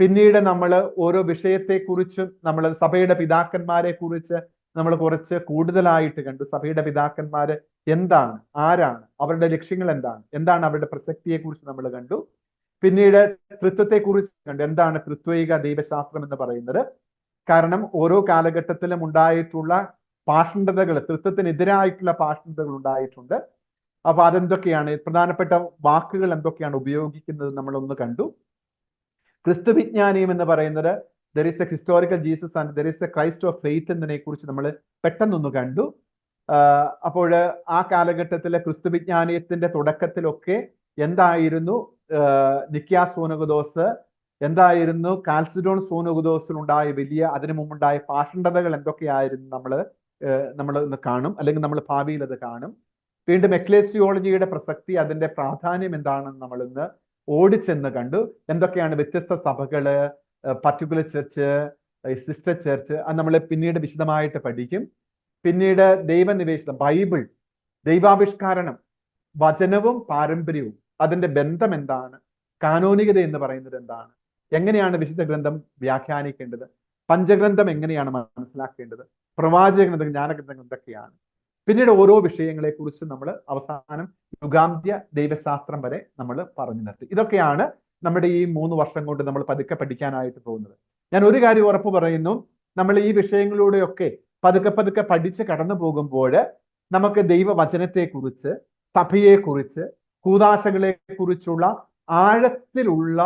പിന്നീട് നമ്മൾ ഓരോ വിഷയത്തെക്കുറിച്ചും നമ്മൾ സഭയുടെ പിതാക്കന്മാരെ കുറിച്ച് നമ്മൾ കുറച്ച് കൂടുതലായിട്ട് കണ്ടു. സഭയുടെ പിതാക്കന്മാര് എന്താണ്, ആരാണ്, അവരുടെ ലക്ഷ്യങ്ങൾ എന്താണ്, എന്താണ് അവരുടെ പ്രസക്തിയെ കുറിച്ച് നമ്മൾ കണ്ടു. പിന്നീട് തൃത്വത്തെ കുറിച്ച് കണ്ടു. എന്താണ് തൃത്വൈക ദൈവശാസ്ത്രം എന്ന് പറയുന്നത്? കാരണം ഓരോ കാലഘട്ടത്തിലും ഉണ്ടായിട്ടുള്ള പാഷണ്ഡതകൾ, തൃത്വത്തിനെതിരായിട്ടുള്ള പാഷണ്ഡതകൾ ഉണ്ടായിട്ടുണ്ട്. അപ്പൊ അതെന്തൊക്കെയാണ്, പ്രധാനപ്പെട്ട വാക്കുകൾ എന്തൊക്കെയാണ് ഉപയോഗിക്കുന്നത് നമ്മളൊന്ന് കണ്ടു. ക്രിസ്തു വിജ്ഞാനീയം എന്ന് പറയുന്നത് there is A historical Jesus and there is A Christ of faith എന്നതിനെ കുറിച്ച് നമ്മൾ പെട്ടെന്നൊന്ന് കണ്ടു. അപ്പോൾ ആ കാലഘട്ടത്തിലെ ക്രിസ്തു വിജ്ഞാനീയത്തിന്റെ തുടക്കത്തിലൊക്കെ എന്തായിരുന്നു നിക്കിയ സൂനകദോസ്, എന്തായിരുന്നു കാൽസിഡോൺ സൂനകദോസിൽ ഉണ്ടായ വലിയ, അതിനു മുമ്പുണ്ടായ പാഷണ്ഡതകൾ എന്തൊക്കെയായിരുന്നു നമ്മൾ ഇന്ന് കാണും, അല്ലെങ്കിൽ നമ്മൾ ഭാവിയിൽ അത് കാണും. വീണ്ടും എക്ലേസിയോളജിയുടെ പ്രസക്തി, അതിന്റെ പ്രാധാന്യം എന്താണെന്ന് നമ്മൾ ഇന്ന് ഓടിച്ചെന്ന് കണ്ടു. എന്തൊക്കെയാണ് വ്യത്യസ്ത സഭകള്, പർട്ടിക്കുലർ ചർച്ച്, സിസ്റ്റർ ചർച്ച്, അത് നമ്മൾ പിന്നീട് വിശദമായിട്ട് പഠിക്കും. പിന്നീട് ദൈവനിവേശനം, ബൈബിൾ, ദൈവാവിഷ്കാരണം, വചനവും പാരമ്പര്യവും, അതിന്റെ ബന്ധം എന്താണ്, കാനോനികത എന്ന് പറയുന്നത് എന്താണ്, എങ്ങനെയാണ് വിശുദ്ധ ഗ്രന്ഥം വ്യാഖ്യാനിക്കേണ്ടത്, പഞ്ചഗ്രന്ഥം എങ്ങനെയാണ് മനസ്സിലാക്കേണ്ടത്, പ്രവാചക ഗ്രന്ഥം, ജ്ഞാനഗ്രന്ഥം എന്തൊക്കെയാണ്, പിന്നീട് ഓരോ വിഷയങ്ങളെ കുറിച്ച് നമ്മൾ അവസാനം യുഗാന്ത്യ ദൈവശാസ്ത്രം വരെ നമ്മൾ പറഞ്ഞു നിർത്തി. ഇതൊക്കെയാണ് നമ്മുടെ ഈ 3 വർഷം കൊണ്ട് നമ്മൾ പതുക്കെ പഠിക്കാനായിട്ട് പോകുന്നത്. ഞാൻ ഒരു കാര്യം ഉറപ്പ് പറയുന്നു, നമ്മൾ ഈ വിഷയങ്ങളിലൂടെയൊക്കെ പതുക്കെ പതുക്കെ പഠിച്ച് കടന്നു പോകുമ്പോൾ നമുക്ക് ദൈവവചനത്തെക്കുറിച്ച്, സഭയെക്കുറിച്ച്, കൂദാശകളെ കുറിച്ചുള്ള ആഴത്തിലുള്ള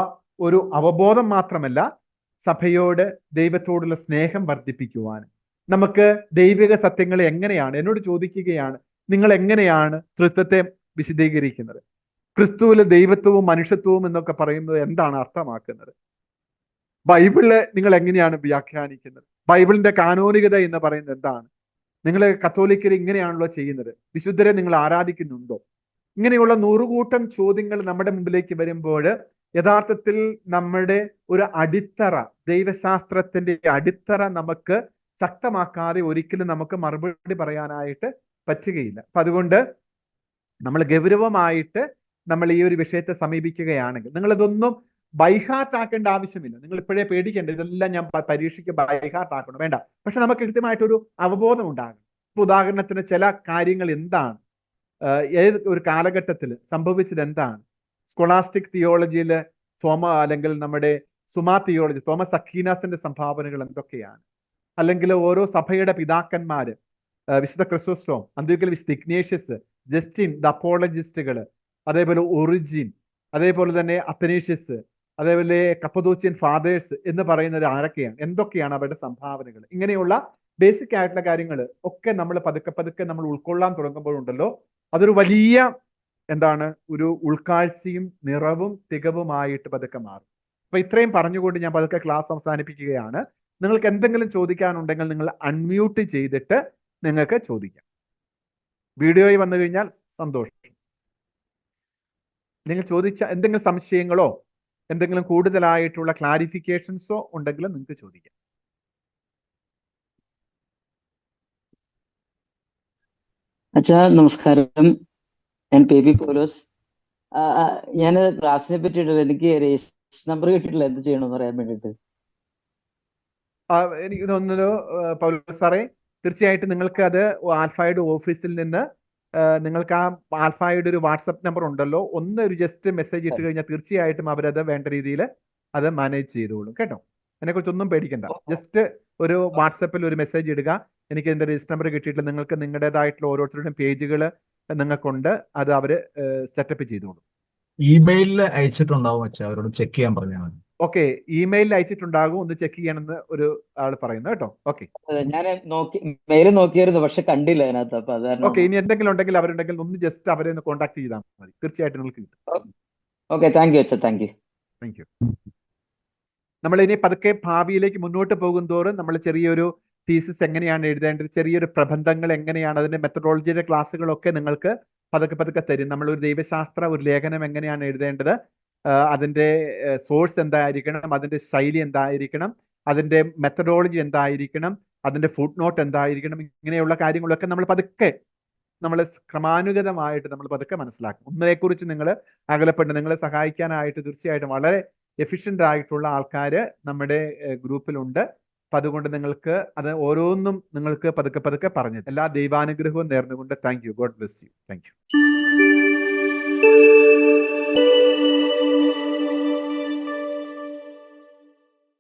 ഒരു അവബോധം മാത്രമല്ല, സഭയോട് ദൈവത്തോടുള്ള സ്നേഹം വർദ്ധിപ്പിക്കുവാൻ, നമുക്ക് ദൈവിക സത്യങ്ങളെ എങ്ങനെയാണ്, എന്നോട് ചോദിക്കുകയാണ്, നിങ്ങൾ എങ്ങനെയാണ് തൃത്വത്തെ വിശദീകരിക്കുന്നത്, ക്രിസ്തുവിലെ ദൈവത്വവും മനുഷ്യത്വവും എന്നൊക്കെ പറയുന്നത് എന്താണ് അർത്ഥമാക്കുന്നത്, ബൈബിളിലെ നിങ്ങൾ എങ്ങനെയാണ് വ്യാഖ്യാനിക്കുന്നത്, ബൈബിളിന്റെ കാനോനികത എന്ന് പറയുന്നത് എന്താണ്, നിങ്ങൾ കത്തോലിക്കർ ഇങ്ങനെയാണല്ലോ ചെയ്യുന്നത്, വിശുദ്ധരെ നിങ്ങൾ ആരാധിക്കുന്നുണ്ടോ, ഇങ്ങനെയുള്ള 100 കൂട്ടം ചോദ്യങ്ങൾ നമ്മുടെ മുമ്പിലേക്ക് വരുമ്പോൾ യഥാർത്ഥത്തിൽ നമ്മുടെ ഒരു അടിത്തറ, ദൈവശാസ്ത്രത്തിന്റെ അടിത്തറ നമുക്ക് ശക്തമാക്കാതെ ഒരിക്കലും നമുക്ക് മറുപടി പറയാനായിട്ട് പറ്റുകയില്ല. അപ്പൊ അതുകൊണ്ട് നമ്മൾ ഗൗരവമായിട്ട് നമ്മൾ ഈ ഒരു വിഷയത്തെ സമീപിക്കുകയാണെങ്കിൽ നിങ്ങളിതൊന്നും ബൈഹാർട്ട് ആക്കേണ്ട ആവശ്യമില്ല. നിങ്ങൾ ഇപ്പോഴേ പേടിക്കേണ്ട ഇതെല്ലാം ഞാൻ പരീക്ഷയ്ക്ക് ബൈഹാർട്ട് ആക്കണം, വേണ്ട. പക്ഷെ നമുക്ക് കൃത്യമായിട്ടൊരു അവബോധം ഉണ്ടാകണം. ഇപ്പൊ ഉദാഹരണത്തിന് ചില കാര്യങ്ങൾ എന്താണ്, ഏത് ഒരു കാലഘട്ടത്തിൽ സംഭവിച്ചത് എന്താണ്, സ്കോളാസ്റ്റിക് തിയോളജിയിൽ അല്ലെങ്കിൽ നമ്മുടെ സുമാ തിയോളജി, തോമസ് അക്വീനാസിന്റെ സംഭാവനകൾ എന്തൊക്കെയാണ്, അല്ലെങ്കിൽ ഓരോ സഭയുടെ പിതാക്കന്മാര്, വിശുദ്ധ ക്രിസോസ്റ്റോം, അന്ത്യോക്യയിലെ വിശുദ്ധ ഇഗ്നേഷ്യസ്, ജസ്റ്റിൻ ദ അപ്പോളജിസ്റ്റുകൾ, അതേപോലെ ഒറിജിൻ, അതേപോലെ തന്നെ അത്തനേഷ്യസ്, അതേപോലെ കപ്പദോച്ചിയൻ ഫാദേഴ്സ് എന്ന് പറയുന്നത് ആരൊക്കെയാണ്, എന്തൊക്കെയാണ് അവരുടെ സംഭാവനകൾ, ഇങ്ങനെയുള്ള ബേസിക് ആയിട്ടുള്ള കാര്യങ്ങൾ ഒക്കെ നമ്മൾ പതുക്കെ പതുക്കെ നമ്മൾ ഉൾക്കൊള്ളാൻ തുടങ്ങുമ്പോഴുണ്ടല്ലോ, അതൊരു വലിയ എന്താണ്, ഒരു ഉൾക്കാഴ്ചയും നിറവും തികവുമായിട്ട് പതുക്കെ മാറും. അപ്പൊ ഇത്രയും പറഞ്ഞുകൊണ്ട് ഞാൻ പതുക്കെ ക്ലാസ് അവസാനിപ്പിക്കുകയാണ്. നിങ്ങൾക്ക് എന്തെങ്കിലും ചോദിക്കാനുണ്ടെങ്കിൽ നിങ്ങൾ അൺമ്യൂട്ട് ചെയ്തിട്ട് നിങ്ങൾക്ക് ചോദിക്കാം. വീഡിയോയിൽ വന്നു കഴിഞ്ഞാൽ സന്തോഷം. നിങ്ങൾ ചോദിച്ച എന്തെങ്കിലും സംശയങ്ങളോ എന്തെങ്കിലും കൂടുതലായിട്ടുള്ള ക്ലാരിഫിക്കേഷൻസോ ഉണ്ടെങ്കിൽ നിങ്ങൾക്ക് ചോദിക്കാം. അച്ഛാ നമസ്കാരം, ഞാൻ പി പൗലോസ്. ഞാൻ ക്ലാസ്സിനെ പറ്റിയിട്ടുള്ള എനിക്ക് രജിസ്റ്റർ നമ്പർ കിട്ടിയിട്ടില്ല, എന്ത് ചെയ്യണമെന്ന് പറയാൻ വേണ്ടിയിട്ട്. എനിക്ക് തോന്നുന്നു പൗലോസ് സാറേ, തീർച്ചയായിട്ടും നിങ്ങൾക്ക് അത് ആൽഫയുടെ ഓഫീസിൽ നിന്ന് നിങ്ങൾക്ക് ആ ആൽഫയുടെ ഒരു വാട്സപ്പ് നമ്പർ ഉണ്ടല്ലോ, ഒന്ന് ഒരു ജസ്റ്റ് മെസ്സേജ് ഇട്ട് കഴിഞ്ഞാൽ തീർച്ചയായിട്ടും അവരത് വേണ്ട രീതിയിൽ അത് മാനേജ് ചെയ്തോളും കേട്ടോ. അതിനെക്കുറിച്ചൊന്നും പേടിക്കണ്ട. ജസ്റ്റ് ഒരു വാട്സപ്പിൽ ഒരു മെസ്സേജ് ഇടുക, എനിക്ക് എന്റെ രജിസ്റ്റർ നമ്പർ കിട്ടിയിട്ട് നിങ്ങൾക്ക് നിങ്ങളുടേതായിട്ടുള്ള ഓരോരുത്തരുടെയും പേജുകൾ നിങ്ങൾക്കുണ്ട്, അത് അവര് സെറ്റപ്പ് ചെയ്തോളും. ഇമെയിലിൽ അയച്ചിട്ടുണ്ടാവും അച്ഛാ, അവരോട് ചെക്ക് ചെയ്യാൻ പറഞ്ഞാൽ മതി. ഓക്കെ, ഇമെയിലിൽ അയച്ചിട്ടുണ്ടാകും, ഒന്ന് ചെക്ക് ചെയ്യണമെന്ന് ഒരു ആൾ പറയുന്നു കേട്ടോ. ഓക്കെ, ഞാൻ മെയിൽ നോക്കിയായിരുന്നു, പക്ഷെ കണ്ടില്ല അതിനകത്ത്. അപ്പൊ അതാണ്. ഓക്കെ, ഇനി എന്തെങ്കിലും ഉണ്ടെങ്കിൽ അവരുണ്ടെങ്കിൽ ഒന്ന് ജസ്റ്റ് അവരെ ഒന്ന് കോൺടാക്ട് ചെയ്താൽ മതി, തീർച്ചയായിട്ടും നിങ്ങൾക്ക് കിട്ടും. ഓക്കെ, താങ്ക് യു അച്ഛാ, താങ്ക് യു. Thank you. നമ്മൾ ഇനി പതുക്കെ ഭാവിയിലേക്ക് മുന്നോട്ട് പോകും തോറും നമ്മൾ ചെറിയൊരു തീസിസ് എങ്ങനെയാണ് എഴുതേണ്ടത്, ചെറിയൊരു പ്രബന്ധങ്ങൾ എങ്ങനെയാണ്, അതിന്റെ മെത്തഡോളജിയുടെ ക്ലാസ്സുകളൊക്കെ നിങ്ങൾക്ക് പതുക്കെ പതുക്കെ തരും. നമ്മൾ ഒരു ദൈവശാസ്ത്ര ഒരു ലേഖനം എങ്ങനെയാണ് എഴുതേണ്ടത്, അതിന്റെ സോഴ്സ് എന്തായിരിക്കണം, അതിന്റെ ശൈലി എന്തായിരിക്കണം, അതിന്റെ മെത്തഡോളജി എന്തായിരിക്കണം, അതിന്റെ ഫുട് നോട്ട് എന്തായിരിക്കണം, ഇങ്ങനെയുള്ള കാര്യങ്ങളൊക്കെ നമ്മൾ പതുക്കെ നമ്മൾ ക്രമാനുഗതമായിട്ട് നമ്മൾ പതുക്കെ മനസ്സിലാക്കും. ഒന്നിനെക്കുറിച്ച് നിങ്ങൾ അകലപ്പെട്ട് നിങ്ങളെ സഹായിക്കാനായിട്ട് തീർച്ചയായിട്ടും വളരെ എഫിഷ്യന്റ് ആയിട്ടുള്ള ആൾക്കാർ നമ്മുടെ ഗ്രൂപ്പിലുണ്ട്. അപ്പൊ അതുകൊണ്ട് നിങ്ങൾക്ക് അത് ഓരോന്നും നിങ്ങൾക്ക് പതുക്കെ പതുക്കെ പറഞ്ഞു. എല്ലാ ദൈവാനുഗ്രഹവും നേർന്നുകൊണ്ട് thank you. God bless you. Thank you.